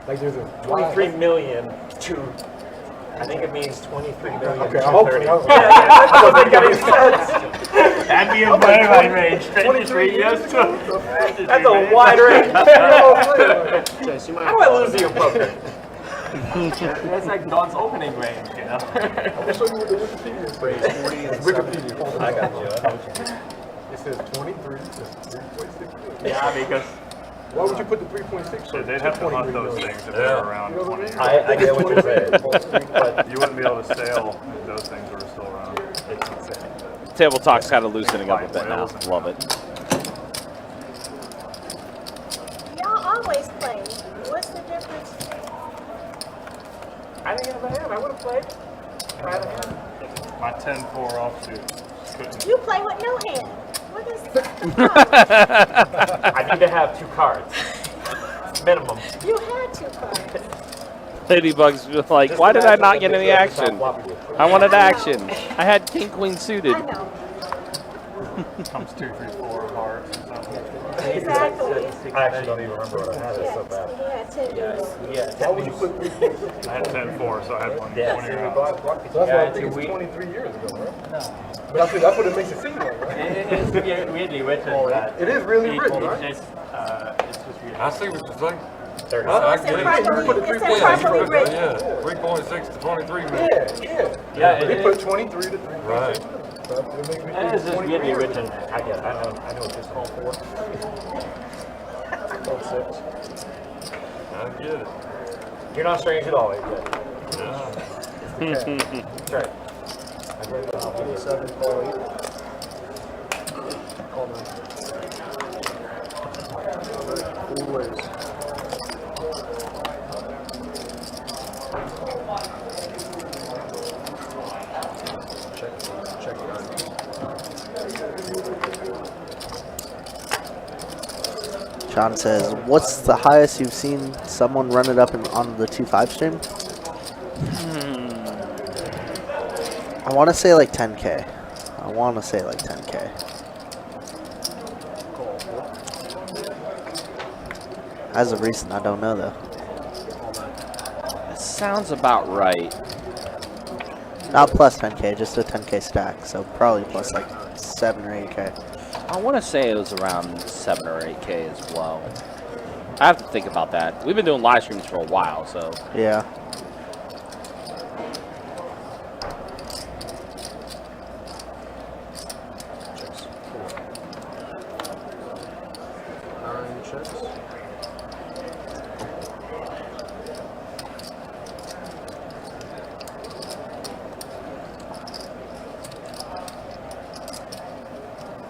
Like there's a 23 million to, I think it means 23 million Okay, to hopefully. 30. That doesn't make any sense. That'd be a wide range. 23 years. That's a wide range. How do I lose the poker? That's like Don's opening range, you know? I'll show you what the Wikipedia says. It's Wikipedia. I got you. It says 23 to 3.6 million. Yeah, because Why would you put the 3.6? so they'd have to hunt those things if they're around 20 years. I get what you're saying. But You wouldn't be able to sail if those things were still around. it's insane. Table talk's kind of loosening up a bit now. Love it. Y'all always play. What's the difference? I didn't have a hand. I would have played. If I had a hand. My 10-4 offsuit. Couldn't. You play with no hand. What is I need to have 2 cards. Minimum. You had 2 cards. Ladybug's like, why did I not get any action? I wanted action. I had King Queen suited. I know. Comes 2, 3, 4 of hearts or something. Exactly. I actually don't even remember what I had. It's so bad. He had 10 Why would you put 3.6? I had 10-4, so I had one Yeah, 20 see, rounds. So that's why I think it's 23 years ago, right? No. But I think that's what it makes it seem like, right? It's weirdly written. It is really written, right? It's just weird. I see what you're saying. 30 I It's get it. improperly written. Yeah, 3.6 to 23 million. Yeah. Yeah, They it put is. 23 to 3.6 Right. million. So it makes me It think is it's just 23 weirdly years. written. I get it. I know what this is all for. I get it. You're not strange at all, yet. Yeah. That's right. John says, what's the highest you've seen someone run it up on the 2.5 stream? I want to say like 10K. I want to say like 10K. As of recent, I don't know though. That sounds about right. Not plus 10K, just a 10K stack. So probably plus like 7 or 8K. I want to say it was around 7 or 8K as well. I have to think about that. We've been doing live streams for a while, so. Yeah.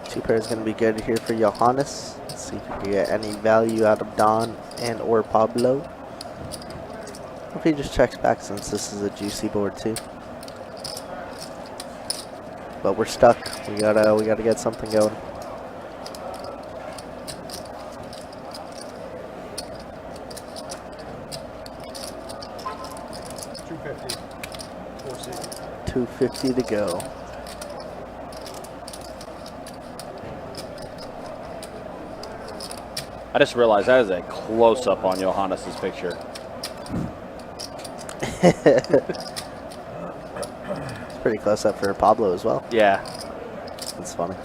Two pairs going to be good here for Johannes. Let's see if we can get any value out of Don and or Pablo. Hope he just checks back since this is a juicy board too. But we're stuck. We gotta get something going. 250 to go. I just realized that is a close-up on Johannes' picture. It's pretty close up for Pablo as well. Yeah. That's funny.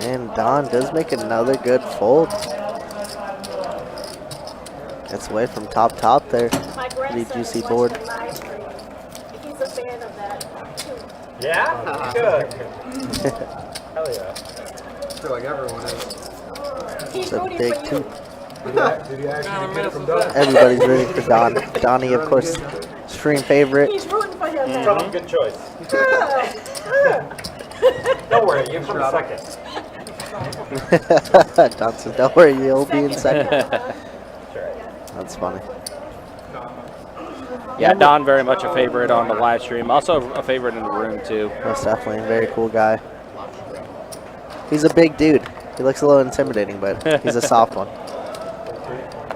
And Don does make another good fold. Gets away from top there. My Pretty grandson juicy is board. watching the live stream. He's a fan of that too. Yeah? Good. Hell yeah. I feel like everyone is. He's It's a rooting big for you. toot. Did you actually get it from Doug? Everybody's rooting for Don. Donnie, of course, stream favorite. He's rooting for him Tell now. him good choice. Don't worry, you come second. Don says, don't worry, you'll be in second. That's funny. Yeah, Don very much a favorite on the live stream. Also a favorite in the room, too. Most definitely a very cool guy. He's a big dude. He looks a little intimidating, but he's a soft one.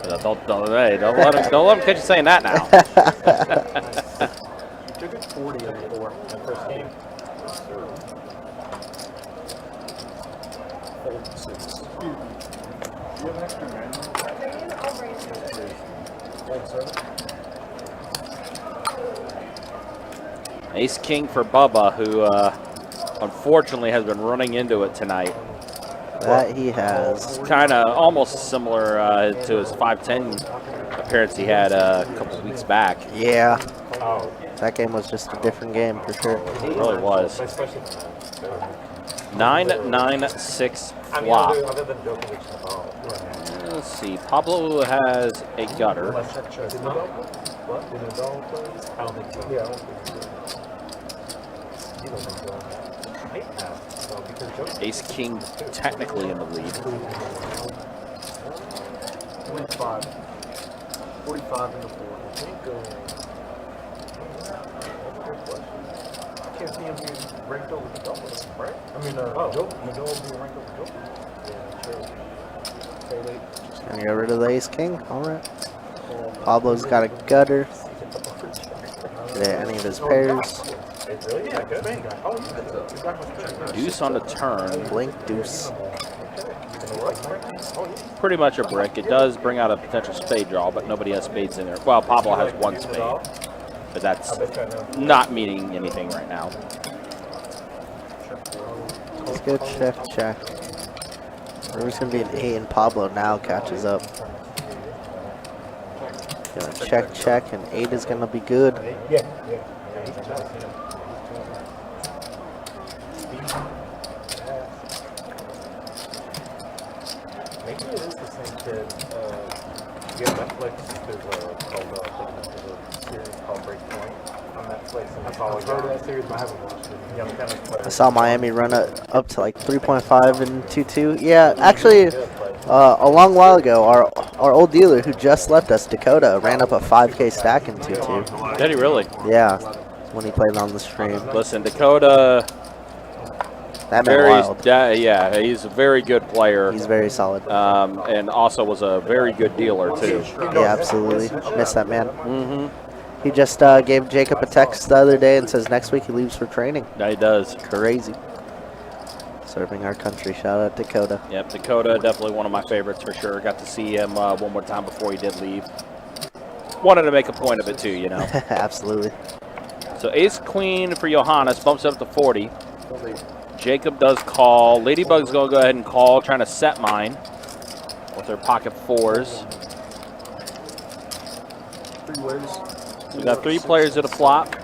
Don't let him catch you saying that now. You took it 40 on the 4. My first game. Fold 6. Do you have an extra man? Fold 7. Ace King for Bubba, who unfortunately has been running into it tonight. That he has. Kind of almost similar to his 510 appearance he had a couple weeks back. Yeah, Oh, that game was just a different game for sure. It really was. especially 9-9-6 I mean, flop. other than Djokovic. Oh, Let's see. Pablo has a gutter. What? Did Nadal play? I don't think so. Yeah, I don't think so. He doesn't play. Might have, though, because Djokovic. Ace King technically in the lead. 25. 45 in the 4. I think, that's a good question. I can't see him being ranked over the double, right? I mean, Nadal being ranked over Djokovic. Yeah, sure. Gonna get rid of the Ace King. All right. Pablo's got a gutter. Get any of his pairs. It's really that good? Deuce on the turn. Blink deuce. Pretty much a brick. It does bring out a potential spade draw, but nobody has spades in there. Well, Pablo has one spade, but that's not meaning anything right now. Let's go check. There's gonna be an 8 and Pablo now catches up. Gonna check, and 8 is gonna be good. Yeah. Maybe it is the same kid. You have Netflix. There's a series called Breakpoint on Netflix, and that's all. I've heard of that series, but I haven't watched it. Young tennis player. I saw Miami run up to like 3.5 and 2-2. Yeah, actually, a long while ago, our old dealer who just left us, Dakota, ran up a 5K stack in 2-2. Did he really? Yeah, when he played on the stream. Listen, Dakota, That man wild. yeah, he's a very good player. He's very solid. And also was a very good dealer, too. Yeah, absolutely. Miss that man. Mm-hmm. He just gave Jacob a text the other day and says next week he leaves for training. Yeah, he does. Crazy. Serving our country. Shout out Dakota. Yep, Dakota, definitely one of my favorites for sure. Got to see him one more time before he did leave. Wanted to make a point of it, too, you know. Absolutely. So ace queen for Johannes, bumps it up to 40. Jacob does call. Ladybug's going to go ahead and call, trying to set mine with her pocket 4s. 3 ways. We got 3 players at a flop.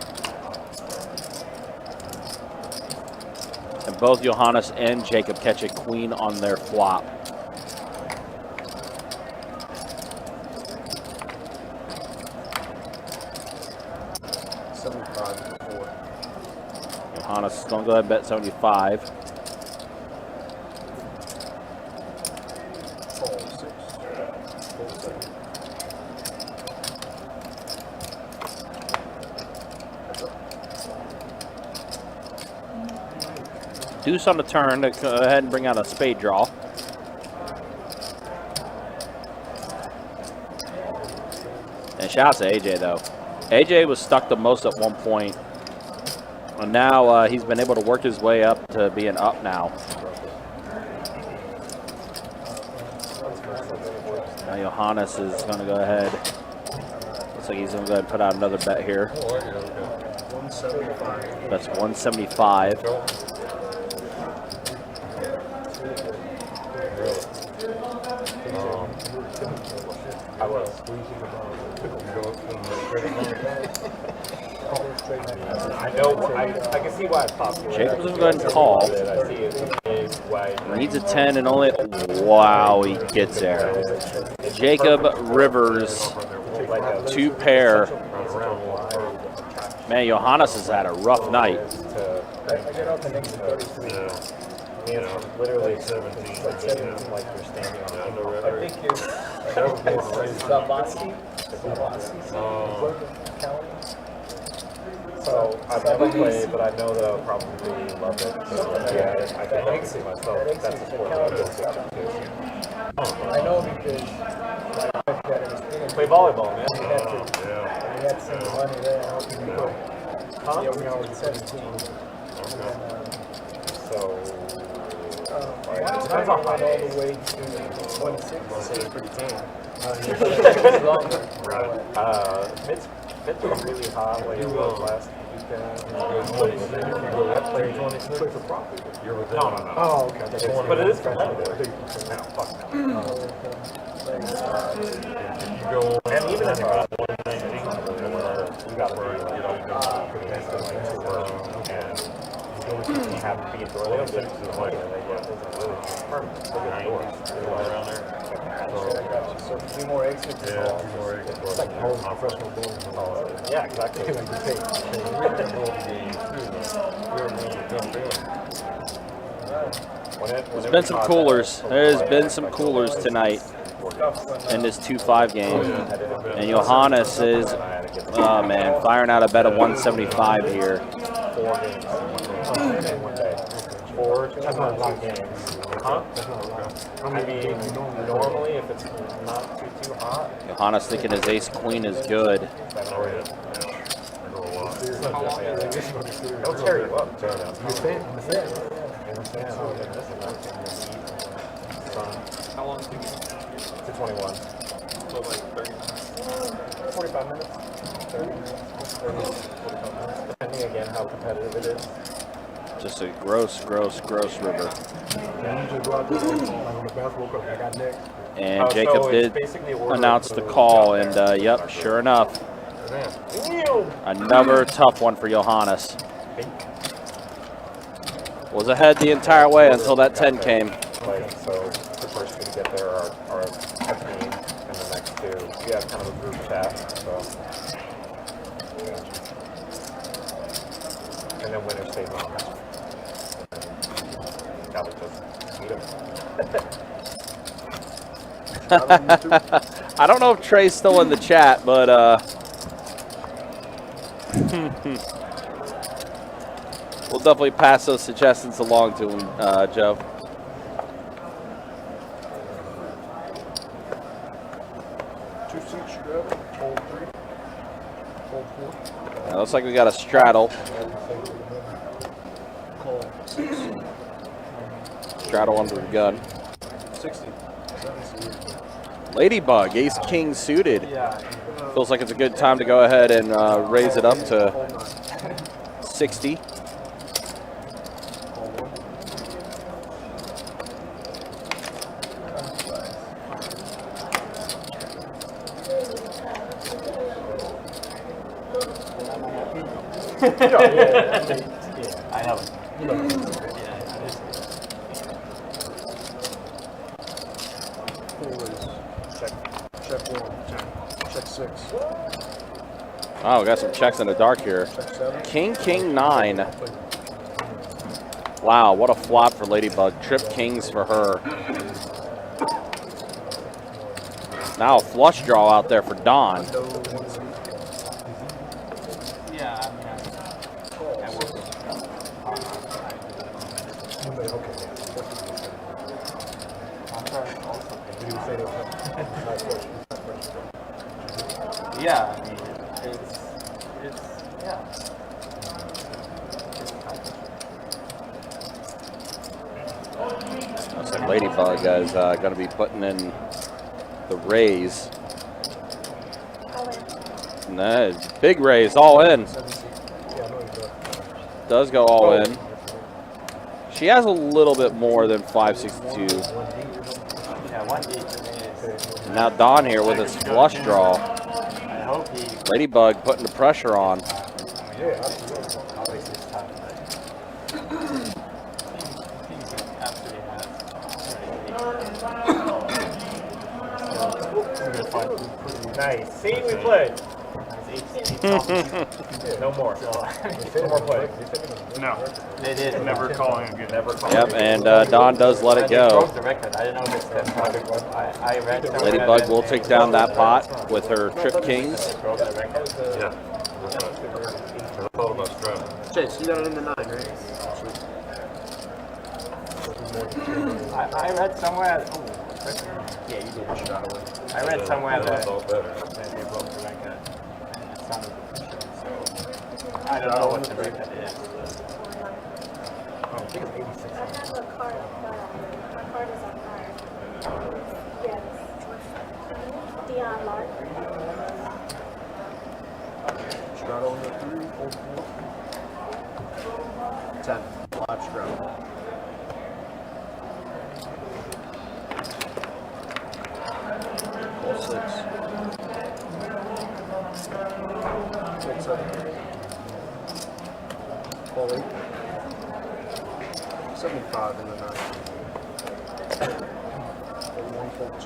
And both Johannes and Jacob catch a queen on their flop. Just don't go ahead and bet 75. Call 6. Full 7. Deuce on the turn to go ahead and bring out a spade draw. And shout out to AJ though. AJ was stuck the most at one point. And now he's been able to work his way up to being up now. Now Johannes is going to go ahead. Looks like he's going to go ahead and put out another bet here. 175. That's 175. I was. I know. I can see why it's popular. Jacob's going to go ahead and call. I see it. Why. Needs a 10 and only. Wow, he gets there. Jacob Rivers, 2 pair. Man, Johannes has had a rough night. Literally 17. Like you're standing on I think it's Zavasi. So I've never played, but I know they'll probably love it. So yeah, I can see myself. That's a sport that I go I know because play volleyball, man. we had some money there. I don't think we could. Yeah, we were 17. So It depends on all the way to 26. it's pretty tame. Longer. It's been really hot like it was last weekend. I played 26 for profit. You're with them. No. Oh, okay. But it is competitive. No, fuck no. And even if you're 119, you gotta be and have to be early on 6 in the morning, and then permanent. Around there. So 3 more exits. It's like home professional bowling. Yeah, exactly. There's been some coolers. There's been some coolers tonight in this 2-5 game. And Johannes is, oh man, firing out a bet of 175 here. 4 games in one day. 4 long games. Huh? I mean, normally if it's not too hot. Johannes thinking his ace queen is good. They'll tear you up. How long is the game? To 21. So like 30 45 minutes. 30 minutes. 45 minutes. Depending again how competitive it is. Just a gross river. And Jacob so did announce the call, and yep, sure enough, another tough one for Johannes. Was ahead the entire way until that 10 came. Like, so the first 2 to get there are a team, and the next 2, you have kind of a group chat, so. And then winner stays on. That was just sweet of I don't know if Trey's still in the chat, but we'll definitely pass those suggestions along to him, Joe. It looks like we got a straddle. Straddle under the gun. 60. Ladybug, ace king suited. Feels like it's a good time to go ahead and raise it up to 60. I haven't. Check 1. Check 6. Oh, we got some checks in the dark here. Check 7. King 9. Wow, what a flop for Ladybug. Trip kings for her. Now a flush draw out there for Don. Yeah, I mean, I work with yeah, I mean, it's yeah. Looks like Ladybug is going to be putting in the raise. No, big raise, all in. Does go all in. She has a little bit more than 562. Yeah, 180 to me is. Now Don here with his flush draw. I hope he. Ladybug putting the pressure on. Yeah, absolutely. Obviously, it's tough, but things he absolutely has. Nice. See, we played. No more. No more plays. No. They did. Never calling again. Never call. Yep, and Don does let it go. Broke the record. I didn't know if it's 10 project. I read somewhere Ladybug that will they- take down that pot with her Trip Kings. they broke the record. Yeah. I thought about strapping. Chase, you got it in the 9, right? I read somewhere. Oh, yeah, you did. I read somewhere I that thought better. they broke the record. And it sounded official, so I don't know what the record is. I have a card, but my card is on fire. Yes. Dion Lark. Straddle on the 3, 4, 4. 10. Live straddle. Call 6. Call 7. Call 8. 75 in the 9. Call 1, call 2.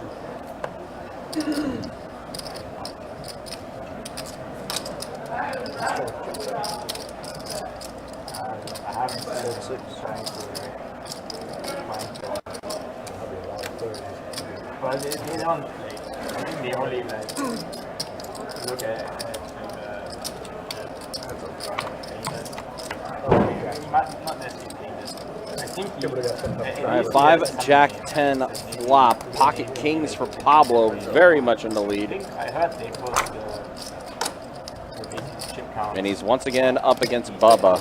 I haven't Call seen 6. trying to find but they don't like. I think they only like look at not necessarily. I think he. All right, 5 Jack 10 flop. Pocket Kings for Pablo, very much in the lead. I heard they put the big chip count. And he's once again up against Bubba.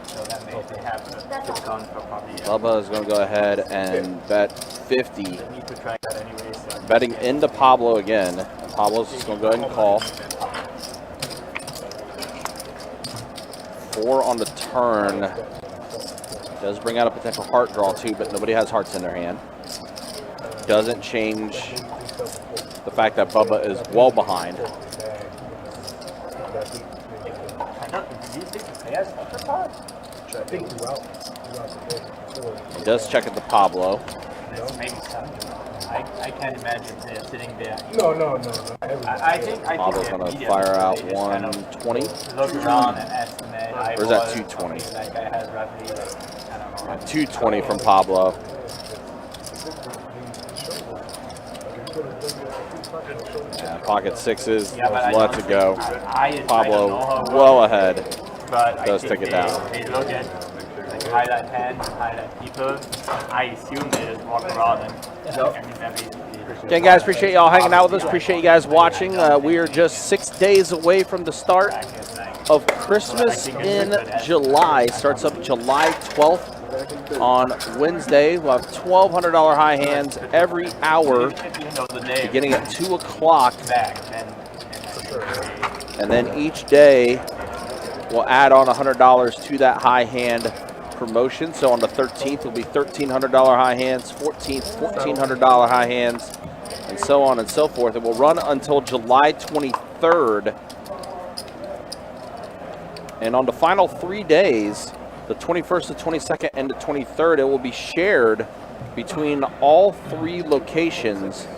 So that means they have the chip count for probably. Bubba is going to go ahead and bet 50. They need to try that anyway. So Betting into Pablo again. Pablo's just going to go ahead and call. 4 on the turn. Does bring out a potential heart draw too, but nobody has hearts in their hand. Doesn't change the fact that Bubba is well behind. I don't. Do you think the players have the card? He does check at the Pablo. This makes sense. I can't imagine they're sitting there. No. I think Pablo's they're going to media fire people, out they just kind of 120. Look around and estimate. Or is that 220? Like I had roughly, like, I don't know. 220 from Pablo. Yeah, pocket sixes. Yeah, but I Let don't it go. think- I don't know Pablo how well ahead. But I does think take it down. They look at like highlight hands, highlight people. I assume they just walk around and I mean, that basically. Again, guys, appreciate y'all hanging out with us. Appreciate you guys watching. We are just 6 days away from the start of Christmas in July. Starts up July 12th on Wednesday. We'll have $1,200 high hands every hour, beginning at 2 o'clock. And then each day, we'll add on $100 to that high hand promotion. So on the 13th will be $1,300 high hands, 14th $1,400 high hands, and so on and so forth. It will run until July 23rd. And on the final 3 days, the 21st, the 22nd, and the 23rd, it will be shared between all 3 locations.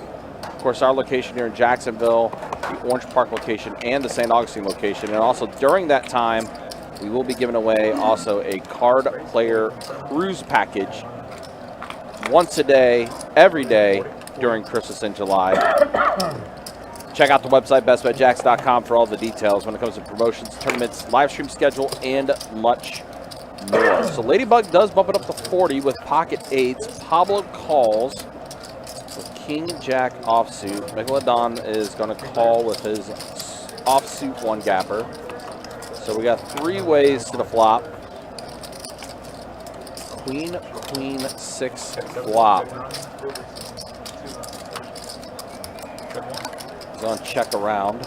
Of course, our location here in Jacksonville, the Orange Park location, and the St. Augustine location. And also during that time, we will be giving away also a card player cruise package once a day, every day during Christmas in July. Check out the website, bestbetjacks.com, for all the details when it comes to promotions, tournaments, live stream schedule, and much more. So Ladybug does bump it up to 40 with pocket 8s. Pablo calls with King Jack offsuit. Megalodon is going to call with his offsuit 1-gapper. So we got 3 ways to the flop. Queen, queen, 6 flop. He's on check around.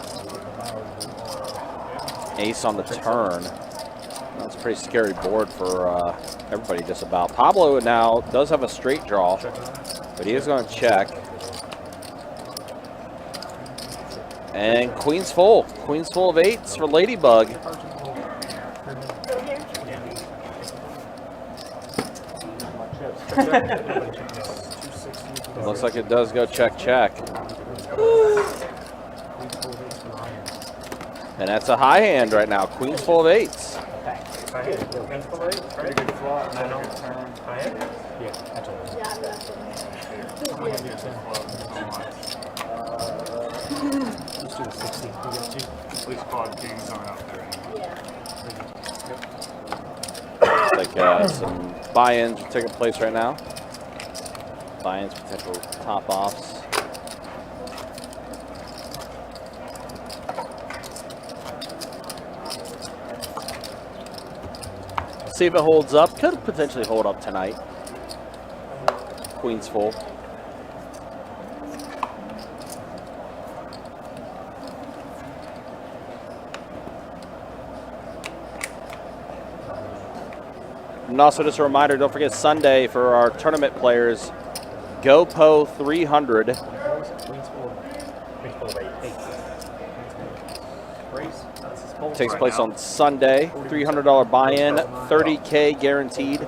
Ace on the turn. That's a pretty scary board for everybody just about. Pablo now does have a straight draw, but he is going to check. And queen's full. Queen's full of 8s for Ladybug. Looks like it does go check, check. And that's a high hand right now. Queen's full of 8s. Looks like some buy-ins are taking place right now. Buy-ins, potential top-offs. See if it holds up. Could potentially hold up tonight. Queen's full. And also just a reminder, don't forget Sunday for our tournament players, GoPo 300. Takes place on Sunday. $300 buy-in, $30K guaranteed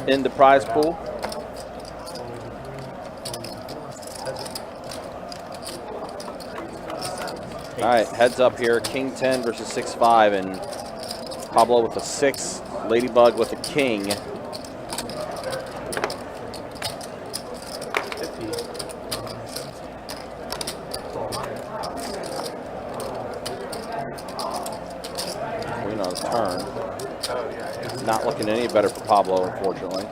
in the prize pool. All right, heads up here. King 10 versus 6-5, and Pablo with a 6, Ladybug with a king. Queen on turn. Not looking any better for Pablo, unfortunately.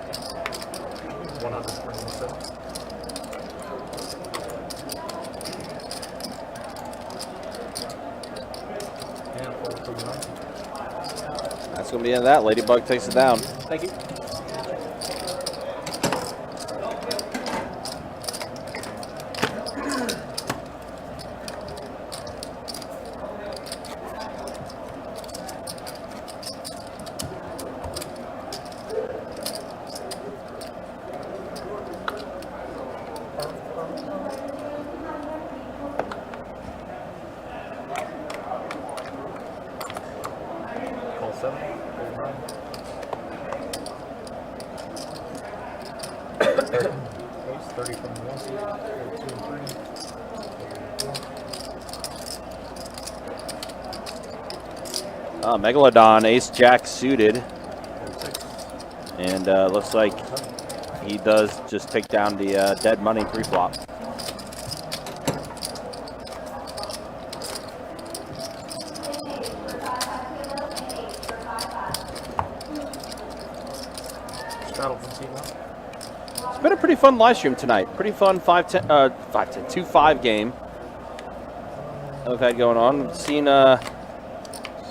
That's going to be the end of that. Ladybug takes it down. Thank you. Megalodon, ace-jack suited. And looks like he does just take down the dead money pre-flop. It's been a pretty fun live stream tonight. Pretty fun 2-5 game I've had going on. We've seen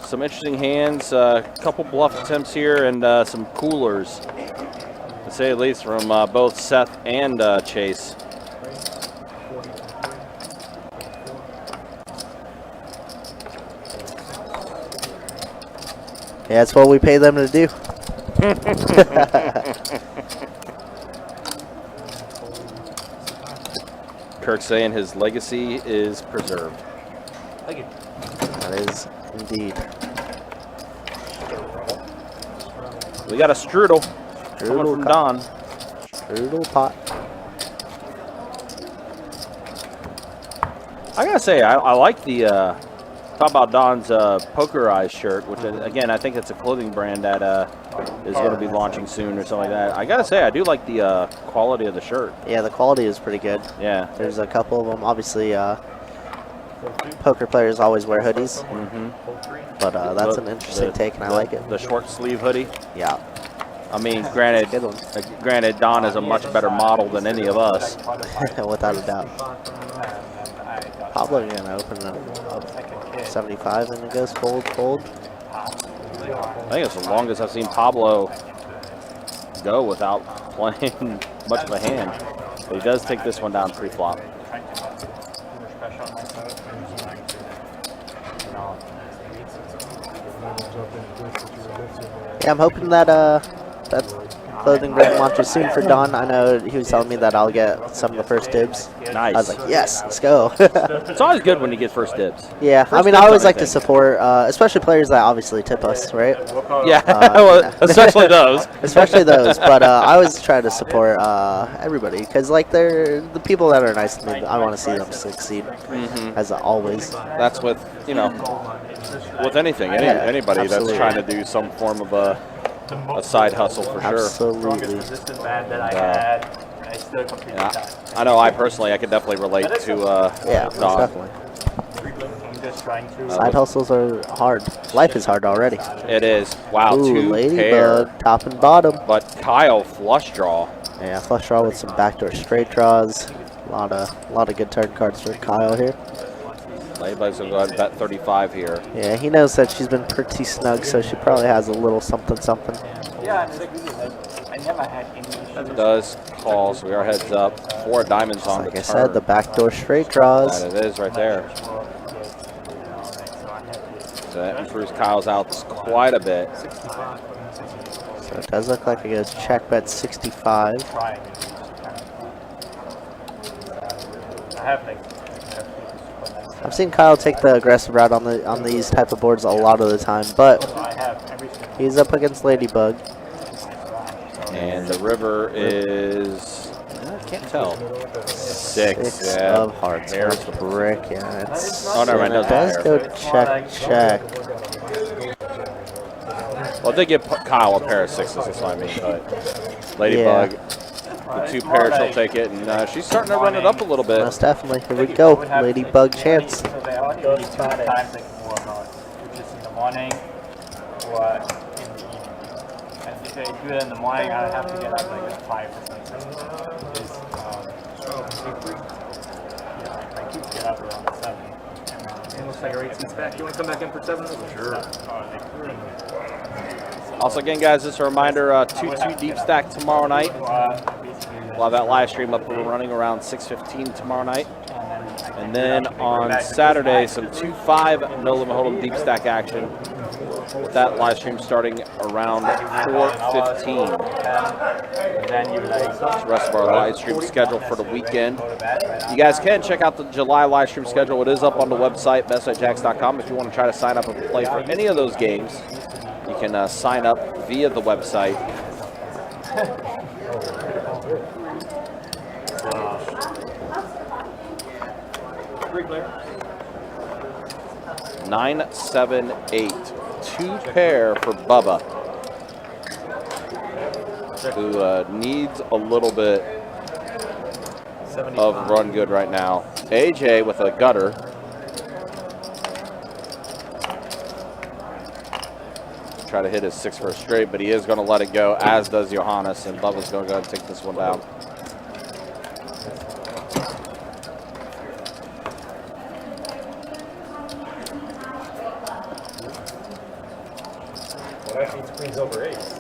some interesting hands, a couple bluff attempts here, and some coolers, to say the least, from both Seth and Chase. Yeah, that's what we pay them to do. Kirk saying his legacy is preserved. Thank you. That is indeed. We got a strudel coming from Don. Strudel pot. I gotta say, I like the Talk about Don's Poker Eyes shirt, which again I think it's a clothing brand that is going to be launching soon or something like that. I gotta say I do like the quality of the shirt. Yeah, the quality is pretty good. Yeah. There's a couple of them. Obviously, poker players always wear hoodies. But that's an interesting take, and I like it. The short sleeve hoodie. Yeah. I mean, granted, Good one. granted, Don is a much better model than any of us. Without a doubt. Pablo gonna open up 75 and it goes fold, fold. I think it's the longest I've seen Pablo go without playing much of a hand. But he does take this one down pre-flop. Yeah, I'm hoping that that clothing brand launches soon for Don. I know he was telling me that I'll get some of the first dibs. Nice. I was like, yes, let's go. It's always good when you get first dibs. Yeah, First I mean, dibs I always on like to anything. support, especially players that obviously tip us, right? Yeah, well, especially those. Especially those, but I always try to support everybody because, like, they're the people that are nice to me. I want to see them succeed, as always. That's with, you know, with anything, anybody absolutely. that's trying to do some form of a side hustle for sure. Absolutely. Resistant band that I had, I still completely Yeah, I know. I personally, I could definitely relate to Yeah, most Don. definitely. I'm just trying to. Side hustles are hard. Life is hard already. It is. Wow, Ooh, two pair. Ladybug, top and bottom. But Kyle flush draw. Yeah, flush draw with some backdoor straight draws. A lot of good turn cards for Kyle here. Ladybug's going to go ahead and bet 35 here. Yeah, he knows that she's been pretty snug, so she probably has a little something. Yeah, and it's really like, I never had any issues. Does call, so we are heads up. 4 diamonds on Like the I turn. said, the backdoor straight draws. That it is right there. So that improves Kyle's outs quite a bit. So it does look like it goes check bet 65. I have like. I've seen Kyle take the aggressive route on these type of boards a lot of the time, but I have everything. he's up against Ladybug. And the river is, I can't tell. 6. Six Yeah. of hearts. There's There's the brick. Yeah, it's. Oh, never mind, and it does doesn't go matter. check. Well, they give Kyle a pair of 6s, that's what I mean. But Ladybug, the 2 pairs, she'll take it. And she's starting to run it up a little bit. Most definitely. Here we go. Ladybug chance. So they only do 2 times like more about, which is in the morning or in the evening. And if I do it in the morning, I have to get up like at 5 or something. Because, I keep get up around 7. It looks like our 8 seats back. You want to come back in for 7? Sure. Also, again, guys, just a reminder, 2-2 deep stack tomorrow night. We'll have that live stream up and running around 6:15 tomorrow night. And then on Saturday, some 2-5 no limit hold'em deep stack action. With that live stream starting around 4:15. Then you like The rest of our live stream schedule for the weekend. You guys can check out the July live stream schedule. It is up on the website, bestsitejacks.com. If you want to try to sign up and play for any of those games, you can sign up via the website. Great player. 9, 7, 8. 2 pair for Bubba, who needs a little bit of run good right now. AJ with a gutter. Try to hit his 6 for a straight, but he is going to let it go, as does Johannes, and Bubba's going to go ahead and take this one down. Well, that beats queens over ace.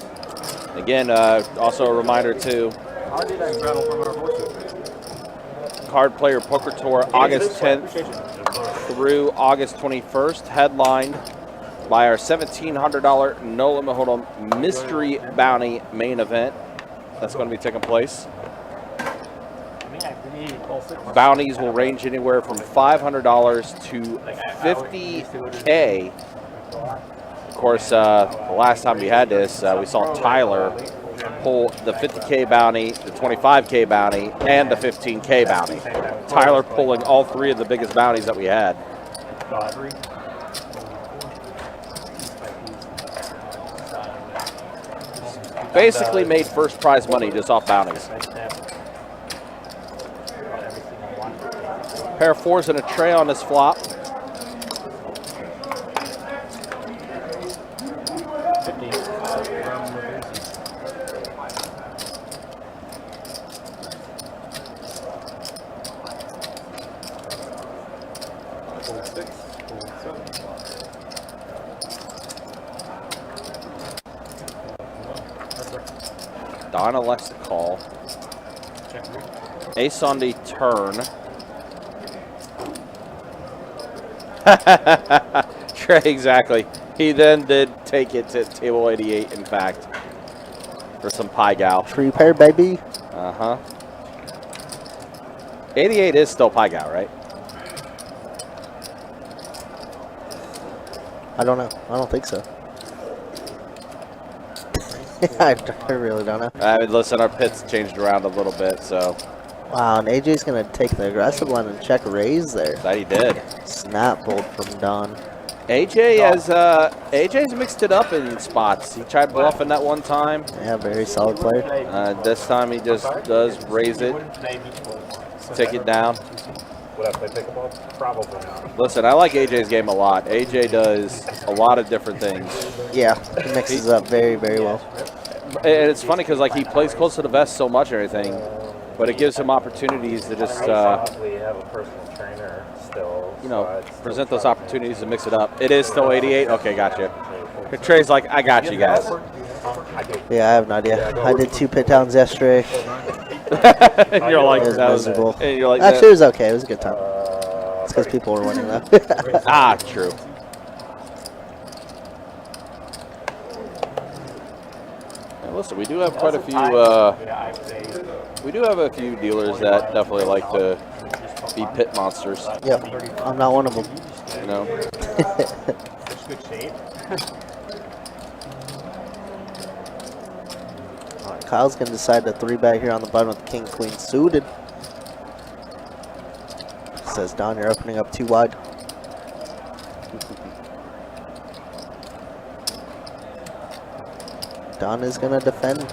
Again, also a reminder too, How did I battle from our board? Card Player Poker Tour, August 10th through August 21st, headlined by our $1,700 No Limit Hold'em Mystery Bounty main event. That's going to be taking place. Bounties will range anywhere from $500 to $50K. Of course, the last time we had this, we saw Tyler pull the $50K bounty, the $25K bounty, and the $15K bounty. Tyler pulling all 3 of the biggest bounties that we had. basically made first prize money just off bounties. Right there. Got everything I want. Pair of 4s and a tray on this flop. 50. Fold 6, fold 7. That's right. Don elects to call. Check three. Ace on the turn. Trey, exactly. He then did take it to table 88, in fact, for some pie gal. Free pair, baby. Uh-huh. 88 is still pie gal, right? I don't know. I don't think so. I really don't know. I mean, listen, our pits changed around a little bit, so Wow, and AJ's going to take the aggressive one and check raise there. that he did. Snap fold from Don. AJ's mixed it up in spots. He tried bluffing that one time. Yeah, very solid player. This time he just does raise it, take it down. Would I play pickleball? Probably not. Listen, I like AJ's game a lot. AJ does a lot of different things. Yeah, he mixes up very, very well. And it's funny because like he plays close to the vest so much and everything, but it gives him opportunities to just Probably have a personal trainer still. you know, present those opportunities to mix it up. It is still 88. Okay, gotcha. Trey's like, I got you guys. Yeah, I have no idea. I did 2 pit downs yesterday. And you're like, It was that was it. miserable. And you're like, Actually, it was okay. It was a good time. It's because people were winning, though. ah, true. And listen, we do have quite a few. We do have a few dealers that definitely like to be pit monsters. Yep, I'm not one of them. You know. Good shape. All right, Kyle's going to decide to 3-bet here on the button with king, queen suited. Says Don, you're opening up too wide. Don is going to defend.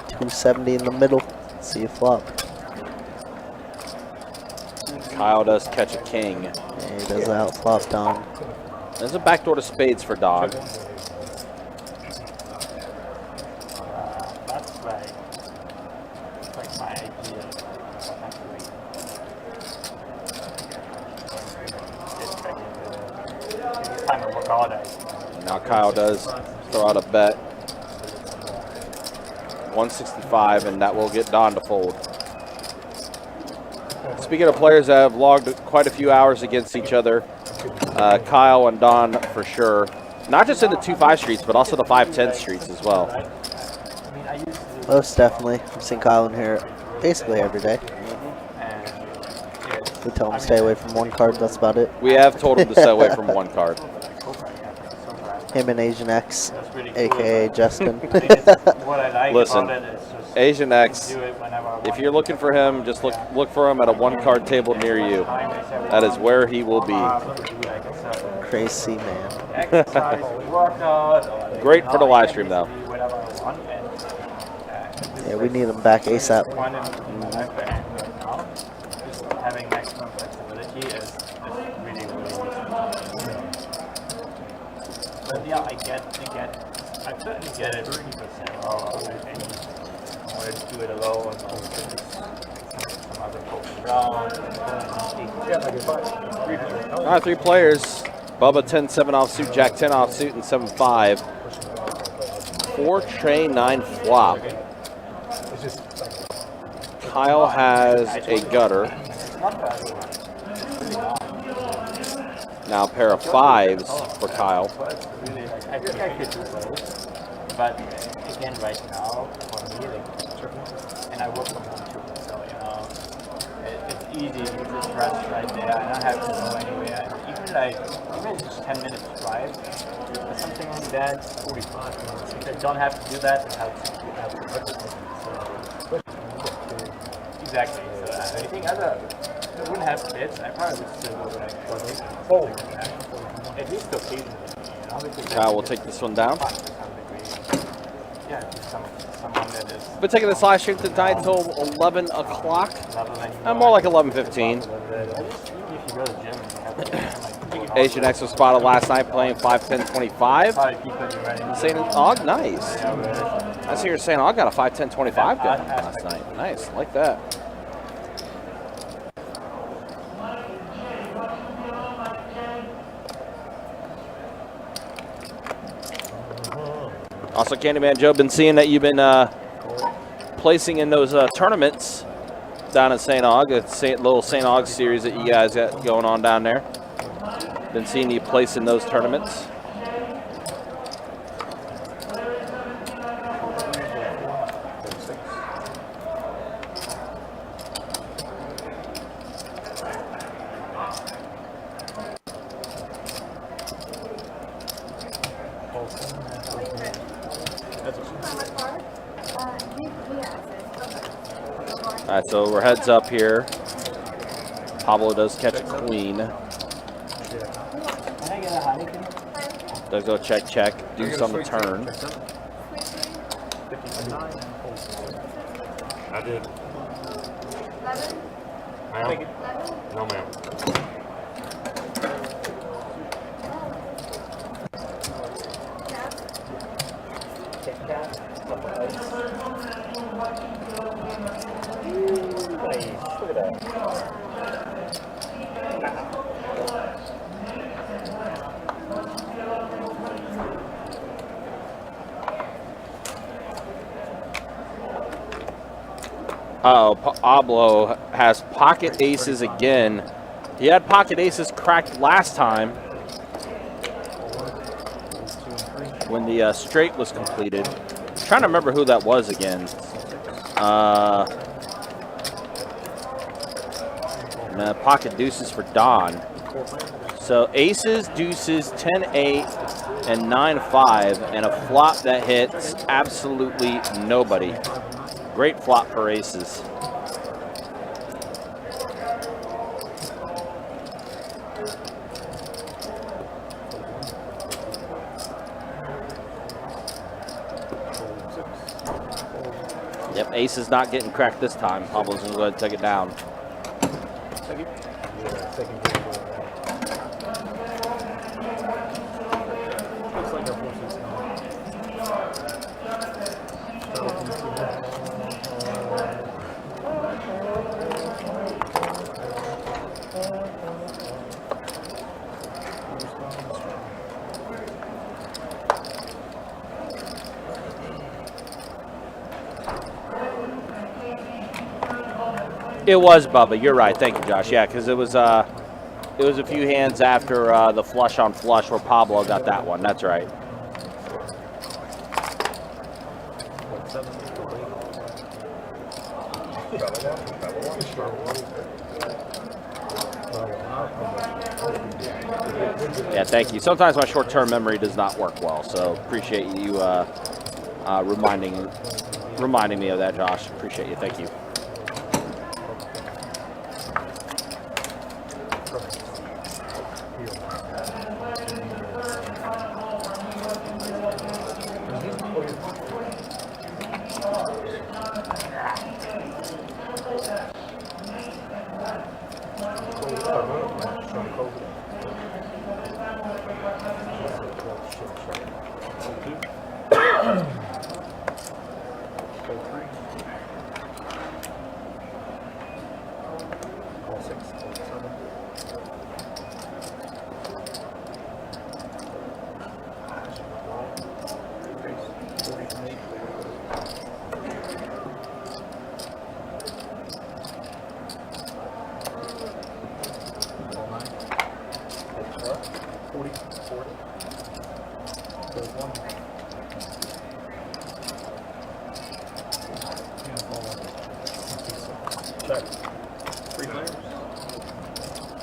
270 in the middle. See you flop. Kyle does catch a king. Yeah, he does out flop Don. There's a backdoor to spades for Dog. That's like my idea. It's time to work all day. Now Kyle does throw out a bet. 165, and that will get Don to fold. Speaking of players that have logged quite a few hours against each other, Kyle and Don for sure. Not just in the 2-5 streets, but also the 5-10 streets as well. Most definitely. I've seen Kyle in here basically every day. We tell him to stay away from one card, that's about it. We have told him to stay away from one card. Him and Asian X, aka Justin. Listen, Asian X, if you're looking for him, just look for him at a one-card table near you. That is where he will be. Crazy man. Great for the live stream, though. Yeah, we need him back ASAP. Having maximum flexibility is really, really useful. But yeah, I certainly get it 30%. I wanted to do it alone, some other folks around. All right, 3 players. Bubba 10-7 offsuit, Jack 10 offsuit, and 7-5. 4 tray, 9 flop. Kyle has a gutter. Now a pair of 5s for Kyle. I think I could do both, but again, right now, for me, and I work from home too, so, you know, it's easy to just rest right there, I don't have to go anywhere, and even just 10 minutes drive, or something like that, 45 minutes, if I don't have to do that, it helps to have to work. Exactly, so anything other, if I wouldn't have kids, I probably would still go back to work. At least occasionally. Kyle will take this one down. Yeah, just someone that is. Been taking this live stream tonight till 11 o'clock. I'm more like 11:15. If you go to the gym, you have to Asian X was spotted last night playing 5-10-25. St. Og, nice. I see you're saying I got a 5-10-25 gun last night. Nice, like that. Also, Candyman Joe, been seeing that you've been placing in those tournaments down in St. Og, the little St. Og series that you guys got going on down there. Been seeing you place in those tournaments. All right, so we're heads up here. Pablo does catch a queen. Does go check, deuce on the turn. I did. Ma'am? No, ma'am. Uh-oh, Pablo has pocket aces again. He had pocket aces cracked last time when the straight was completed. I'm trying to remember who that was again. Pocket deuces for Don. So aces, deuces, 10-8, and 9-5, and a flop that hits absolutely nobody. Great flop for aces. Yep, ace is not getting cracked this time. Pablo's gonna go ahead and take it down. It was Bubba. You're right. Thank you, Josh. Yeah, because it was a few hands after the flush on flush where Pablo got that one. That's right. Yeah, thank you. Sometimes my short-term memory does not work well, so appreciate you reminding me of that, Josh. Appreciate you. Thank you. Check. 3 players.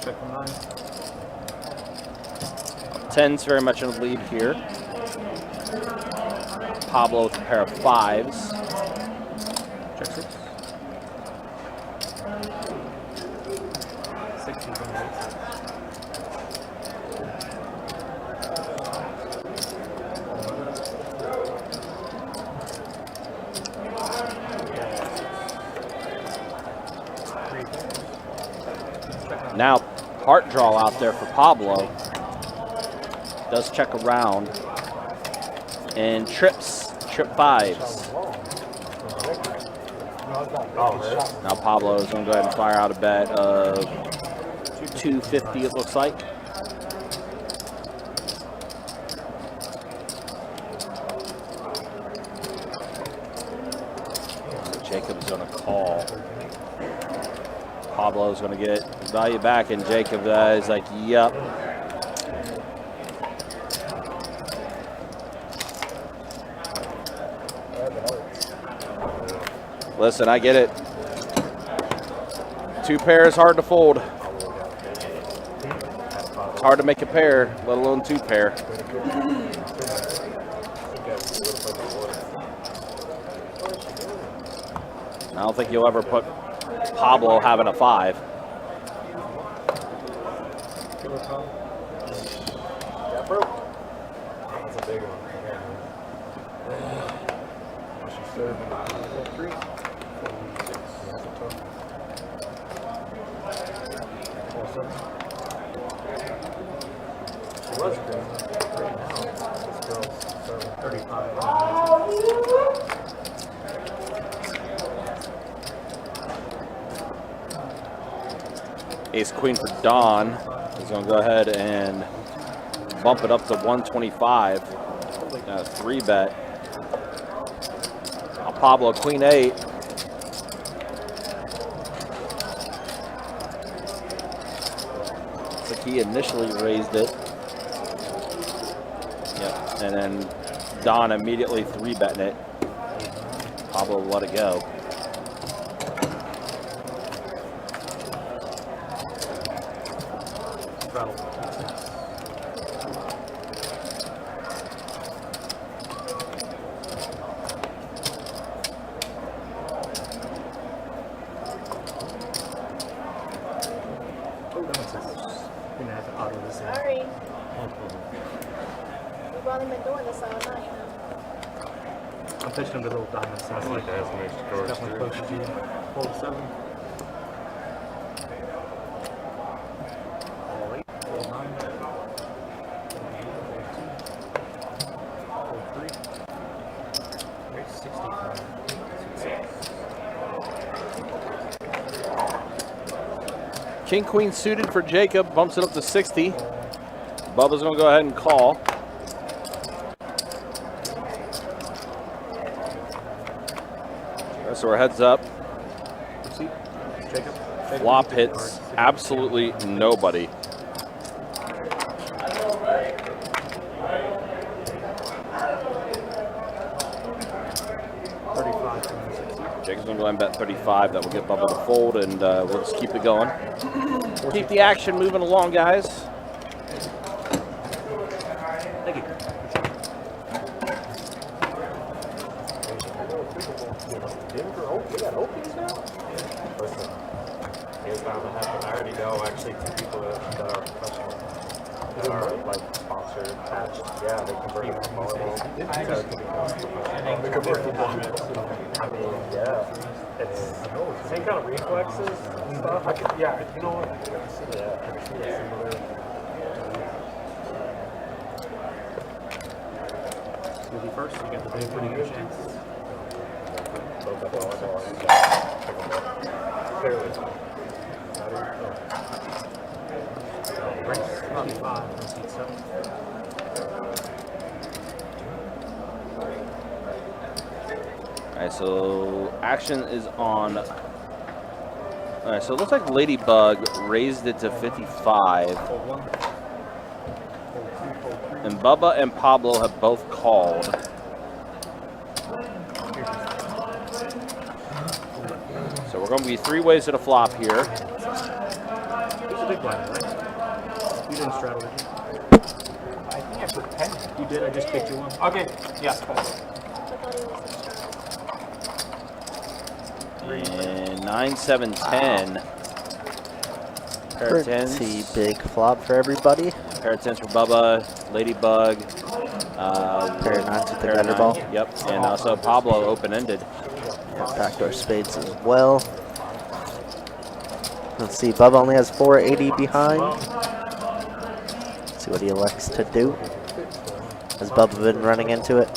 Check from 9. 10's very much in the lead here. Pablo with a pair of 5s. Check 6. 6 is in the lead. Now, heart draw out there for Pablo. Does check around. And trips. Trip 5s. Now Pablo is going to go ahead and fire out a bet of 250, it looks like. Jacob's going to call. Pablo's going to get value back, and Jacob is like, yep. Listen, I get it. 2 pair is hard to fold. It's hard to make a pair, let alone 2 pair. I don't think you'll ever put Pablo having a 5. That's a big one. She was green. Right now, this girl's serving 35. Ace Queen for Don. He's going to go ahead and bump it up to 125. 3 bet. Now Pablo Queen 8. Looks like he initially raised it. Yep. And then Don immediately 3 betting it. Pablo let it go. Sorry. We've only been doing this all night. I'm pitching him the little diamond, so That's like that has an extra card. definitely close to G. Hold 7. Hold 8. Hold 9. Hold 3. Raise 65. 6. King Queen suited for Jacob, bumps it up to 60. Bubba's going to go ahead and call. So our heads up. Jacob. Flop hits absolutely nobody. Jacob's going to go ahead and bet 35. That will get Bubba to fold, and we'll just keep it going. Keep the action moving along, guys. Thank you. We got openings now? Listen, here's bound to happen. I already know actually 2 people that are professional, that are like sponsored, attached. Yeah, they convert from volleyball to become professional. I mean, yeah, it's same kind of reflexes and stuff. I could, yeah, you know what? I could see that. I could see that similar. You'll be first. You got the big pretty good chance. Both of volleyball and clearly. Race 25. Seat 7. All right, so action is on. All right, so it looks like Ladybug raised it to 55. Hold 1. Hold 2. Hold 3. And Bubba and Pablo have both called. So we're going to be 3 ways to the flop here. He's a big blind, right? You didn't straddle, did you? I think I put 10. You did, I just picked you one. Okay, yeah. I thought it was a strike. And 9, 7, 10. Pair of 10s. Pretty big flop for everybody. Pair of 10s for Bubba, Ladybug. Pair of 9s with the pair of gutter ball. 9s. Yep, and also Pablo open-ended. Backdoor spades as well. Let's see, Bubba only has 480 behind. Let's see what he elects to do. Has Bubba been running into it?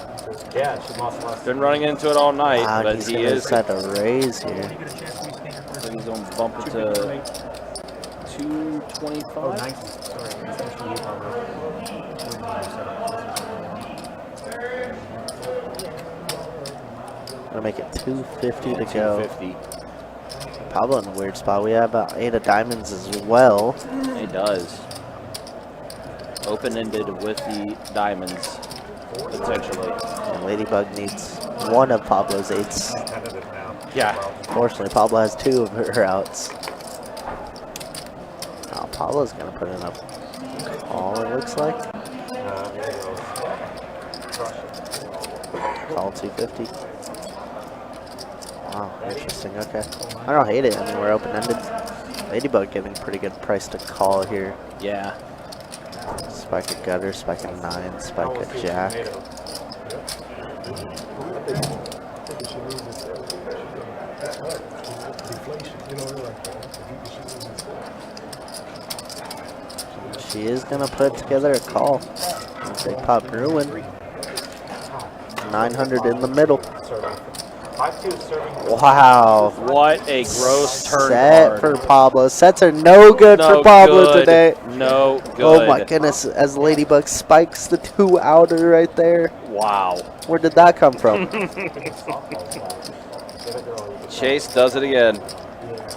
Yeah, she lost last. Been running into it all night, Wow, but he's he going to is. decide to raise here. I think he's going to bump it to 225. Oh, 90. Sorry, it's actually you probably. Gonna make it 250 to go. 250. Pablo in a weird spot. We have 8 of diamonds as well. He does. Open-ended with the diamonds, potentially. And Ladybug needs 1 of Pablo's 8s. Tentative now. Yeah. Fortunately, Pablo has 2 of her outs. Oh, Pablo's gonna put in a call, it looks like. Call 250. Wow, interesting. Okay. I don't hate it. I mean, we're open-ended. Ladybug giving pretty good price to call here. Yeah. Spike a gutter, spike a 9, spike a jack. She is gonna put together a call. Big pop ruin. 900 in the middle. 5-2 serving. Wow. What a gross turn Set card. for Pablo. Sets are no good No for Pablo good. today. No good. Oh my goodness, as Ladybug spikes the 2-outer right there. Wow. Where did that come from? Chase does it again.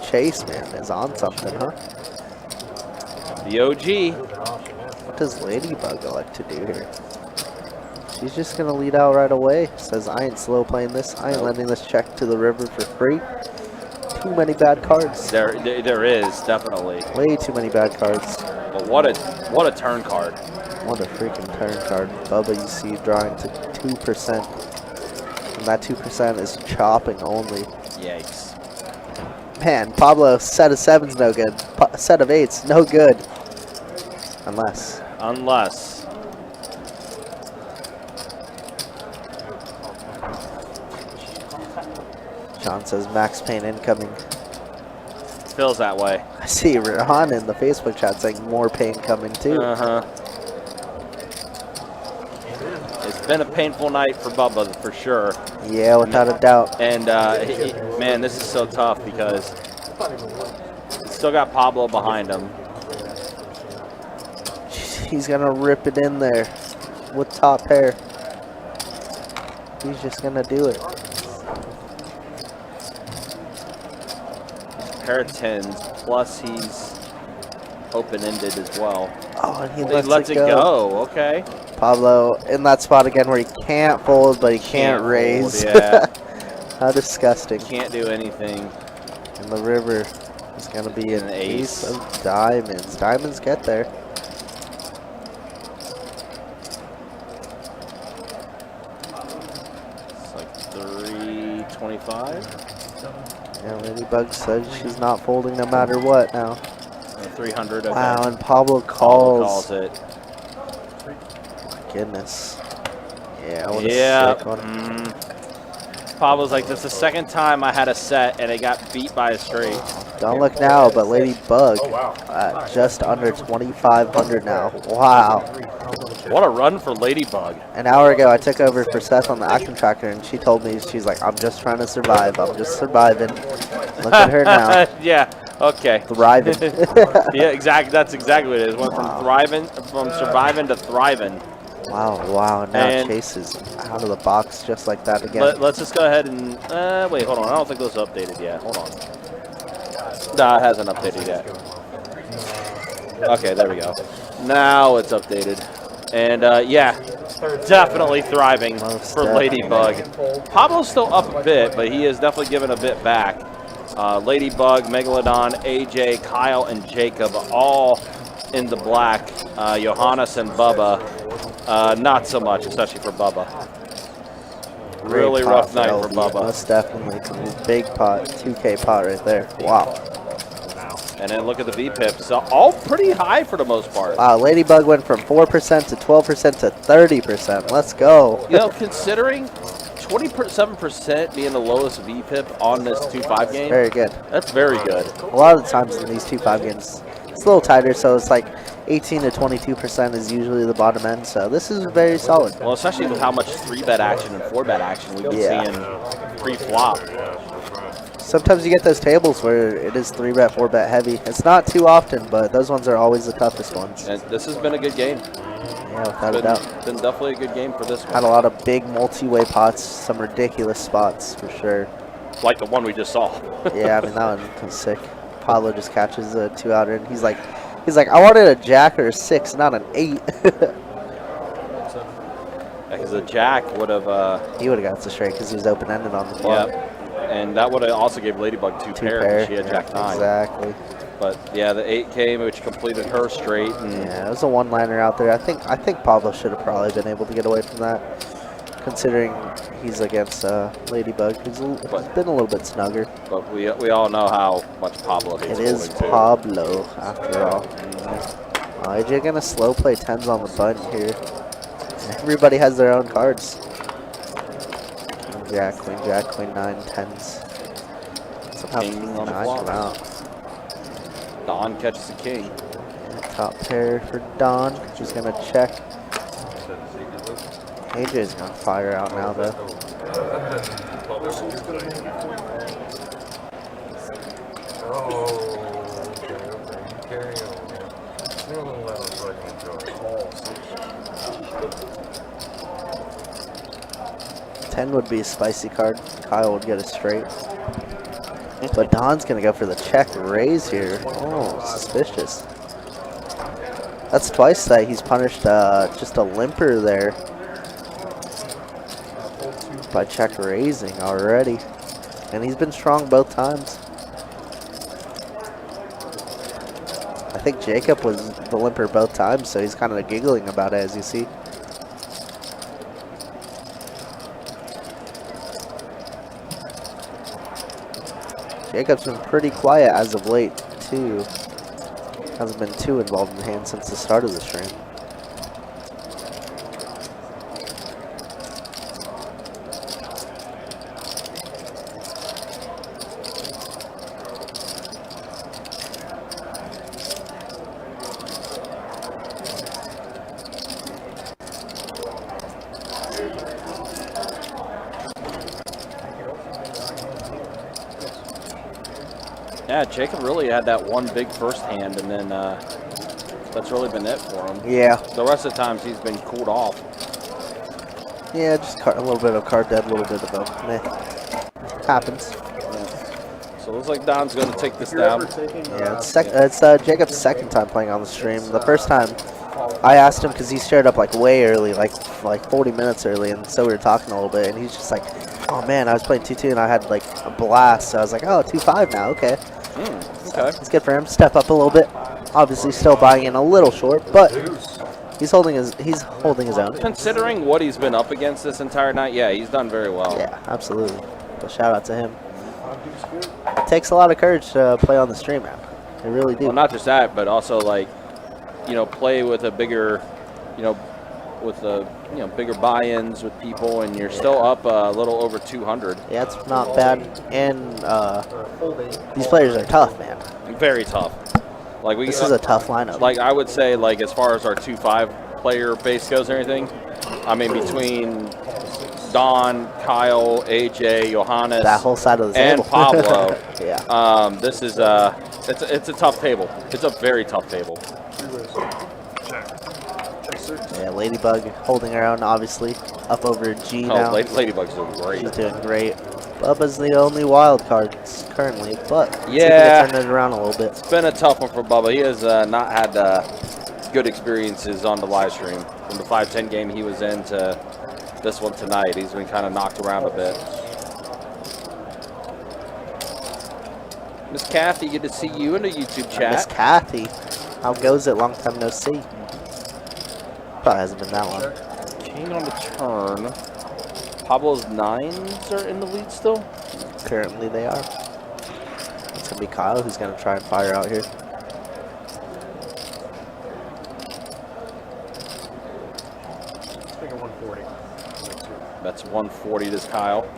Chase, man, is on something, huh? The OG. What does Ladybug elect to do here? She's just going to lead out right away. Says, I ain't slow playing this. I ain't letting this check to the river for free. Too many bad cards. There is definitely. Way too many bad cards. But what a turn card. What a freaking turn card. Bubba, you see, drawing to 2%. And that 2% is chopping only. Yikes. Man, Pablo, set of 7's no good. Set of 8's no good. Unless. John says Max Payne incoming. Feels that way. I see Rehan in the Facebook chat saying more pain coming too. It's been a painful night for Bubba for sure. Yeah, without a doubt. And man, this is so tough because he's still got Pablo behind him. He's gonna rip it in there with top pair. He's just gonna do it. Pair of 10s, plus he's open-ended as well. Oh, and he lets it go. Okay. Pablo in that spot again where he can't fold, but he can't raise. Fold, yeah. How disgusting. Can't do anything. And the river is going to be an ace of diamonds. Diamonds get there. It's like 325. Yeah, Ladybug says she's not folding no matter what now. 300. Okay. Wow, and Pablo calls. Calls it. Goodness. Yeah, what a sick one. Pablo's like, this is the second time I had a set and it got beat by a straight. Don't look now, but Ladybug just under 2,500 now. Wow. What a run for Ladybug. An hour ago, I took over for Seth on the Action Tracker, and she told me, she's like, I'm just trying to survive. I'm just surviving. Look at her now. Yeah, okay. Thriving. Yeah, exactly. That's exactly what it is. Went from surviving to thriving. Wow, wow. Now Chase is out of the box just like that again. Let's just go ahead and, wait, hold on. I don't think those are updated yet. Hold on. No, it hasn't updated yet. Okay, there we go. Now it's updated. And, yeah, definitely thriving for Ladybug. Pablo's still up a bit, but he is definitely giving a bit back. Ladybug, Megalodon, AJ, Kyle, and Jacob all in the black. Johannes and Bubba, not so much, especially for Bubba. Really rough night for Bubba. Most definitely. Big pot, 2K pot right there. Wow. And then look at the VPIPs. All pretty high for the most part. Wow, Ladybug went from 4% to 12% to 30%. Let's go. You know, considering 27% being the lowest VPIP on this 2-5 game. Very good. That's very good. A lot of the times in these 2-5 games, it's a little tighter, so it's like 18 to 22% is usually the bottom end. So this is very solid. Well, especially with how much 3-bet action and 4-bet action we've been seeing pre-flop. Sometimes you get those tables where it is 3-bet, 4-bet heavy. It's not too often, but those ones are always the toughest ones. And this has been a good game. Yeah, without a doubt. Been definitely a good game for this one. Had a lot of big multi-way pots, some ridiculous spots for sure. Like the one we just saw. Yeah, I mean that one was sick. Pablo just catches a 2-outer, and he's like, I wanted a jack or a 6, not an 8. Because a jack would have. He would have got the straight because he was open-ended on the flop. Yeah, and that would have also gave Ladybug two pair because she had jack 9. Exactly. But yeah, the 8 came, which completed her straight. And yeah, it was a one-liner out there. I think Pablo should have probably been able to get away from that, considering he's against Ladybug, who's been a little bit snugger. But we all know how much Pablo hates. It is folding, too. Pablo, after all. AJ gonna slow play 10s on the button here. Everybody has their own cards. Jack, queen, 9, 10s. Somehow King on the 9 flop. come out. Don catches the king. Top pair for Don. He's gonna check. AJ's gonna fire out now though. Carry on. 10 would be a spicy card. Kyle would get a straight. But Don's gonna go for the check raise here. Oh, suspicious. That's twice that he's punished just a limper there by check raising already. And he's been strong both times. I think Jacob was the limper both times, so he's kind of giggling about it, as you see. Jacob's been pretty quiet as of late, too. Hasn't been too involved in the hand since the start of the stream. Yeah, Jacob really had that one big first hand, and then that's really been it for him. Yeah. The rest of the times he's been cooled off. Yeah, just a little bit of card dead, a little bit of a meh. Happens. Yeah. So it looks like Don's going to take this down. Yeah, it's Jacob's second time playing on the stream. The first time I asked him because he showed up like way early, like 40 minutes early, and so we were talking a little bit, and he's just like, oh man, I was playing 2-2 and I had like a blast. So I was like, oh, 2-5 now, okay. Okay. It's good for him. Step up a little bit. Obviously, still buying in a little short, but he's holding his own. Considering what he's been up against this entire night, yeah, he's done very well. Yeah, absolutely. So shout out to him. It takes a lot of courage to play on the stream, man. It really do. Well, not just that, but also like, play with a bigger, bigger buy-ins with people, and you're still up a little over 200. Yeah, it's not bad. And these players are tough, man. Very tough. Like This is a tough lineup. Like I would say, like as far as our 2-5 player base goes and everything, I mean between Don, Kyle, AJ, Johannes, that whole side of the and table. Pablo. Yeah. This is it's a tough table. It's a very tough table. Yeah, Ladybug holding her own, obviously. Up over G Oh, now. Ladybug's doing great. She's doing great. Bubba's the only wild card currently, but Yeah. turn it around a little bit. It's been a tough one for Bubba. He has not had good experiences on the live stream. From the 5-10 game he was in to this one tonight, he's been kind of knocked around a bit. Miss Kathy, good to see you in the YouTube chat. Miss Kathy, how goes it? Long time no see. Probably hasn't been that long. King on the turn. Pablo's 9s are in the lead still. Currently they are. It's going to be Kyle who's going to try and fire out here. Let's make it 140. That's 140 to Kyle.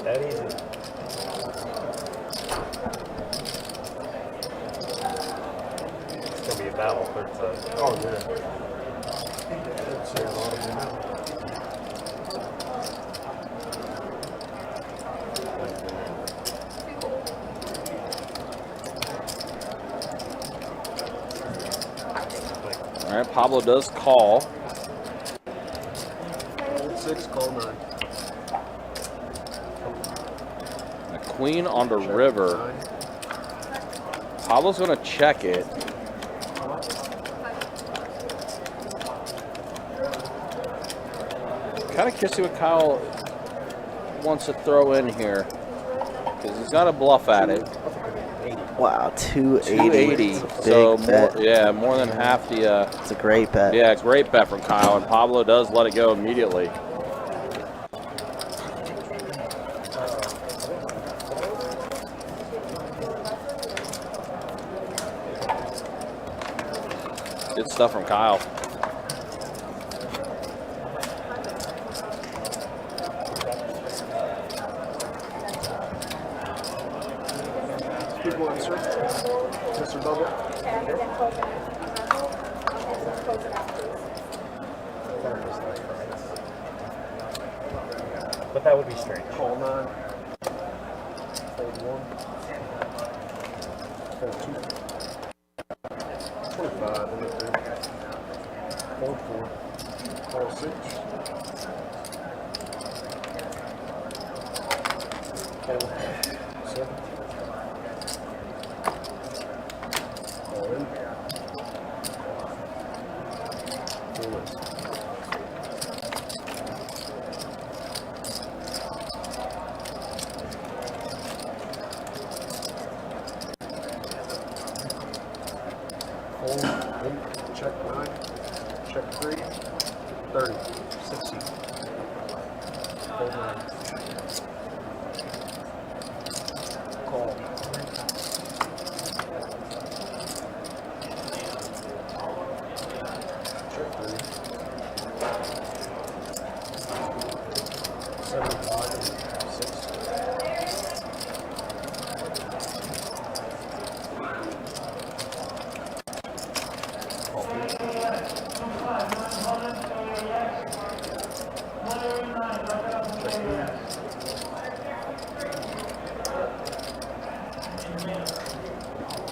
That easy. It's gonna be a battle third side. Oh, yeah. Let's see a lot of them now. All right, Pablo does call. Hold 6, call 9. A queen on the river. 9. Pablo's going to check it. Kind of curious what Kyle wants to throw in here. Because he's got a bluff at it. Wow, 280. 280. It's a big So, bet. more than half the... It's a great bet. Yeah, great bet from Kyle. And Pablo does let it go immediately. Good stuff from Kyle. People answer. Mr. Double. Okay, I can close it out. Okay, so close it out, please. But that would be strange. Call 9. Hold 1. Hold 2. 25. Limit 3. Hold 4. Call 6. Hold 7. All in. Full in. Hold 8. Check 9. Check 3. 30. 60. Hold 9. Call. Check 3. 75. 6.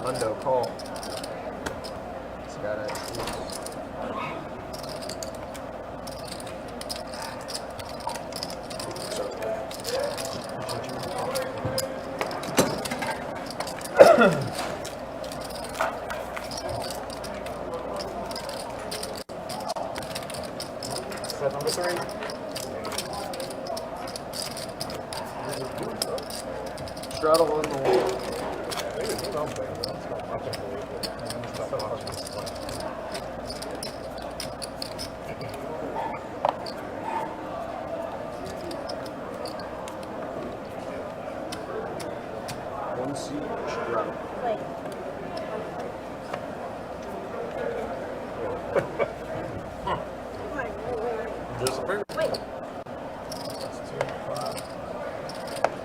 Hundo, call. It's got it. Set number 3. Straddle on the wall. One seat, straddle. Wait. Disappear. Wait.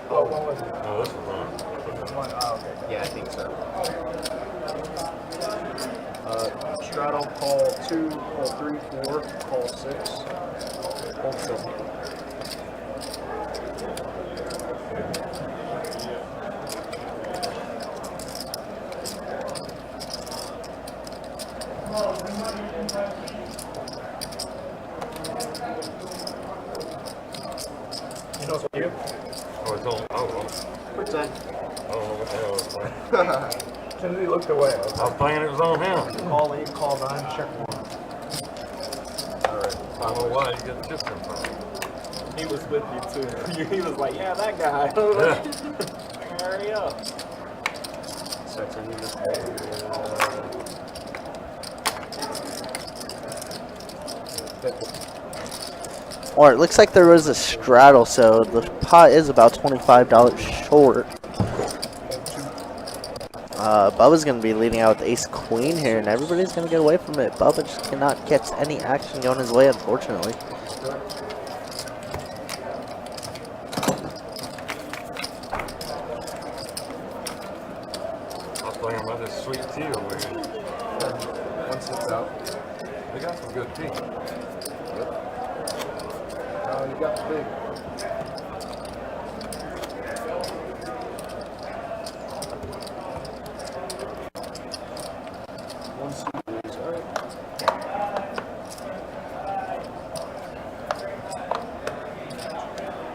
Oh, what was it? Oh, this is fine. Yeah, I think so. Straddle, call 2, call 3, 4, call 6, hold 7. You know what you? Oh, it's on. Oh, Pretend. I don't know what the hell I was playing. Kennedy looked away. I was playing it was on him. Call 8, call 9, check 1. I don't know why you get chips in front. He was with you too. He was like, yeah, that guy. Hurry up. Sex on you this Or it looks like there was a straddle, so the pot is about $25 short. Bubba's going to be leading out with ace queen here, and everybody's going to get away from it. Bubba just cannot get any action going his way, unfortunately. I was thinking about this sweet tea over here. one sits out. They got some good tea. You got the big. One series, all right.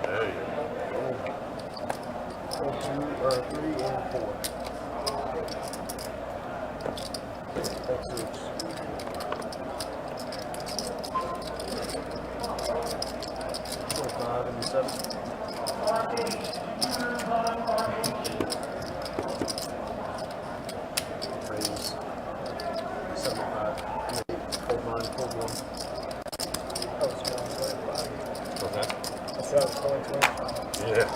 There you go. 1, 2, or 3, and 4. That's it. 25 and 7. Raise 75. Hold 9, hold 1. What's that? So it's going to Yeah.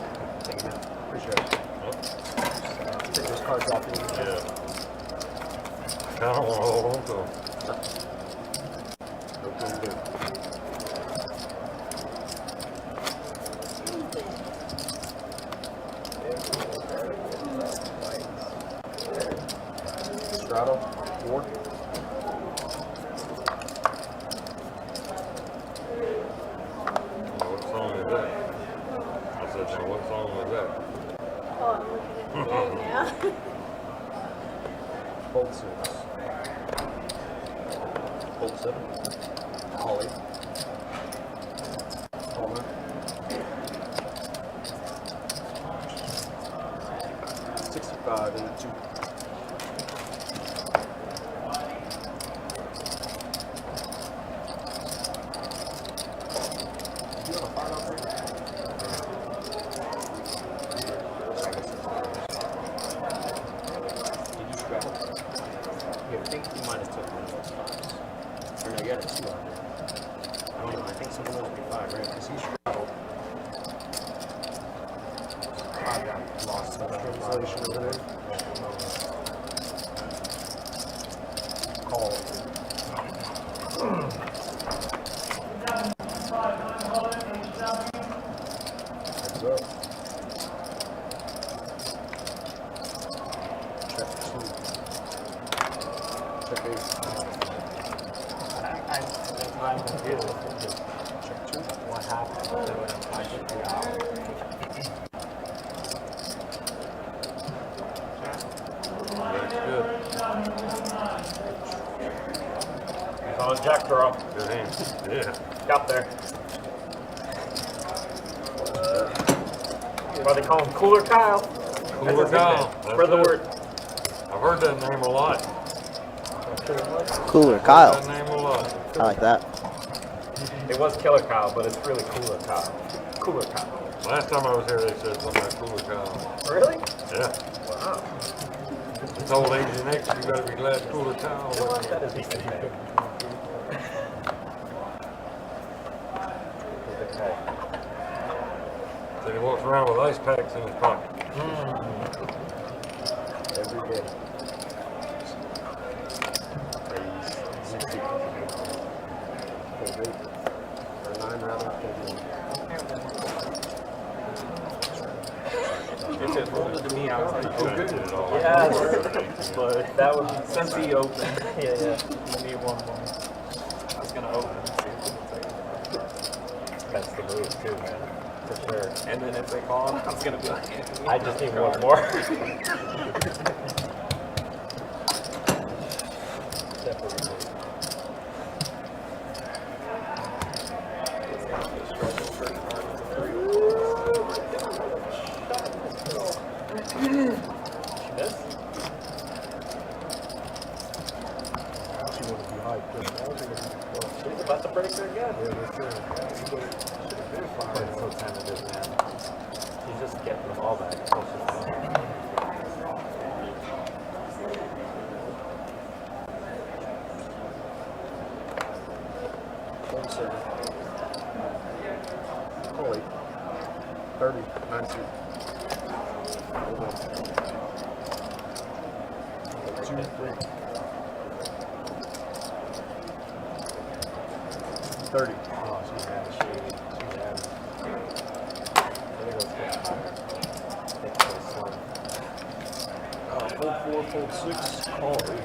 Appreciate it. Take those cards off you. Yeah. Kind of want to hold on to them. Looking good. Straddle, 4. What song is that? I said, now what song was that? Oh, I'm looking at the game now. Fold 6. Fold 7. Ollie. Palmer. 65 and 2. You have a 5 out there? Did you straddle? Yeah, I think you might have took one of those 5s. Or no, you had a 2 out there. I don't know, I think some of those would be 5, right? Because he straddled. I got lost in translation over there. Call. Heads up. Check 2. Check 8. I'm confused. Check 2. What happened to it? I should figure out. That's good. He's on a jack draw. Good hand. Yeah. Got there. Why they call him Cooler Kyle? Cooler Kyle. Spread the word. I've heard that name a lot. Cooler That Kyle. name a lot. I like that. It was Killer Kyle, but it's really Cooler Kyle. Cooler Kyle. Last time I was here, they said something about Cooler Kyle. Really? Yeah. Wow. It's old Asian X, you better be glad Cooler Kyle. That is decent name. Said he walks around with ice packs in his pocket. Every day. Raise 60. Fold 8. Or 9 rather. Fold 1. If it rolled to me, I was like, Oh, good. yes. But that would be since he opened. Yeah. Give me one more. I was gonna open and see if it would take it. That's the move too, man. For sure. And then if they call, I was gonna be like, I just need one more. Definitely. It's so tentative, man. He's just getting the ball back. It's just- 27. Holy. 30. 92. Hold on. 2, 3. 30. Oh, she's bad. She's bad. I think let's get higher. Take it slow. Fold 4, fold 6, call 8.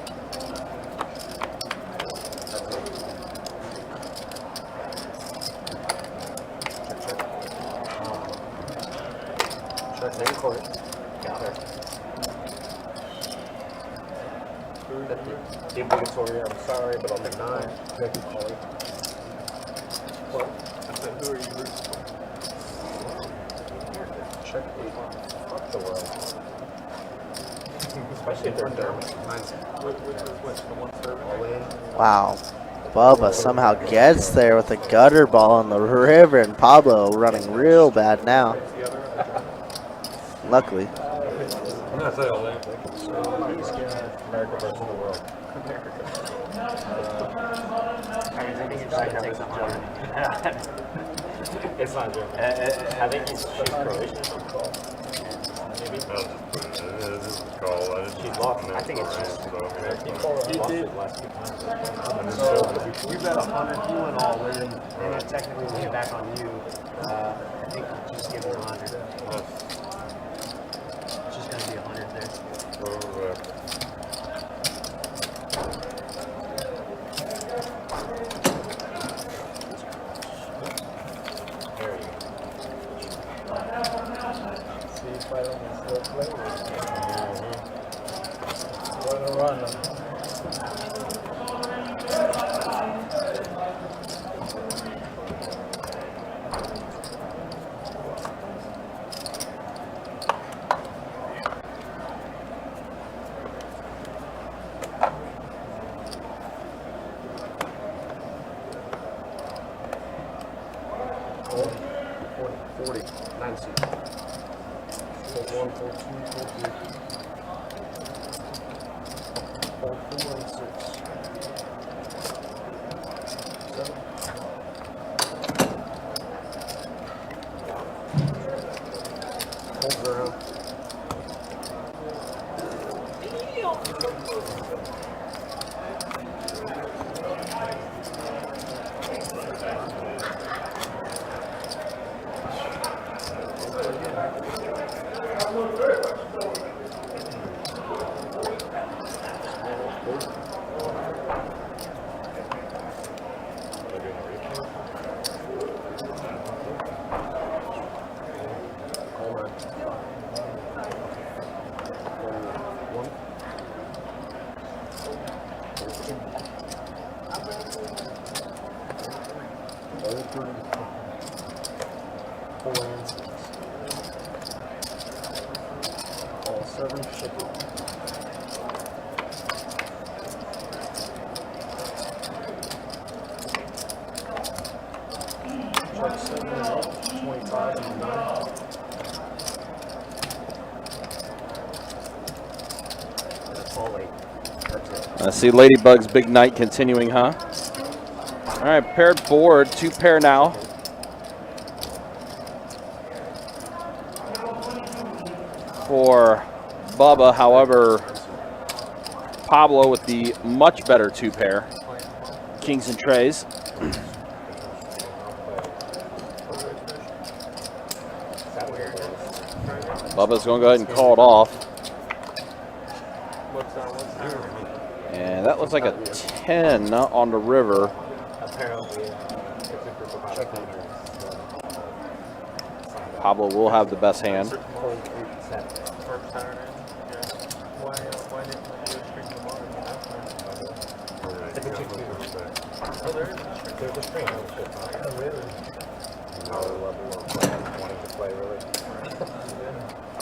Check, name court. Got her. The obligatory, I'm sorry, but I'll make 9. Check and call 8. What? I said, who are you rooting for? Check 8. Fuck the world. Especially if they're German. Which the one serving? All in. Wow. Bubba somehow gets there with a gutter ball on the river, and Pablo running real bad now. Luckily. I'm gonna say all that. America versus the world. I think he's trying to take the German. It's not German. I think she's Croatian. Maybe. I'll just put it in. This is a call. I didn't. She's lost. I think it's just. So, I mean, He did last 2 times. So we bet 100. You went all in, and then technically we get back on you. I think you just give it 100. It's just gonna be 100 there. There you go. See, fighting is still playing. What a run. Fold 40. 9 seats. Fold 1, fold 2, fold 3. Fold 4 and 6. 7. Fold 0. Call 9. Fold 1. Fold 2. Fold 3. 4 and 6. Call 7. Ship it. Check 7 and up. 25 and 9. Call 8. That's it. I see Ladybug's big night continuing, huh? All right, paired board, 2 pair now. For Bubba, however, Pablo with the much better 2 pair. Kings and trays. Bubba's going to go ahead and call it off. And that looks like a 10 on the river. Apparently, it's a group of checkers. Pablo will have the best hand. Fold 8, 7. First Saturday. Why didn't you stream tomorrow? It's a 2-2. Oh, there's a string. Oh, really? Our level of wanting to play, really.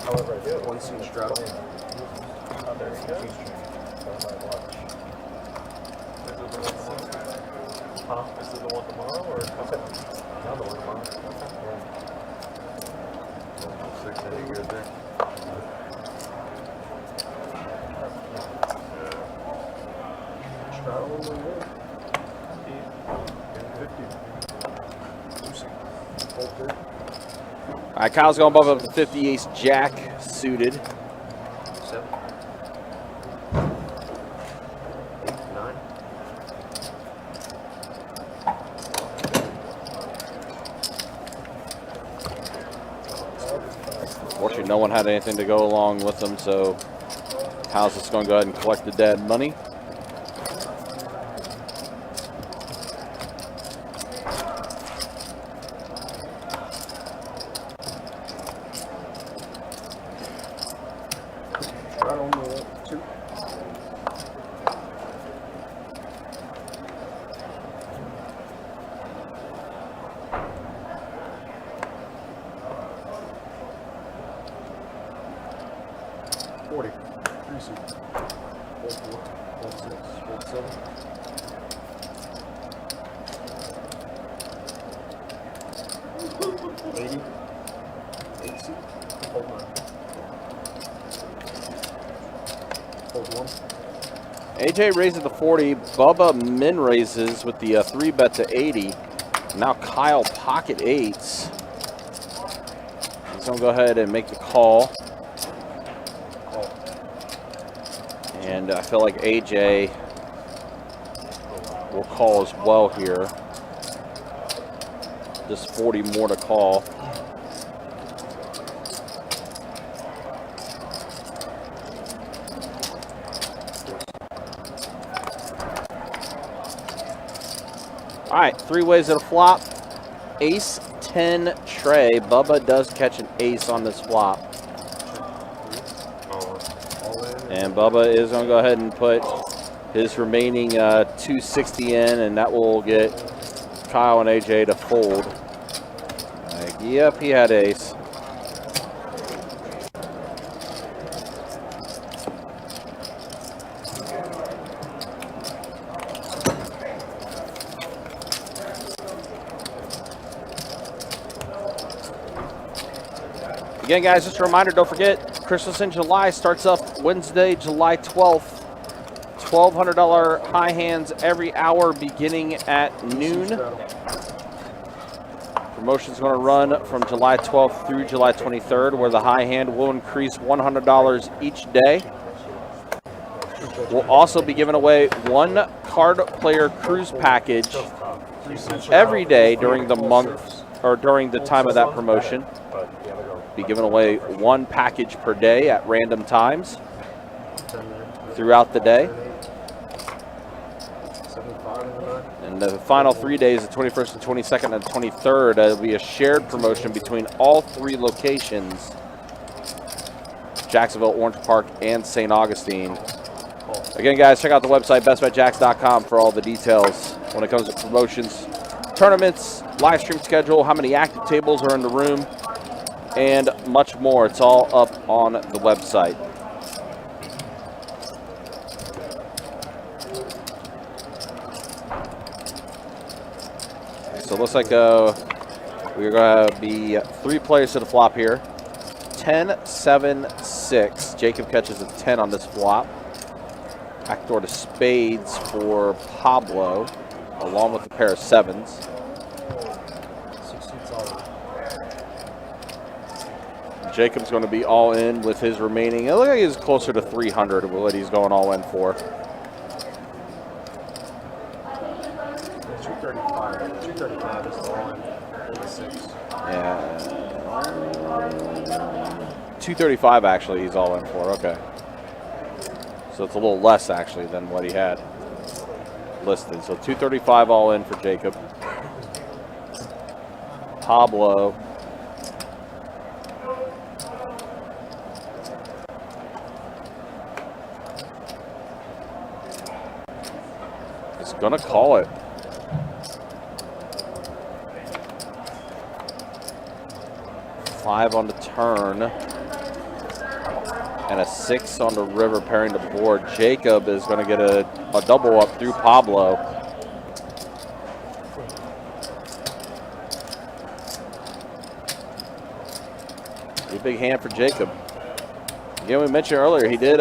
However, I do. 1 seat strap. Oh, there you go. So I might watch. Huh? Is it the one tomorrow or coming? No, the one tomorrow. Okay. 6 any good there? Straddle a little bit. 50. Hold good. All right, Kyle's going above up to 50 ace jack suited. 7. 8, 9. Fortunately, no one had anything to go along with them, so Kyle's just going to go ahead and collect the dead money. Straddle on the 2. $40. 3 suit. Hold 4. Hold 6. Hold 7. 80. 8 suit. Hold 9. Hold 1. AJ raises to 40. Bubba min raises with the 3-bet to 80. Now Kyle pocket 8s. He's going to go ahead and make the call. And I feel like AJ will call as well here. Just 40 more to call. All right, 3 ways to the flop. Ace 10 tray. Bubba does catch an ace on this flop. And Bubba is going to go ahead and put his remaining 260 in, and that will get Kyle and AJ to fold. Yep, he had ace. Again, guys, just a reminder, don't forget, Christmas in July starts up Wednesday, July 12th. $1,200 high hands every hour beginning at noon. Promotion's going to run from July 12th through July 23rd, where the high hand will increase $100 each day. We'll also be giving away 1 card player cruise package every day during the month or during the time of that promotion. Be giving away 1 package per day at random times throughout the day. And the final 3 days, the 21st, the 22nd, and 23rd, will be a shared promotion between all 3 locations, Jacksonville, Orange Park, and St. Augustine. Again, guys, check out the website, bestbetjacks.com, for all the details when it comes to promotions, tournaments, live stream schedule, how many active tables are in the room, and much more. It's all up on the website. So it looks like we're going to be 3 players to the flop here. 10, 7, 6. Jacob catches a 10 on this flop. Backdoor to spades for Pablo, along with a pair of 7s. Jacob's going to be all in with his remaining. It looks like he's closer to 300 with what he's going all in for. 235 is all in 6. Yeah. 235 actually he's all in for, okay. So it's a little less actually than what he had listed. So 235 all in for Jacob. Pablo. Is gonna call it. Five on the turn. And a 6 on the river pairing the board. Jacob is going to get a double up through Pablo. Pretty big hand for Jacob. Again, we mentioned earlier, he did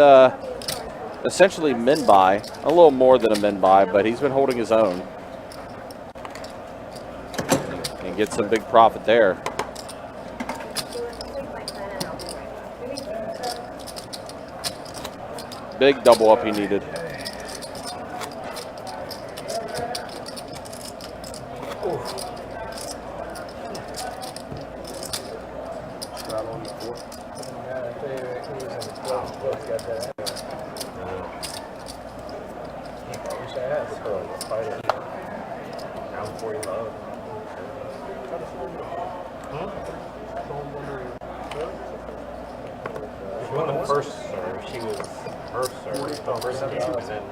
essentially min-buy. A little more than a min-buy, but he's been holding his own. And get some big profit there. Big double up he needed. She won the first serve. She was her serve. The first game, and then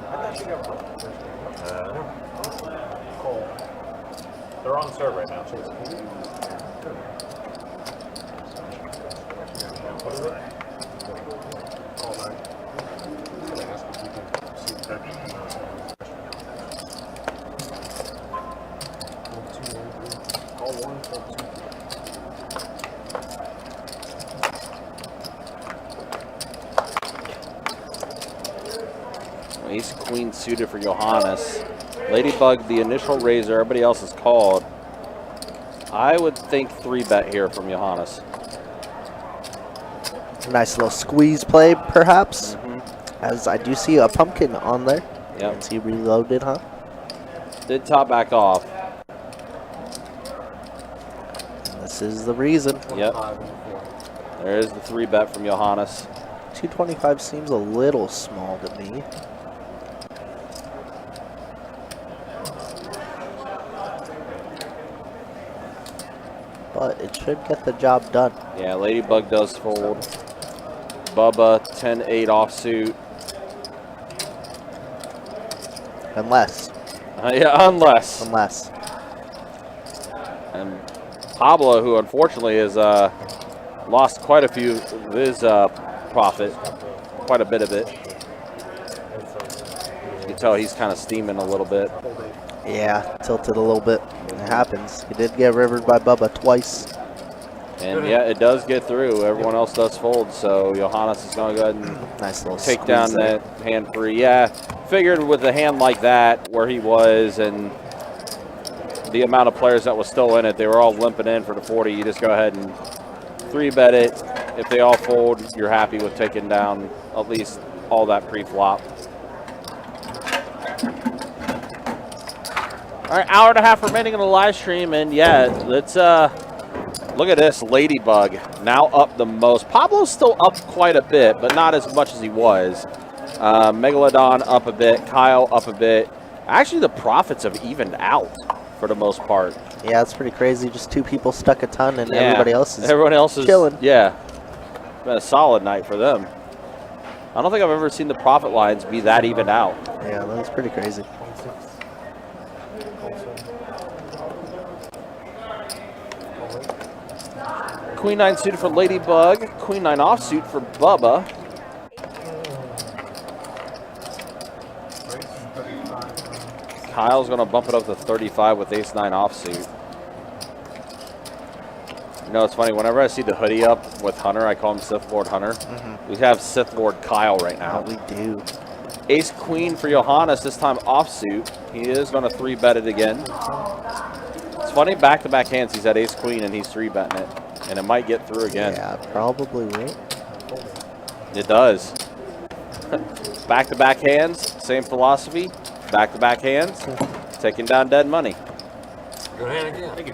they're on serve right now. What is it? Ace queen suited for Johannes. Ladybug, the initial raiser, everybody else is called. I would think 3-bet here from Johannes. Nice little squeeze play, perhaps. As I do see a pumpkin on there. Yep. Is he reloaded, huh? Did top back off. And this is the reason. Yep. There is the 3-bet from Johannes. 225 seems a little small to me. But it should get the job done. Yeah, Ladybug does fold. Bubba, 10-8 offsuit. Unless. Yeah, unless. And Pablo, who unfortunately has lost quite a few of his profit, quite a bit of it. You can tell he's kind of steaming a little bit. Yeah, tilted a little bit. It happens. He did get rivered by Bubba twice. And yeah, it does get through. Everyone else does fold, so Johannes is going to go ahead and nice little take down that hand free. Yeah, figured with a hand like that, where he was, and the amount of players that was still in it, they were all limping in for the 40. You just go ahead and 3-bet it. If they all fold, you're happy with taking down at least all that pre-flop. All right, hour and a half remaining in the live stream, and yeah, let's look at this. Ladybug now up the most. Pablo's still up quite a bit, but not as much as he was. Megalodon up a bit. Kyle up a bit. Actually, the profits have evened out for the most part. Yeah, it's pretty crazy. Just 2 people stuck a ton, and everybody else is chilling. Yeah, been a solid night for them. I don't think I've ever seen the profit lines be that evened out. Yeah, that was pretty crazy. Queen 9 suited for Ladybug. Queen 9 offsuit for Bubba. Kyle's going to bump it up to 35 with Ace 9 offsuit. You know, it's funny. Whenever I see the hoodie up with Hunter, I call him Sith Lord Hunter. We have Sith Lord Kyle right now. We do. Ace Queen for Johannes, this time offsuit. He is going to 3-bet it again. It's funny, back-to-back hands, he's at Ace Queen and he's 3-betting it. And it might get through again. Yeah, probably will. It does. Back-to-back hands, same philosophy. Back-to-back hands, taking down dead money. Good hand again. Thank you.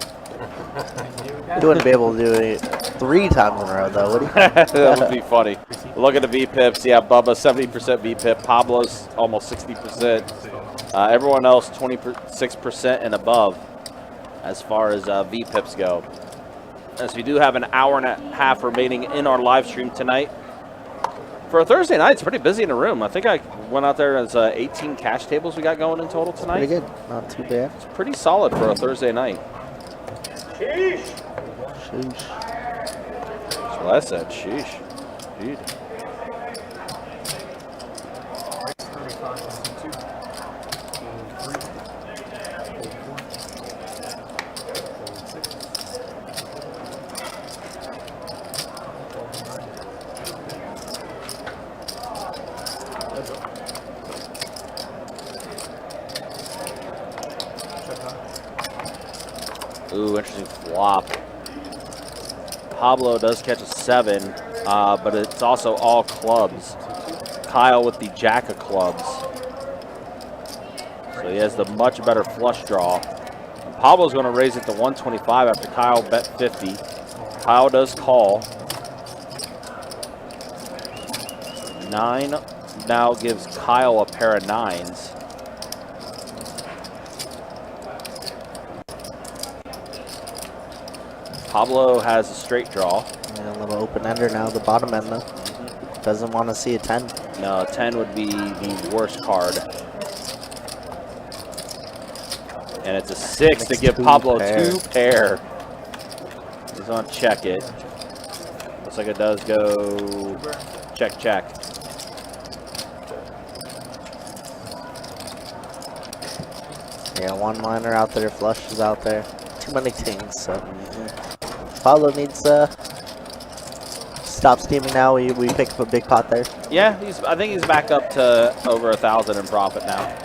You wouldn't be able to do it 3 times in a row, though, would you? That would be funny. Look at the V-pips. Yeah, Bubba, 70% V-pip. Pablo's almost 60%. Everyone else, 26% and above as far as V-pips go. As we do have an hour and a half remaining in our live stream tonight. For a Thursday night, it's pretty busy in the room. I think I went out there as 18 cash tables we got going in total tonight. Pretty good. Not too bad. It's pretty solid for a Thursday night. Sheesh. Sheesh. That's what I said. Sheesh. Dude. Ooh, interesting flop. Pablo does catch a 7, but it's also all clubs. Kyle with the jack of clubs. So he has the much better flush draw. And Pablo's going to raise it to 125 after Kyle bet 50. Kyle does call. 9 now gives Kyle a pair of 9s. Pablo has a straight draw. And a little open ender now, the bottom end though. Doesn't want to see a 10. No, 10 would be the worst card. And it's a 6 to give Pablo two pair. He's going to check it. Looks like it does go check, check. Yeah, one liner out there, flush is out there. Too many things, so. Pablo needs stop steaming now. We pick up a big pot there. Yeah, I think he's back up to over 1,000 in profit now.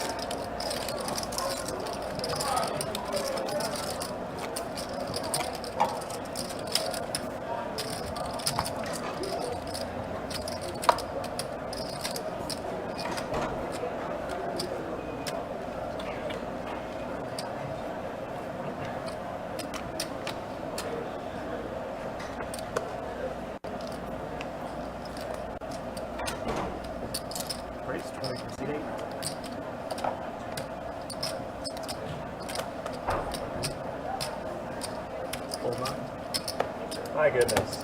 My goodness.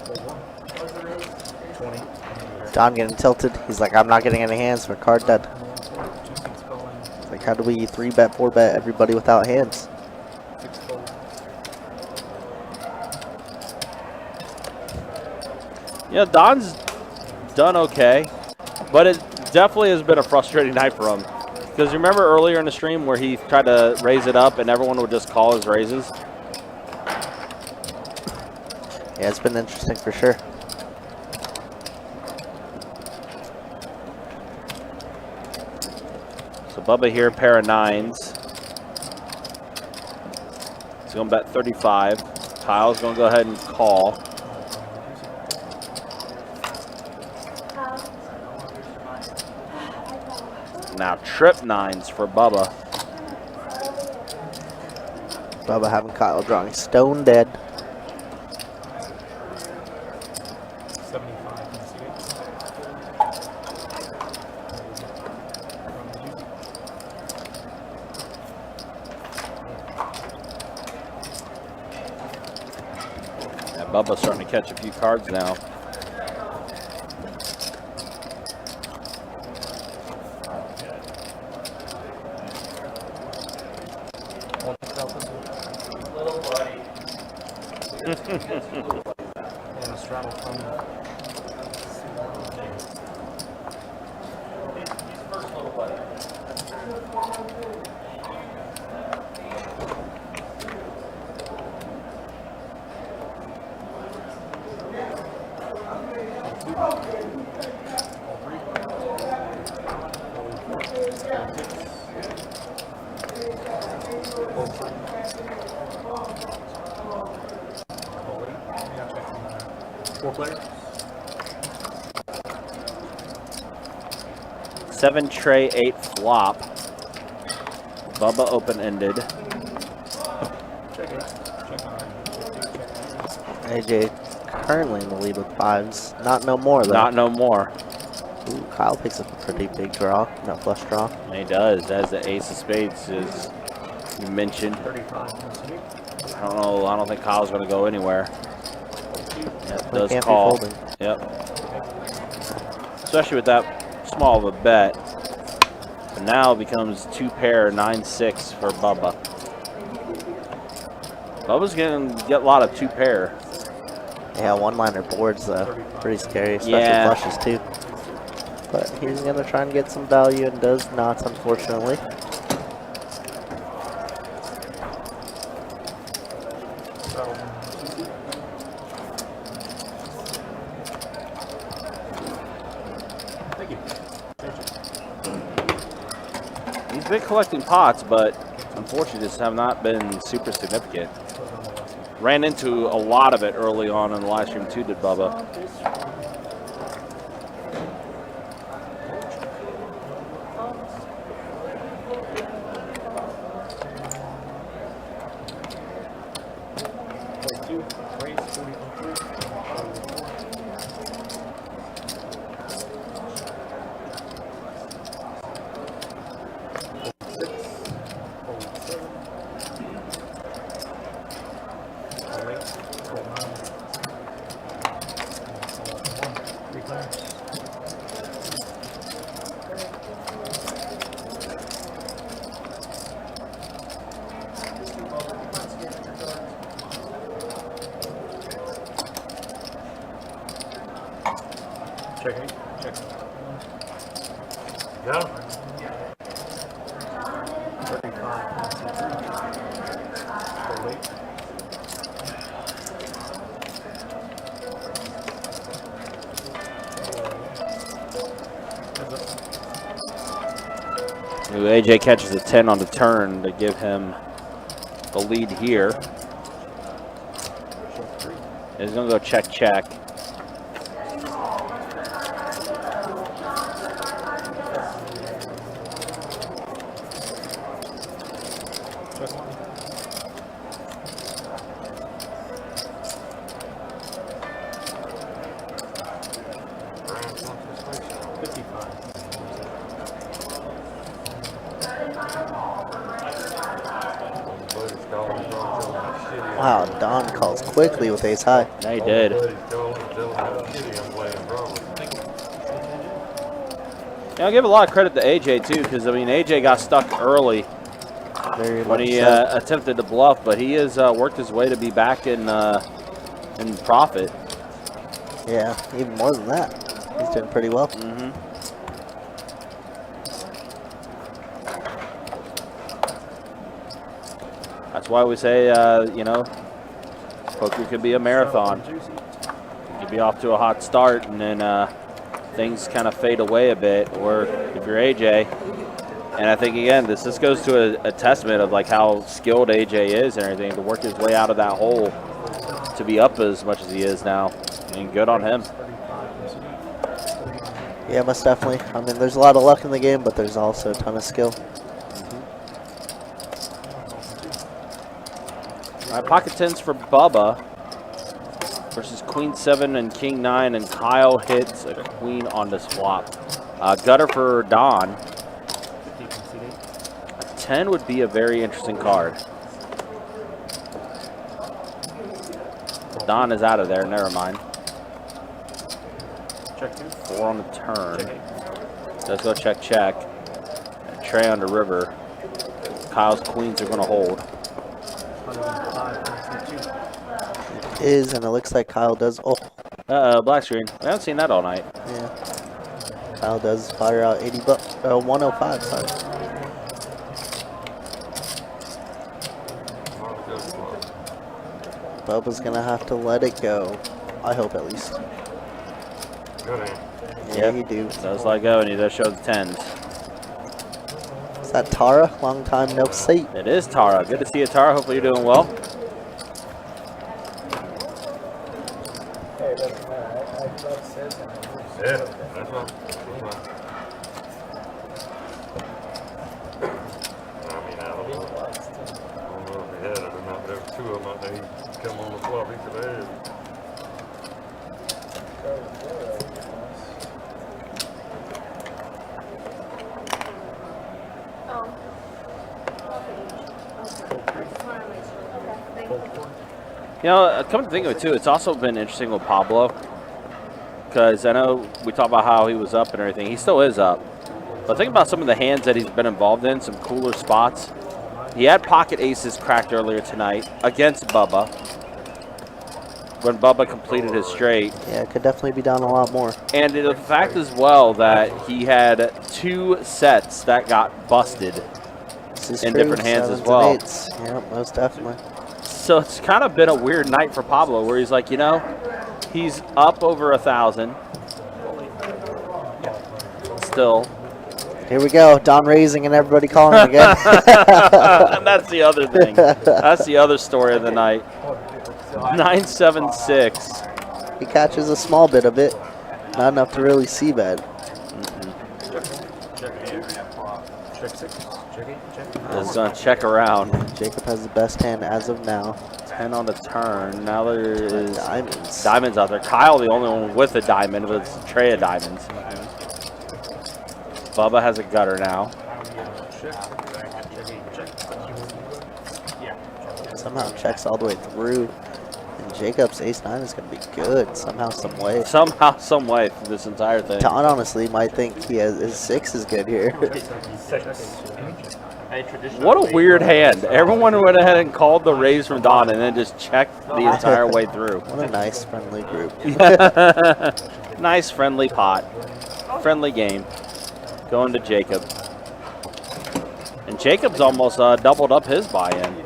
20. Don getting tilted. He's like, I'm not getting any hands for card dead. It's like, how do we 3-bet, 4-bet everybody without hands? Yeah, Don's done okay, but it definitely has been a frustrating night for him. Because you remember earlier in the stream where he tried to raise it up and everyone would just call his raises? Yeah, it's been interesting for sure. So Bubba here, pair of 9s. He's going to bet 35. Kyle's going to go ahead and call. Now trip 9s for Bubba. Bubba having Kyle drawing stone dead. 75. Yeah, Bubba's starting to catch a few cards now. Seven tray, 8 flop. Bubba open-ended. AJ currently in the lead with 5s. Not no more though. Not no more. Ooh, Kyle picks up a pretty big draw. No flush draw. And he does. As the ace of spades is you mentioned. 35. I don't know. I don't think Kyle's going to go anywhere. Yep, He does can't call. be folding. Yep. Especially with that small of a bet. But now it becomes 2 pair, 9-6 for Bubba. Bubba's going to get a lot of 2 pair. Yeah, one-liner boards though. Pretty scary, especially Yeah. flushes too. But he's gonna try and get some value and does not, unfortunately. He's been collecting pots, but unfortunately just have not been super significant. Ran into a lot of it early on in the live stream too, did Bubba. Checking. Check. Yeah. 35. AJ catches a 10 on the turn to give him the lead here. He's going to go check, check. Wow, Don calls quickly with ace high. Yeah, he did. Yeah, I'll give a lot of credit to AJ too, because I mean AJ got stuck early when he attempted to bluff, but he has worked his way to be back in profit. Yeah, even more than that. He's doing pretty well. Mm-hmm. That's why we say, you know, poker could be a marathon. You could be off to a hot start, and then things kind of fade away a bit. Or if you're AJ, and I think again, this goes to a testament of like how skilled AJ is and everything to work his way out of that hole to be up as much as he is now. I mean, good on him. Yeah, most definitely. I mean, there's a lot of luck in the game, but there's also a ton of skill. All right, pocket tens for Bubba versus Queen 7 and King 9, and Kyle hits a queen on this flop. Gutter for Don. A 10 would be a very interesting card. Don is out of there, never mind. Check 2. 4 on the turn. Let's go check, check. And Trey on the river. Kyle's queens are going to hold. 105. It is, and it looks like Kyle does. Oh, Black screen. I haven't seen that all night. yeah. Kyle does fire out 105. Sorry. Bubba's gonna have to let it go. I hope at least. Good aim. Yeah, you do. Does let go, and he does show the 10s. Is that Tara? Long time no see. It is Tara. Good to see you, Tara. Hopefully you're doing well. Hey, that's fine. I love says that. Yeah, that's fine. I mean, I don't know. I don't know if he had it or not, but there were 2 of them out there. He come on the flop, he could have. You know, come to think of it too, it's also been interesting with Pablo, because I know we talk about how he was up and everything. He still is up. But think about some of the hands that he's been involved in, some cooler spots. He had pocket aces cracked earlier tonight against Bubba when Bubba completed his straight. Yeah, it could definitely be down a lot more. And the fact as well that he had 2 sets that got busted in different hands as well. Yeah, most definitely. So it's kind of been a weird night for Pablo where he's like, you know, he's up over 1,000 still. Here we go. Don raising and everybody calling again. And that's the other thing. That's the other story of the night. 976. He catches a small bit of it. Not enough to really see bet. Check 6. Check 8. Check. Just gonna check around. Jacob has the best hand as of now. 10 on the turn. Now there is Diamonds. diamonds out there. Kyle, the only one with a diamond, with a tray of diamonds. Bubba has a gutter now. Somehow checks all the way through. And Jacob's ace-9 is going to be good somehow, some way. Somehow, some way through this entire thing. Don honestly might think his 6 is good here. What a weird hand. Everyone went ahead and called the raise from Don and then just checked the entire way through. What a nice, friendly group. Nice, friendly pot. Friendly game. Going to Jacob. And Jacob's almost doubled up his buy-in.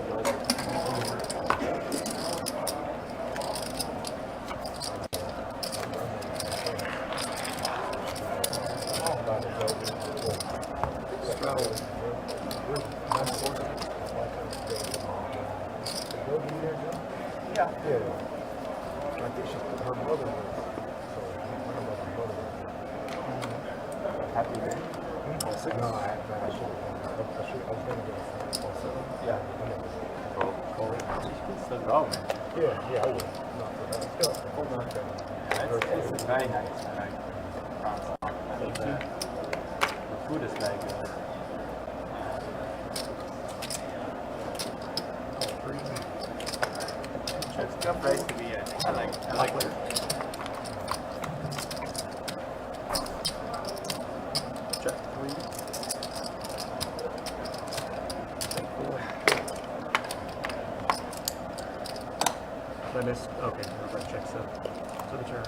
Okay, everybody checks up to the turn.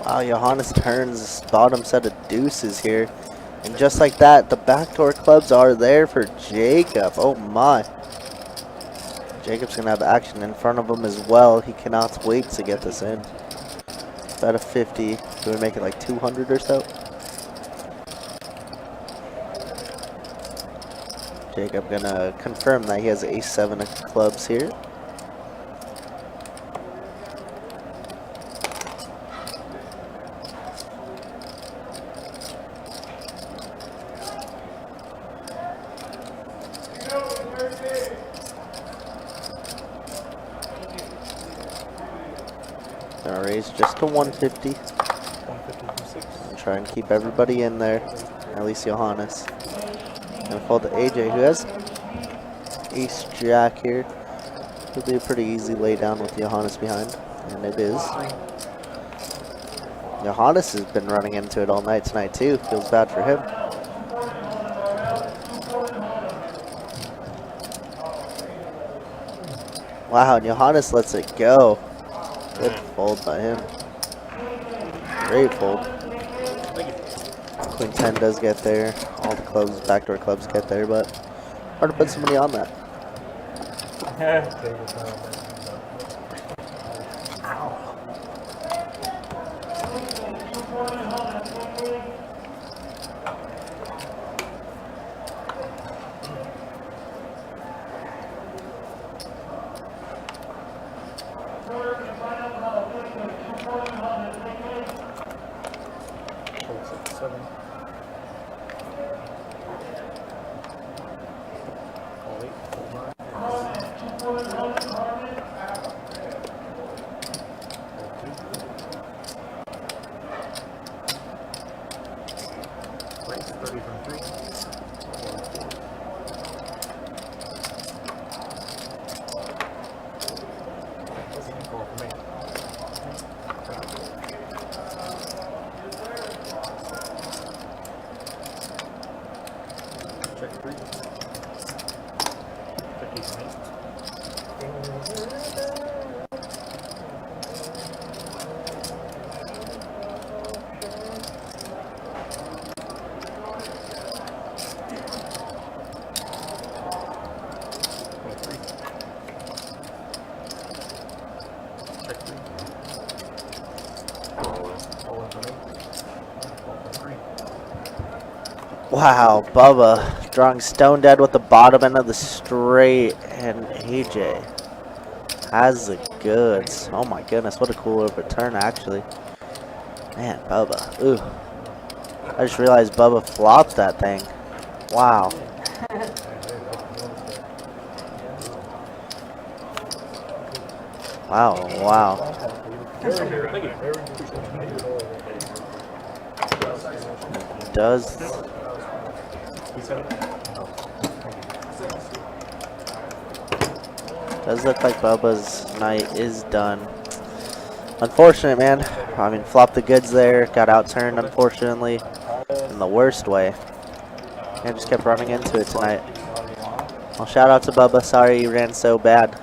Wow, Johannes turns bottom set of deuces here. And just like that, the backdoor clubs are there for Jacob. Oh my. Jacob's going to have action in front of him as well. He cannot wait to get this in. It's at a 50. Do we make it like 200 or so? Jacob going to confirm that he has ace-7 of clubs here. Gonna raise just to 150. And try and keep everybody in there. At least Johannes. Gonna fold to AJ, who has ace jack here. It'll be a pretty easy lay down with Johannes behind. And it is. Johannes has been running into it all night tonight too. Feels bad for him. Wow, and Johannes lets it go. Good fold by him. Great fold. Queen 10 does get there. All the clubs, backdoor clubs get there, but hard to put somebody on that. Wow, Bubba drawing stone dead with the bottom end of the straight, and AJ has the goods. Oh my goodness, what a cool overturn actually. Man, Bubba. Ooh. I just realized Bubba flopped that thing. Wow. Wow, wow. Does look like Bubba's night is done. Unfortunate, man. I mean, flopped the goods there, got outturned, unfortunately, in the worst way. And just kept running into it tonight. Well, shout out to Bubba. Sorry he ran so bad.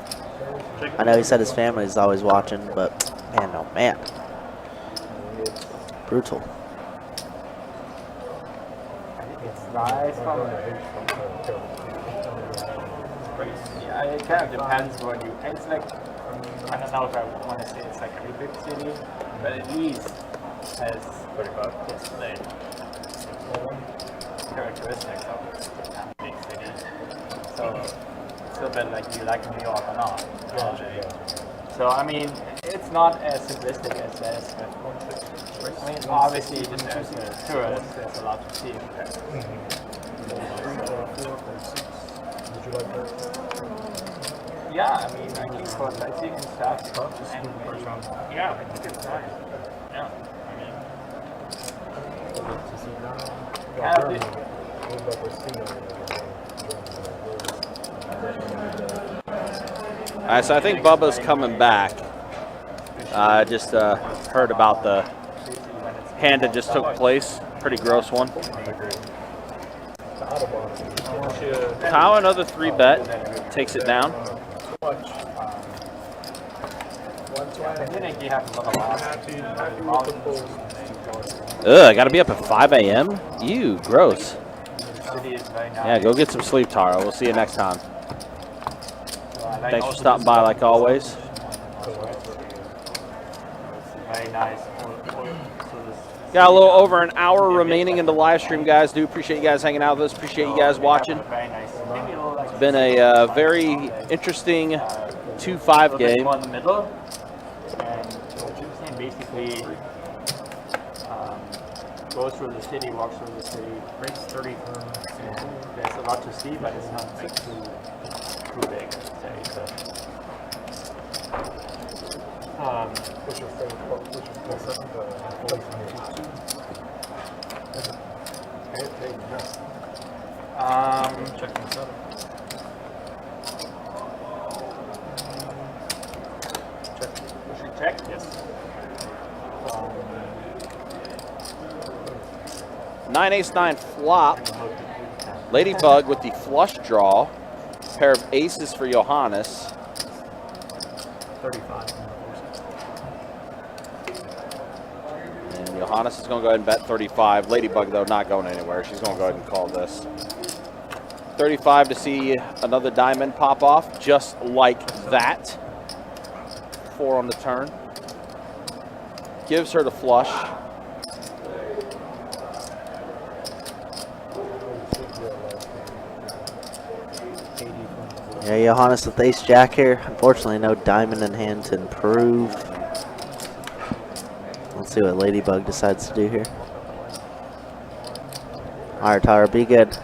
I know he said his family is always watching, but man, oh man. Brutal. It's nice from yeah, it kind of depends what you. It's like I don't know if I want to say it's like a big city, but at least has 35 characteristics of a big city. So it's a bit like you like New York or not. So I mean, it's not as simplistic as this, but I mean, obviously, just as a tourist, there's a lot to see. Yeah, I mean, I think for sightseeing and stuff, and yeah, I think it's nice. Yeah, I mean, All right, so I think Bubba's coming back. I just heard about the hand that just took place. Pretty gross one. Kyle, another 3-bet, takes it down. Ugh, I gotta be up at 5 a.m.? Ew, gross. Yeah, go get some sleep, Tara. We'll see you next time. Thanks for stopping by like always. Very nice. Got a little over an hour remaining in the live stream, guys. Do appreciate you guys hanging out with us. Appreciate you guys watching. It's been a very interesting 2-5 game. In the middle, and basically goes through the city, walks through the city, breaks 30 turns. There's a lot to see, but it's not like too big. So. What's your favorite? Check this out. Check? Yes. 9 ace 9 flop. Ladybug with the flush draw. Pair of aces for Johannes. 35. And Johannes is going to go ahead and bet 35. Ladybug, though, not going anywhere. She's going to go ahead and call this. 35 to see another diamond pop off, just like that. 4 on the turn. Gives her the flush. Yeah, Johannes with ace jack here. Unfortunately, no diamond in hand to improve. Let's see what Ladybug decides to do here. All right, Tara, be good.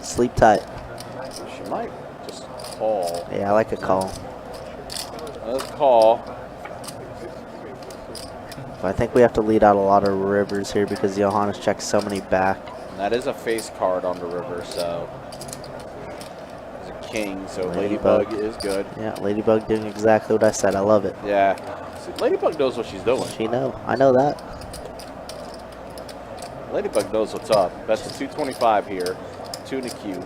Sleep tight. She might just call. Yeah, I like a call. Let's call. But I think we have to lead out a lot of rivers here because Johannes checks so many back. And that is a face card on the river, so it's a king, so Ladybug is good. Yeah, Ladybug doing exactly what I said. I love it. Yeah. See, Ladybug knows what she's doing. She know. I know that. Ladybug knows what's up. Best of 225 here. 2 in the queue.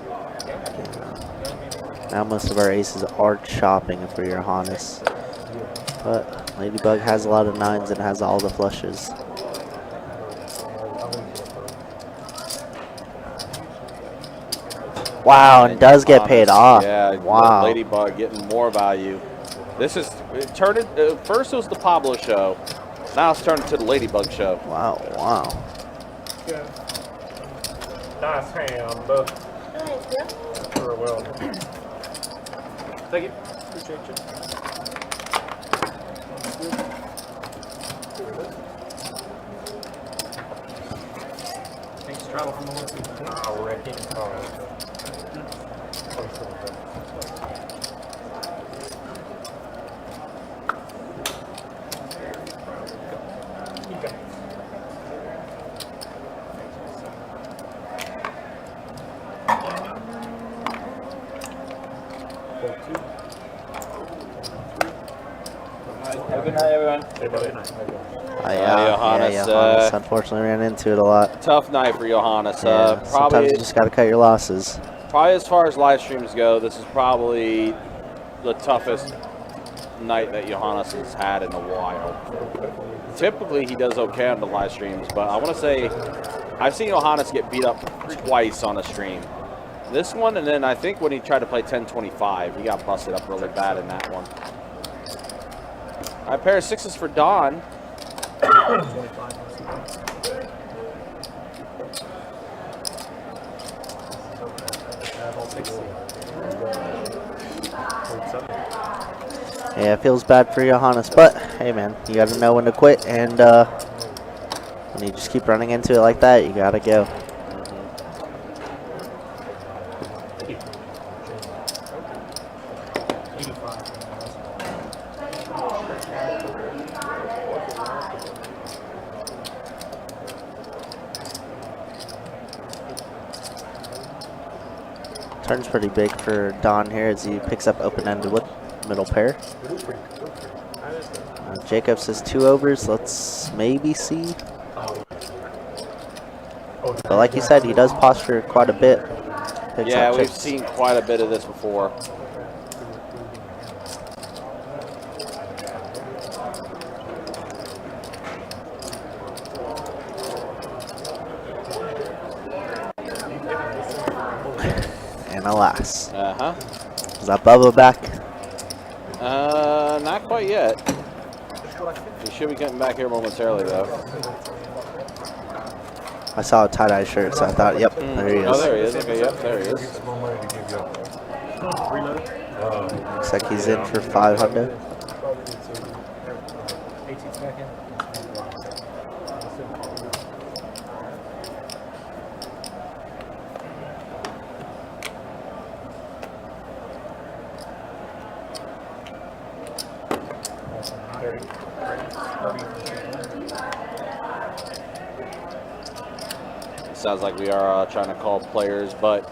Now most of our aces are chopping for Johannes. But Ladybug has a lot of 9s and has all the flushes. Wow, and does get paid off. Yeah, wow. Ladybug getting more value. This is first it was the Pablo show. Now it's turned to the Ladybug show. Wow, wow. Nice hand, Thank you. sure will. Thank you. Appreciate you. Thanks, travel from the whole team. Oh, Ricky. Have a good night, everyone. Johannes, Johannes unfortunately ran into it a lot. Tough night for Johannes. Yeah, sometimes Probably, you just got to cut your losses. probably as far as live streams go, this is probably the toughest night that Johannes has had in a while. Typically, he does okay on the live streams, but I want to say I've seen Johannes get beat up twice on a stream. This one, and then I think when he tried to play 10-25, he got busted up really bad in that one. All right, pair of 6s for Don. Yeah, it feels bad for Johannes, but hey man, you got to know when to quit, and when you just keep running into it like that, you got to go. Turn's pretty big for Don here as he picks up open-ended with middle pair. Jacob says 2 overs. Let's maybe see. But like you said, he does posture quite a bit. Picks Yeah, up we've chips. seen quite a bit of this before. And alas. Uh-huh. Is that Bubba back? Not quite yet. He should be getting back here momentarily, though. I saw a tie-dye shirt, so I thought, yep, there he is. Oh, there he is. Okay, yep, there he Get is. some more money to give you. Looks like he's in for 500. 18 seconds. Sounds like we are trying to call players, but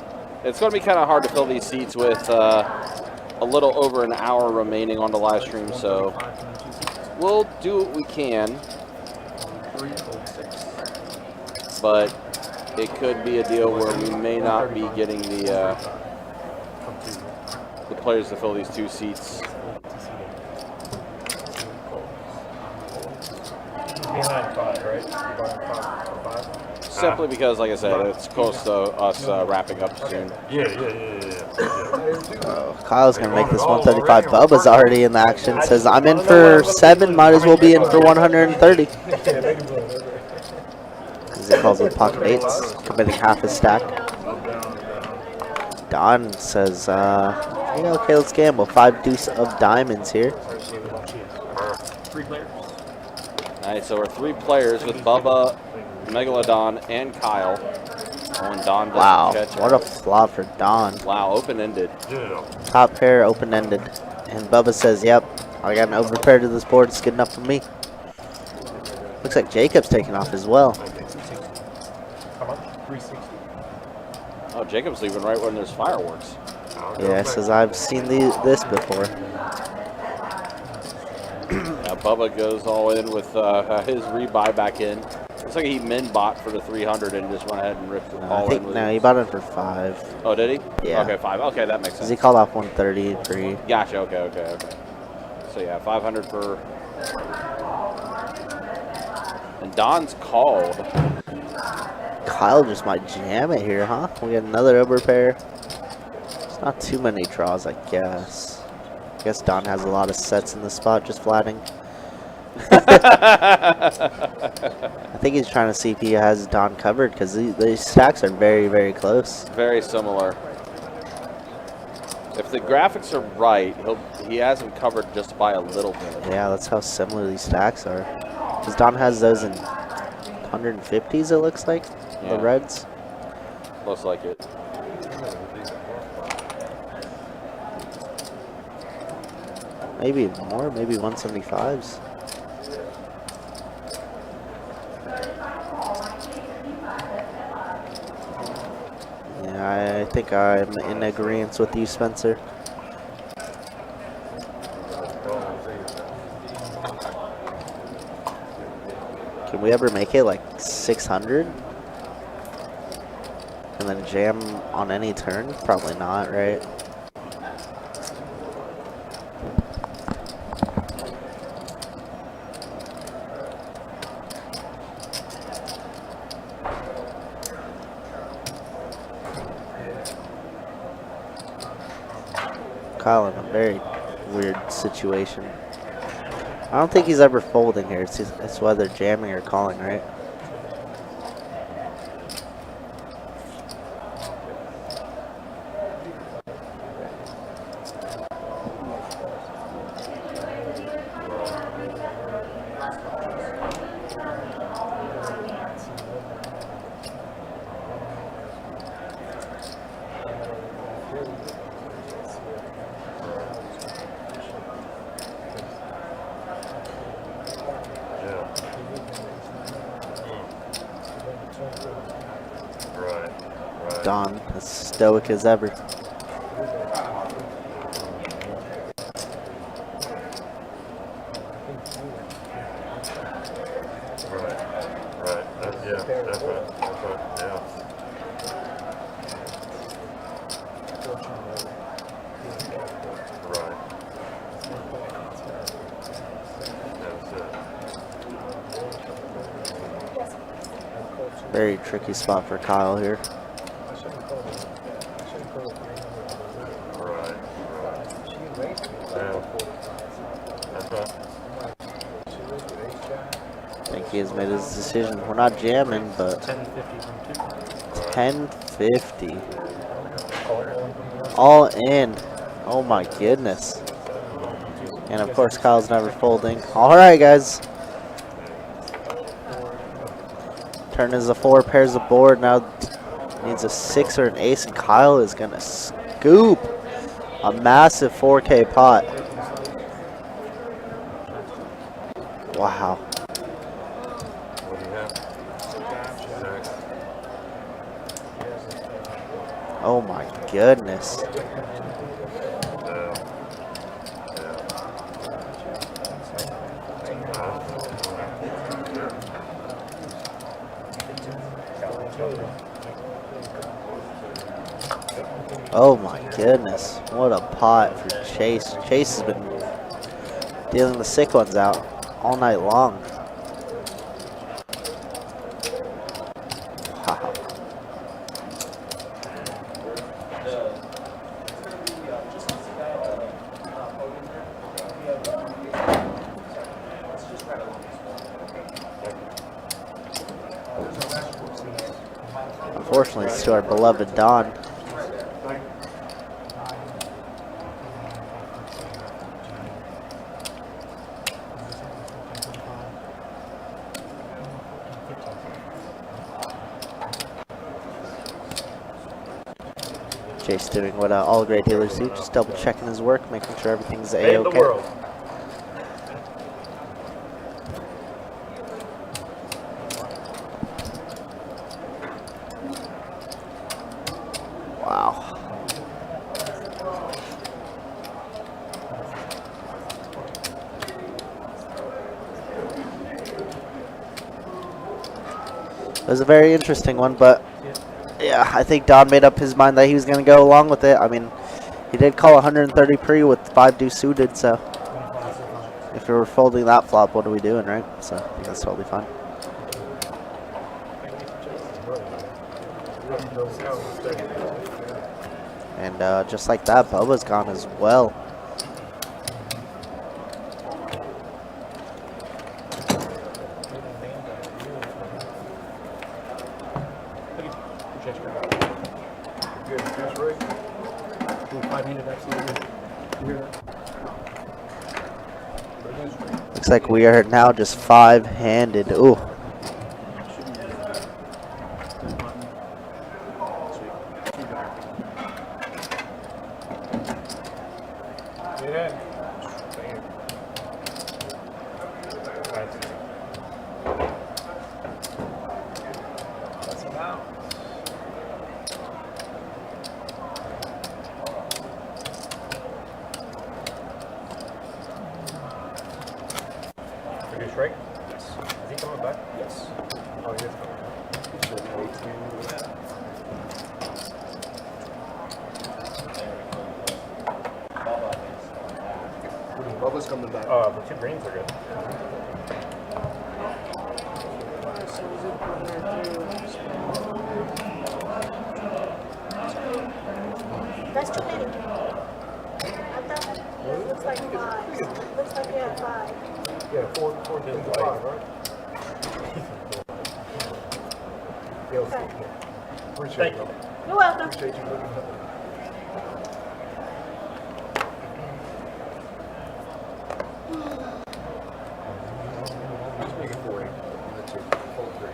it's going to be kind of hard to fill these seats with a little over an hour remaining on the live stream, so we'll do what we can. But it could be a deal where we may not be getting the players to fill these 2 seats. Behind 5, right? Behind 5. Simply because, like I said, it's close to us wrapping up soon. Yeah. Oh, Kyle's going to make this 135. Bubba's already in the action. Says, I'm in for 7. Might as well be in for 130. As he calls with pocket 8s, committing half his stack. Don says, yeah, okay, let's gamble. 5 deuce of diamonds here. 3 players. Nice, so we're 3 players with Bubba, Megalodon, and Kyle. Oh, and Don doesn't Wow, catch what it. a flop for Don. Wow, open-ended. Yeah. Top pair, open-ended. And Bubba says, yep, I got an overpair to this board. It's good enough for me. Looks like Jacob's taking off as well. How much? 360. Oh, Jacob's leaving right when there's fireworks. Yeah, says, I've seen this before. Bubba goes all in with his rebuy back in. Looks like he min bought for the 300 and just went ahead and ripped it I all think in. no, he bought it for 5. Oh, did he? Yeah. Okay, 5. Okay, that makes 'Cause sense. he called off 130 pre. Gotcha. Okay. So yeah, 500 for. And Don's called. Kyle just might jam it here, huh? We got another overpair. It's not too many draws, I guess. I guess Don has a lot of sets in the spot, just flatting. I think he's trying to see if he has Don covered because these stacks are very, very close. Very similar. If the graphics are right, he has him covered just by a little bit. Yeah, that's how similar these stacks are. Because Don has those in 150s, it looks like. Yeah. The reds. Looks like it. Maybe more, maybe 175s. Yeah, I think I'm in agreement with you, Spencer. Can we ever make it like 600? And then jam on any turn? Probably not, right? Kyle in a very weird situation. I don't think he's ever folding here. It's whether jamming or calling, right? Don, as stoic as ever. Right. That's right. Yeah. Right. That's it. Very tricky spot for Kyle here. Right. Yeah. That's right. I think he has made his decision. We're not jamming, but 1050. All in. Oh my goodness. And of course, Kyle's never folding. All right, guys. Turn is a 4, pairs of board. Now needs a 6 or an ace, and Kyle is gonna scoop a massive 4K pot. Wow. What do you have? Oh my goodness. Oh my goodness. What a pot for Chase. Chase has been dealing the sick ones out all night long. Wow. Unfortunately, it's to our beloved Don. Chase doing what all great dealers do, just double checking his work, making sure everything's A-okay. Wow. It was a very interesting one, but yeah, I think Don made up his mind that he was going to go along with it. I mean, he did call 130 pre with 5 deuce suited, so if we were folding that flop, what are we doing, right? So I think that's totally fine. And just like that, Bubba's gone as well. Good, that's right. 5-handed, absolutely. You hear that? Looks like we are now just 5-handed. Ooh. Yeah. That's about. Reduce rate? Yes. Is he coming back? Yes. Oh, he is coming back. Bubba's coming back. Oh, the 2 greens are good. That's too many. I thought it looks like 5. Looks like we have 5. Yeah, 4 to 5, right? Yeah, let's Okay. see. Appreciate Thank you. you. You're welcome. Appreciate you looking up. Just make it 4-8. And the 2. Fold 3.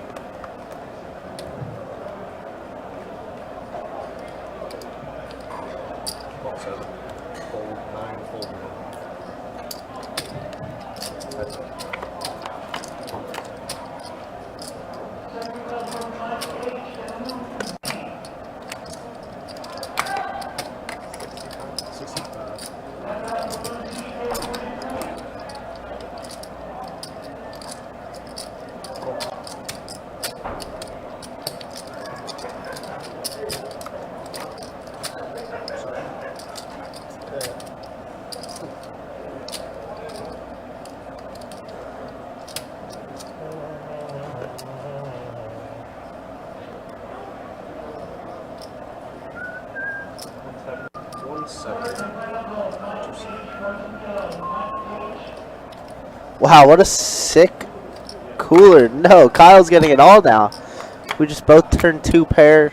Ball 7. Fold 9. Fold 1. That's it. Wow, what a sick cooler. No, Kyle's getting it all now. We just both turned 2 pair.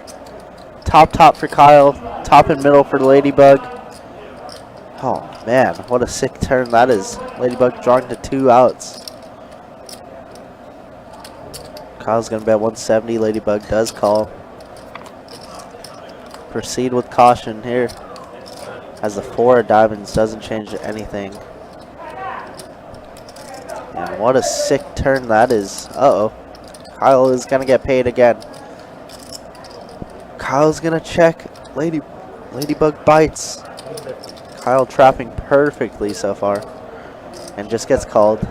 Top for Kyle. Top and middle for Ladybug. Oh, man. What a sick turn that is. Ladybug drawing to 2 outs. Kyle's going to bet 170. Ladybug does call. Proceed with caution here. As the 4 of diamonds doesn't change anything. And what a sick turn that is. Uh-oh. Kyle is going to get paid again. Kyle's going to check. Ladybug bites. Kyle trapping perfectly so far. And just gets called.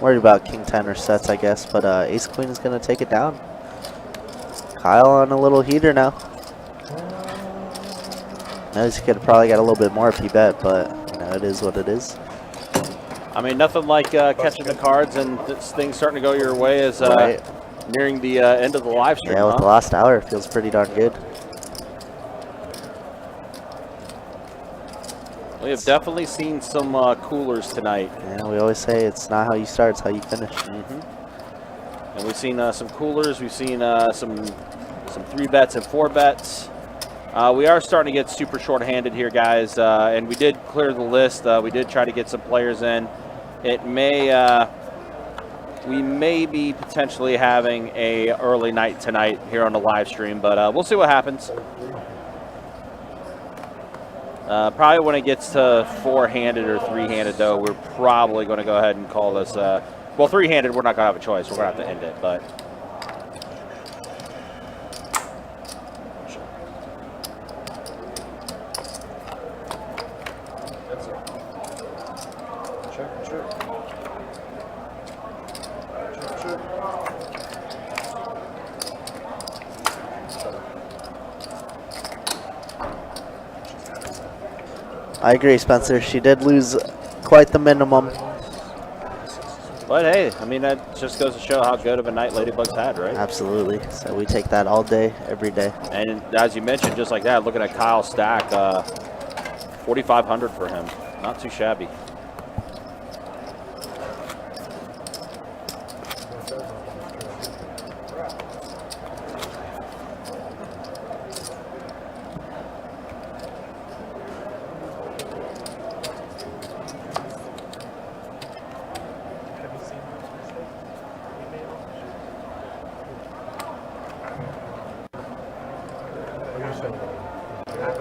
Worried about King 10 or sets, I guess. But Ace Queen is going to take it down. Kyle on a little heater now. Knows he could have probably got a little bit more if he bet. But, you know, it is what it is. I mean, nothing like catching the cards and things starting to go your way as Right. nearing the end of the live stream. Yeah, with the last hour, it feels pretty darn good. We have definitely seen some coolers tonight. Yeah, we always say it's not how you start, it's how you finish. And we've seen some coolers. We've seen some 3 bets and 4 bets. We are starting to get super short-handed here, guys. And we did clear the list. We did try to get some players in. It may we may be potentially having a early night tonight here on the live stream, but we'll see what happens. Probably when it gets to 4-handed or 3-handed, though, we're probably going to go ahead and call this. Well, 3-handed, we're not going to have a choice. We're going to have to end it, but. I agree, Spencer. She did lose quite the minimum. But hey, I mean, that just goes to show how good of a night Ladybug's had, right? Absolutely. So we take that all day, every day. And as you mentioned, just like that, looking at Kyle's stack, 4,500 for him. Not too shabby.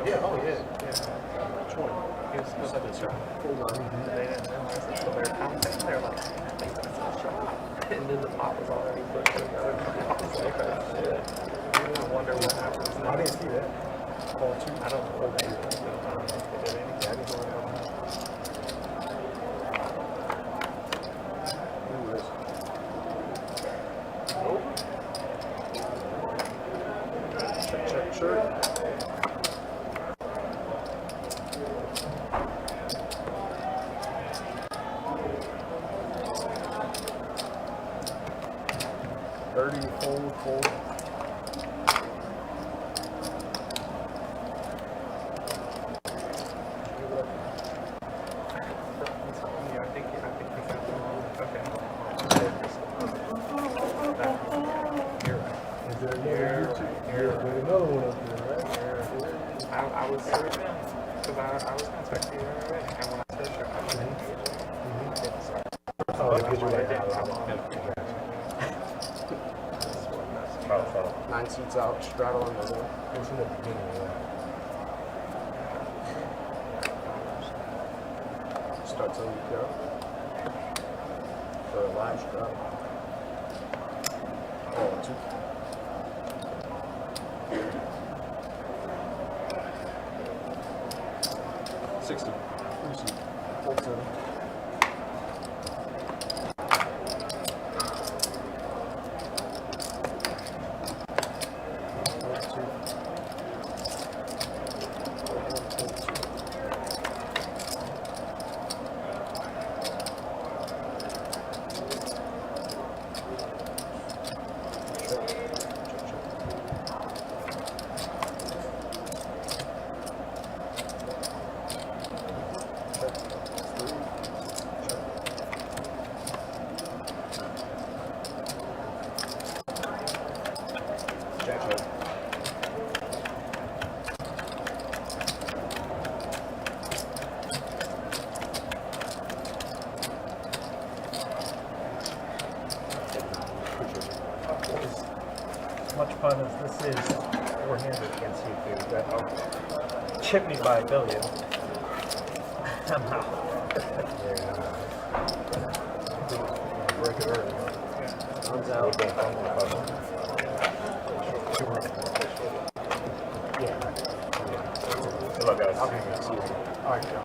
Yeah, oh yeah. And then the pop was already put together. I was like, I wonder what happens. I didn't see that. Call two. I don't know what they did. I didn't know Check, sure. Fold. I was searching because I was contacting you already, and when I searched your option, that's why 9 seats out, straddle in the middle. It's in the beginning, Start till you go. For a live straddle. Oh, 2. much fun as this is, four-handed against you two, that chip me by a billion. I'm out. Break it early. Runs out. Good luck, guys. I'll be back. All right, Joe.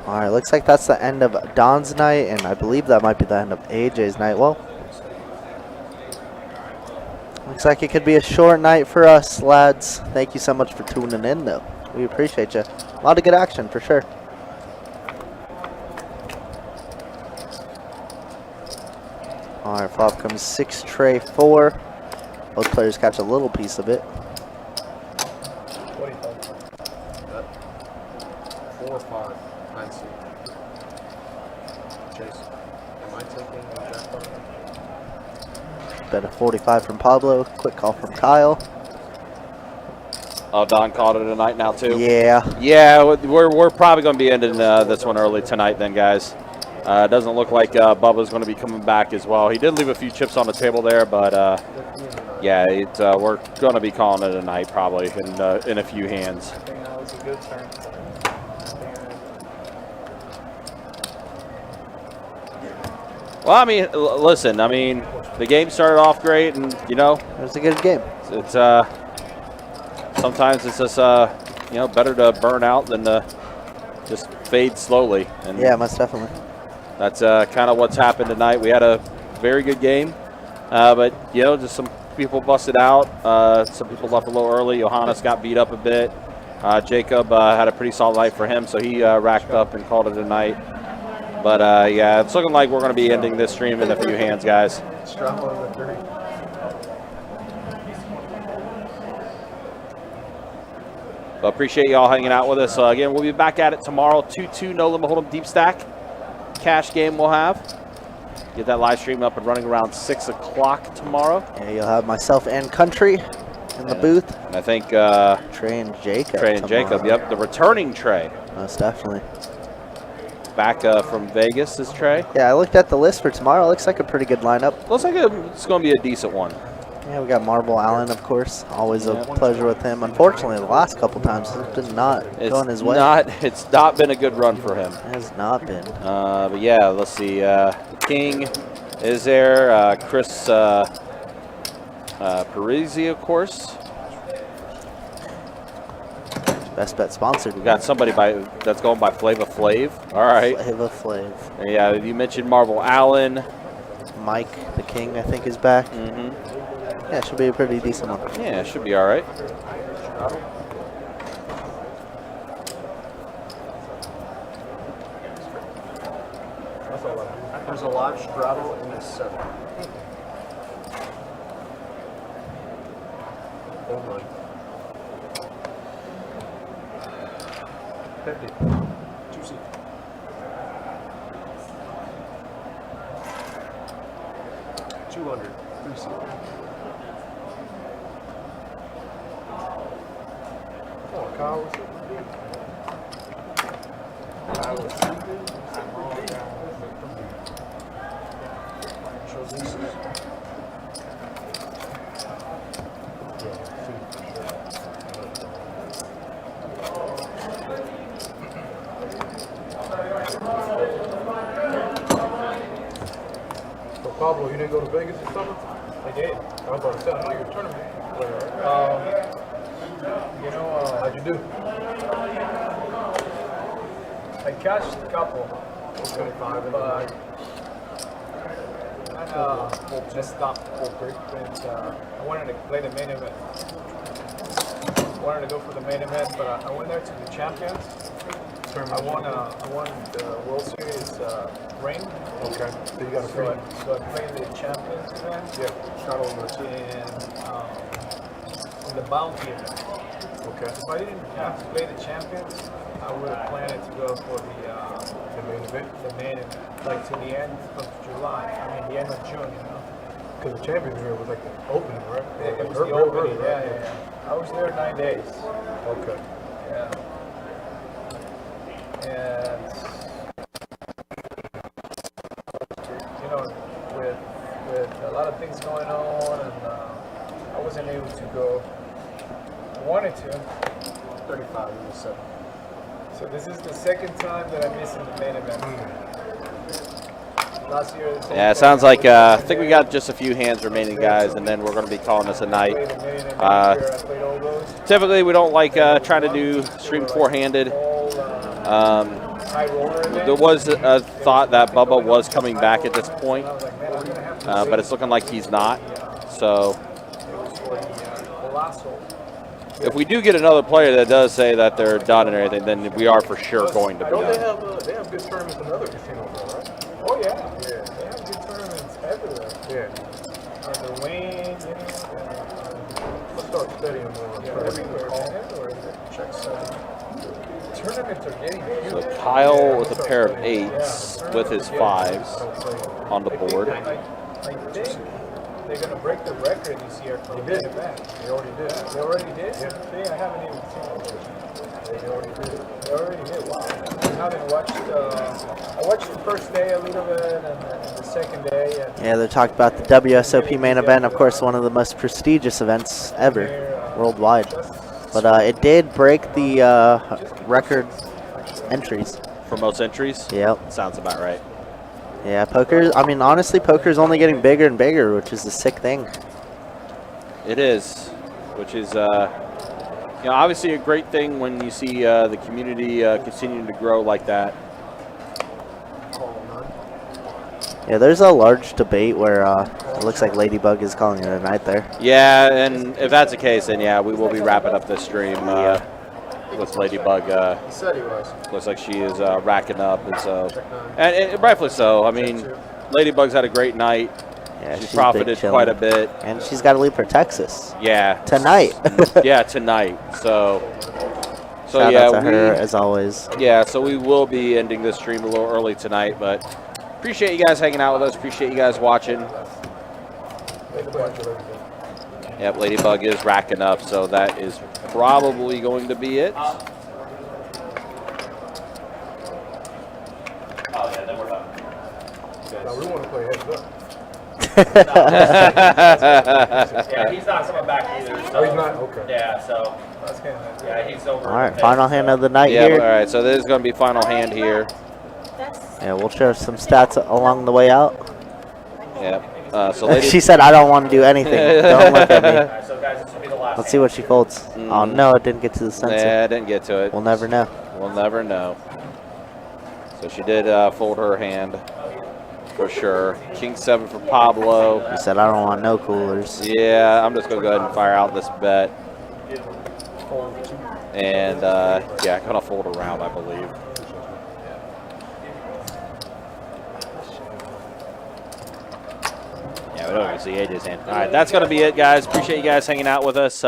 All right, looks like that's the end of Don's night, and I believe that might be the end of AJ's night. Well, looks like it could be a short night for us, lads. Thank you so much for tuning in, though. We appreciate you. A lot of good action, for sure. All right, flop comes 6, tray 4. Both players catch a little piece of it. What do you think? 4 or 5. 9 seat. Chase. Am I taking that card? Bet a 45 from Pablo. Quick call from Kyle. Oh, Don called it a night now, too? Yeah. Yeah, we're probably going to be ending this one early tonight then, guys. Doesn't look like Bubba's going to be coming back as well. He did leave a few chips on the table there, but yeah, we're going to be calling it a night probably in a few hands. I think that was a good turn. Well, I mean, listen, I mean, the game started off great, and, you know, It was a good game. it's sometimes it's just you know, better to burn out than to just fade slowly. And Yeah, most definitely. that's kind of what's happened tonight. We had a very good game, but, you know, just some people busted out. Some people left a little early. Johannes got beat up a bit. Jacob had a pretty solid night for him, so he racked up and called it a night. But, yeah, it's looking like we're going to be ending this stream in a few hands, guys. But appreciate y'all hanging out with us. Again, we'll be back at it tomorrow. 2-2 No Limit Hold'em Deep Stack. Cash game we'll have. Get that live stream up and running around 6 o'clock tomorrow. Yeah, you'll have myself and Country in the booth. And I think Trey and Jacob. Trey and Jacob, yep. The returning Trey. Most definitely. Back from Vegas is Trey. Yeah, I looked at the list for tomorrow. Looks like a pretty good lineup. Looks like it's going to be a decent one. Yeah, we got Marble Allen, of course. Always a pleasure with him. Unfortunately, the last couple times it did not go in his way. It's not been a good run for him. It has not been. But yeah, let's see. King is there. Chris Parisi, of course. Best Bet sponsored. We got somebody that's going by Flava Flav. All right. Flava Flav. Yeah, you mentioned Marble Allen. Mike, the King, I think, is back. Mm-hmm. Yeah, should be a pretty decent one. Yeah, it should be all right. There's a live straddle and a 7. Oh my. 50. 2 seat. $200. 3 seat. Oh, Kyle, what's up? Shows leases. So Pablo, you didn't go to Vegas this summer? I did. I was about to say, I know you're a tournament player, right? You know, How'd you do? I cashed a couple, but I messed up and I wanted to play the main event. Wanted to go for the main event, but I went there to the champions. I won the World Series ring. Okay. So you got a free. So I played the champions event. Yeah. Shot over to In the bounty event. Okay. If I didn't have to play the champions, I would have planned to go for the main event. The main event, like to the end of July. I mean, the end of June. You know. Because the champions was like the opening, right? It was the opening. Yeah. I was there 9 days. Okay. Yeah. And you know, with a lot of things going on, and I wasn't able to go. I wanted to. 35 and 7. So this is the second time that I'm missing the main event. Last year. Yeah, it sounds like I think we got just a few hands remaining, guys, and then we're going to be calling this a night. Typically, we don't like trying to do stream four-handed. There was a thought that Bubba was coming back at this point, but it's looking like he's not. So if we do get another player that does say that they're done and everything, then we are for sure going to be Don't done. they have good tournaments in other casinos, though, right? Oh yeah, they have good tournaments everywhere. Yeah. The Wayne, Let's start studying more. everywhere. Check 7. Tournaments are getting huge. So Kyle with a pair of 8s with his 5s on the board. I think they're going to break the record this year for the main event. They already did. They already did? Yeah. See, I haven't even seen it. They already did. They already did. Wow. I haven't watched. I watched the first day a little bit, and the second day. And Yeah, they talked about the WSOP main event, of course, one of the most prestigious events ever worldwide. But it did break the record entries. For most entries? Yep. Sounds about right. Yeah, poker. I mean, honestly, poker is only getting bigger and bigger, which is a sick thing. It is, which is You know, obviously a great thing when you see the community continuing to grow like that. Yeah, there's a large debate where it looks like Ladybug is calling it a night there. Yeah, and if that's the case, then yeah, we will be wrapping up this stream with Ladybug. He said he was. Looks like she is racking up, and so, and rightfully so. I mean, Ladybug's had a great night. Yeah, she's she's profited big quite a chillin'. bit. And she's got to leave for Texas Yeah. tonight. Yeah, tonight. So Shout yeah, out to her as always. Yeah, so we will be ending this stream a little early tonight, but appreciate you guys hanging out with us. Appreciate you guys watching. Yep, Ladybug is racking up, so that is probably going to be it. Oh, yeah, then we're done. Now we want to play heads up. Yeah, he's not coming back either. So, Oh, he's not? Okay. Yeah, so, That's kind of yeah, he's over. All right, final hand of the night Yeah, here. all right, so this is going to be final hand here. Yeah, we'll share some stats along the way out. Yep. So Lady, She said, I don't want to do anything. Don't look at me. Alright, so guys, this will be the last. Let's see what she folds. Oh, no, it didn't get to the sensor. yeah, I didn't get to it. We'll never know. We'll never know. So she did fold her hand for sure. King 7 for Pablo. He said, I don't want no coolers. Yeah, I'm just going to go ahead and fire out this bet. And, yeah, going to fold around, I believe. Yeah, we don't even see AJ's hand. All right, that's going to be it, guys. Appreciate you guys hanging out with us.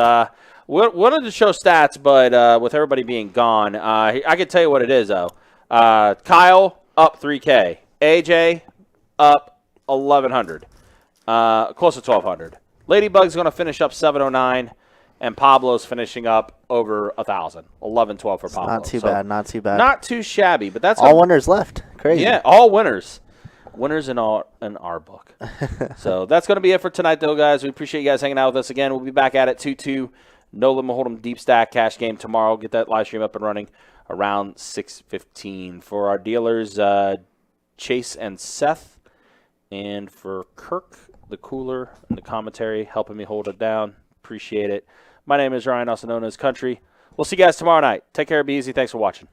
We wanted to show stats, but with everybody being gone, I can tell you what it is, though. Kyle, up 3K. AJ, up 1,100. Close to 1,200. Ladybug's going to finish up 709. And Pablo's finishing up over 1,000. 11-12 for Pablo. Not too So, bad, not too bad. Not too shabby, but that's all winners left. Crazy. Yeah, all winners. Winners in our book. So that's going to be it for tonight, though, guys. We appreciate you guys hanging out with us again. We'll be back at it 2-2. No Limit Hold'em Deep Stack Cash Game tomorrow. Get that live stream up and running around 6:15. For our dealers, Chase and Seth. And for Kirk, the cooler, and the commentary, helping me hold it down. Appreciate it. My name is Ryan, also known as Country. We'll see you guys tomorrow night. Take care, be easy. Thanks for watching.